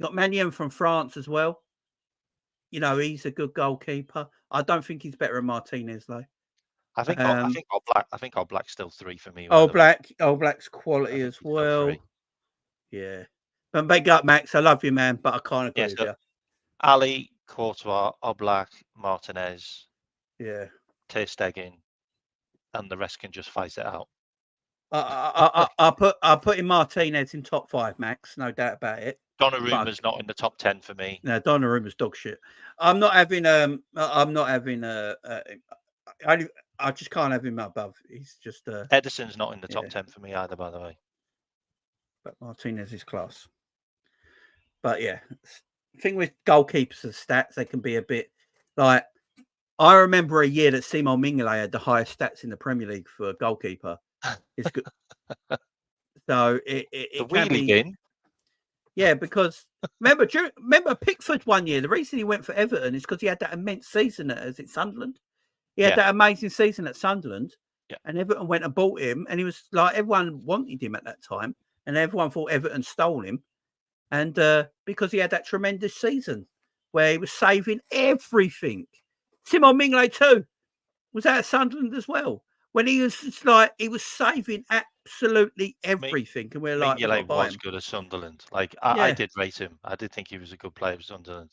Got Manion from France as well. You know, he's a good goalkeeper. I don't think he's better than Martinez though. I think All Black's still 3 for me. All Black's quality as well. Yeah. But big up, Max. I love you, man, but I can't agree with you. Ali, Courtois, Oblak, Martinez. Yeah. ter Stegen, and the rest can just fight it out. I'll put in Martinez in top 5, Max. No doubt about it. Donnarumma's not in the top 10 for me. No, Donnarumma's dog shit. I just can't have him above. He's just Ederson's not in the top 10 for me either, by the way. But Martinez is class. But yeah, the thing with goalkeepers and stats, they can be a bit like. I remember a year that Simon Mignolet had the highest stats in the Premier League for a goalkeeper. It's good. So it can be. Yeah, because remember Pickford one year. The reason he went for Everton is because he had that immense season at Sunderland. He had that amazing season at Sunderland, and Everton went and bought him. And he was like, everyone wanted him at that time, and everyone thought Everton stole him. And because he had that tremendous season where he was saving everything. Simon Mignolet too was at Sunderland as well. When he was just like, he was saving absolutely everything. And we're like, Mignolet was good at Sunderland. Like, I did rate him. I did think he was a good player for Sunderland.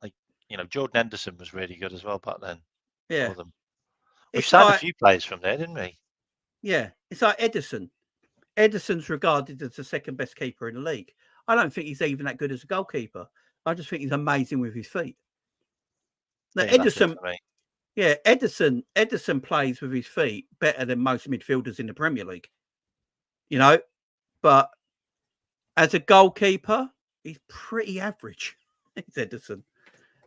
Like, you know, Jordan Henderson was really good as well back then. Yeah. We signed a few players from there, didn't we? Yeah. It's like Ederson. Ederson's regarded as the second best keeper in the league. I don't think he's even that good as a goalkeeper. I just think he's amazing with his feet. Now, Ederson plays with his feet better than most midfielders in the Premier League. You know, but as a goalkeeper, he's pretty average. It's Ederson.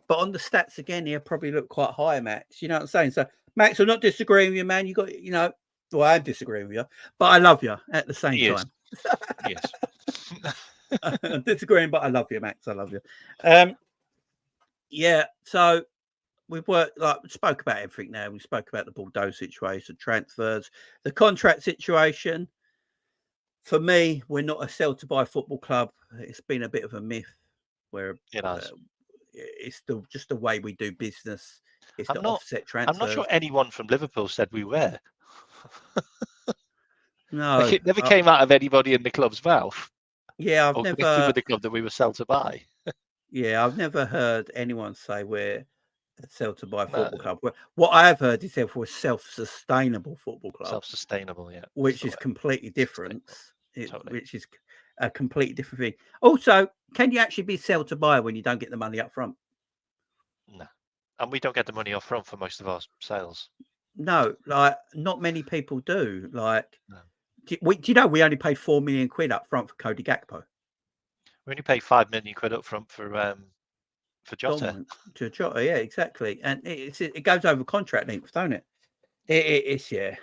But on the stats again, he'll probably look quite high, Max. You know what I'm saying? So, Max, I'm not disagreeing with you, man. You got, you know, well, I'm disagreeing with you, but I love you at the same time. Yes. I'm disagreeing, but I love you, Max. I love you. Yeah, so we've worked, like, we spoke about everything now. We spoke about the Bordeaux situation, transfers, the contract situation. For me, we're not a sell to buy football club. It's been a bit of a myth where it's just the way we do business. It's offset transfers. I'm not sure anyone from Liverpool said we were. No, like it never came out of anybody in the club's mouth. Yeah, I've never with the club that we were sell to buy. Yeah, I've never heard anyone say we're a sell to buy football club. What I have heard is we're self-sustainable football club. Self-sustainable, yeah. Which is completely different. Which is a completely different thing. Also, can you actually be sell to buy when you don't get the money up front? No. And we don't get the money up front for most of our sales. No, like not many people do. Like, do you know we only paid £4 million up front for Cody Gakpo? We only paid £5 million up front for Jota. Jota, yeah, exactly. And it goes over contract length, don't it? It's yeah.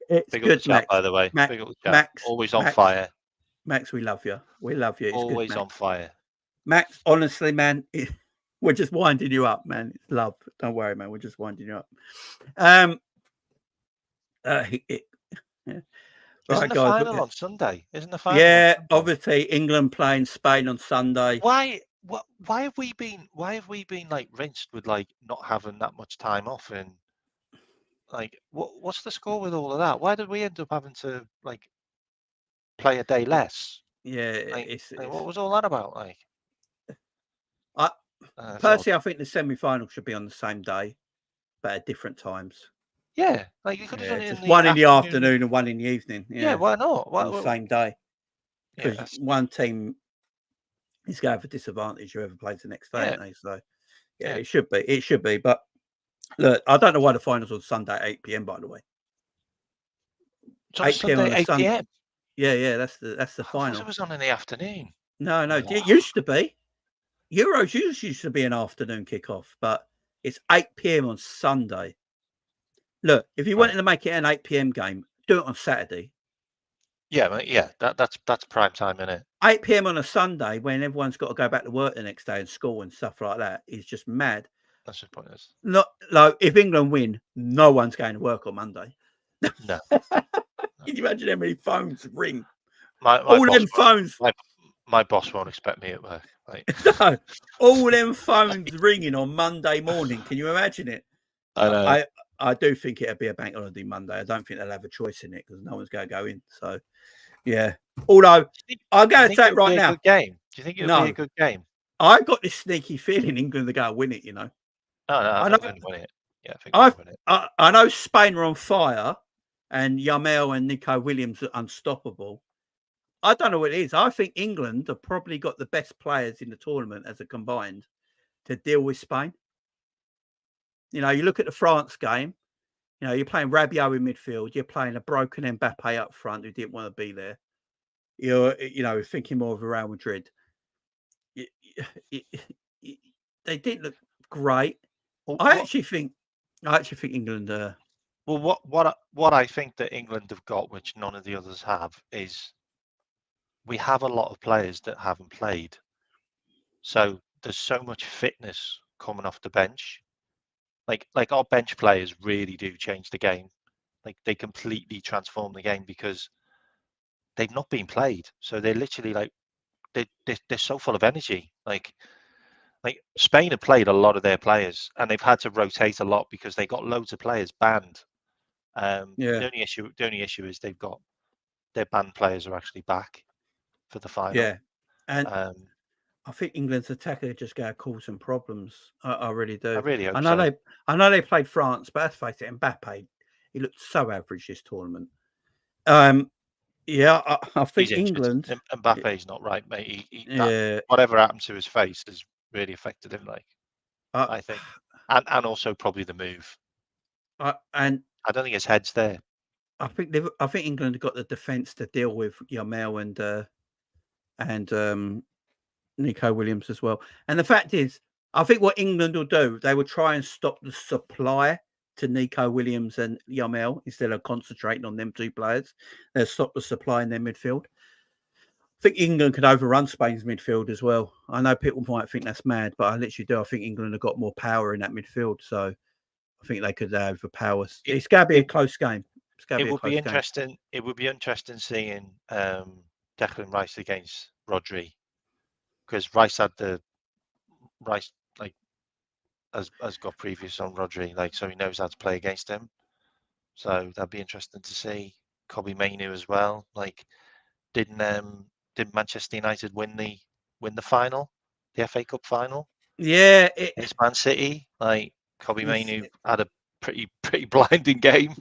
It's big good, chat, Max. By the way, Max, always on fire. Max, we love you. We love you. It's always good, on fire. Max, honestly, man, we're just winding you up, man. It's love. Don't worry, man. We're just winding you up. Isn't the final on Sunday? Isn't the final? Yeah, obviously England playing Spain on Sunday. Why have we been like rinsed with like not having that much time off, and like what's the score with all of that? Why did we end up having to like play a day less? Yeah, what was all that about? Like, Personally, I think the semi-final should be on the same day, but at different times. Yeah, like you could have done it in Just the one in the afternoon and one in the evening. Yeah, why not? On the same day, because Yeah, one team is going for disadvantage whoever plays the next day, aren't they? So yeah, it should be. It should be. But look, I don't know why the finals on Sunday at 8 p.m. By the way, it's on 8 p.m. on a 8 Sunday. p.m. Yeah, that's the final. It was on in the afternoon. No, it used to be. Euros used to be an afternoon kickoff, but it's 8 p.m. on Sunday. Look, if you wanted to make it an 8 p.m. game, do it on Saturday. Yeah, that's prime time, isn't it? 8 p.m. on a Sunday when everyone's got to go back to work the next day and school and stuff like that is just mad. That's just pointless. Not like if England win, no one's going to work on Monday. No. Can you imagine how many phones ring? All them phones. My boss won't expect me at work. Like. No, all them phones ringing on Monday morning. Can you imagine it? I know. I do think it'll be a bank holiday Monday. I don't think they'll have a choice in it because no one's going to go in. So, yeah. Although I'm going to say it right now. Good game. Do you think it'll be a good game? I got this sneaky feeling England are going to win it. You know. No, I think they're going to win it. Yeah, I think they're going to win it. I know Spain are on fire, and Yamel and Nico Williams are unstoppable. I don't know what it is. I think England have probably got the best players in the tournament as a combined to deal with Spain. You know, you look at the France game, you know, you're playing Rabiot in midfield, you're playing a broken Mbappe up front who didn't want to be there. You're thinking more of a Real Madrid. They didn't look great. Well, I actually think England. Well, what I think that England have got, which none of the others have, is we have a lot of players that haven't played. So there's so much fitness coming off the bench. Like our bench players really do change the game. Like they completely transform the game because they've not been played. So they're literally like they're so full of energy. Like Spain have played a lot of their players and they've had to rotate a lot because they got loads of players banned. The only issue is they've got their banned players are actually back for the final. Yeah, and I think England's attacker just going to cause some problems. I really do. I really hope so. I know they played France, but let's face it, Mbappe, he looked so average this tournament. Yeah, I think England. Mbappe's not right, mate. Whatever happened to his face has really affected him. I think, and also probably the move. And I don't think his head's there. I think England have got the defence to deal with Yamel and Nico Williams as well. And the fact is, I think what England will do, they will try and stop the supply to Nico Williams and Yamel instead of concentrating on them two players. They'll stop the supply in their midfield. I think England could overrun Spain's midfield as well. I know people might think that's mad, but I literally do. I think England have got more power in that midfield, so I think they could overpower. It's going to be a close game. It would be interesting. It would be interesting seeing Declan Rice against Rodri, because Rice has got previous on Rodri, so he knows how to play against him. So that'd be interesting to see. Kobbie Mainoo as well. Did Manchester United win the final, the FA Cup final? Yeah, it's Man City. Kobbie Mainoo had a pretty blinding game.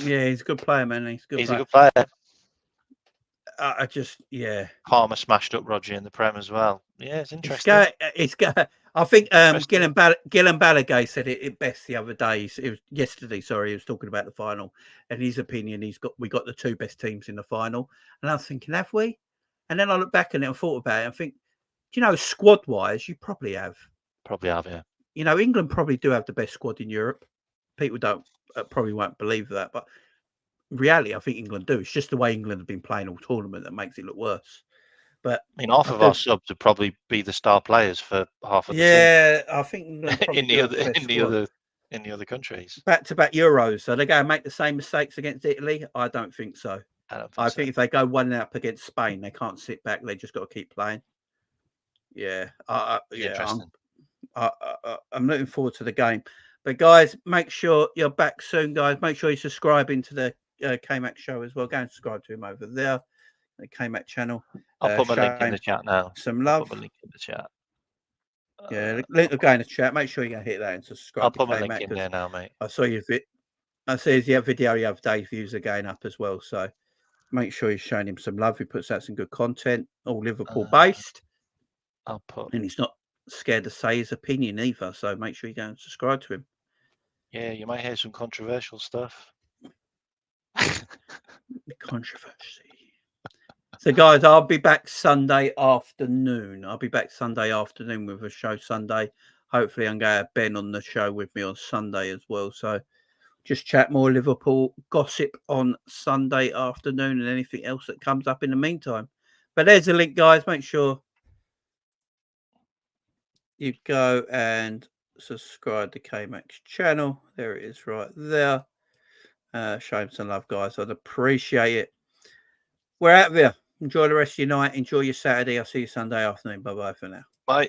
Yeah, he's a good player, man. He's a good player. Palmer smashed up Rodri in the Prem as well. Yeah, it's interesting. I think Gillan Ballagay said it best the other day. It was yesterday. Sorry, he was talking about the final. And his opinion, we got the two best teams in the final. And I was thinking, have we? And then I look back and I thought about it. And think, squad wise, you probably have. Yeah. England probably do have the best squad in Europe. People probably won't believe that, but in reality, I think England do. It's just the way England have been playing all tournament that makes it look worse. But half of our subs would probably be the star players for half of the team. Yeah, I think England in the other countries. Back-to-back Euros, so they're going to make the same mistakes against Italy? I don't think so. I think if they go 1-0 against Spain, they can't sit back. They just got to keep playing. Yeah, I'm looking forward to the game. But guys, make sure you're back soon, guys. Make sure you're subscribing to the K-Mac show as well. Go and subscribe to him over there, the K-Mac channel. I'll put my link in the chat now. Some love. I'll put my link in the chat. Yeah, link will go in the chat. Make sure you go hit that and subscribe. I'll to put my K-Mac, link in there now, mate. I saw your I see his video the other day. Views are going up as well. So make sure you're showing him some love. He puts out some good content, all Liverpool based. I'll put. And he's not scared to say his opinion either. So make sure you go and subscribe to him. Yeah, you might hear some controversial stuff. Controversy. So, guys, I'll be back Sunday afternoon. With a show Sunday. Hopefully, I'm going to have Ben on the show with me on Sunday as well. So, just chat more Liverpool gossip on Sunday afternoon and anything else that comes up in the meantime. But there's a link, guys. Make sure you go and subscribe to K-Mac's channel. There it is right there. Show him some love, guys. I'd appreciate it. We're out there. Enjoy the rest of your night. Enjoy your Saturday. I'll see you Sunday afternoon. Bye-bye for now.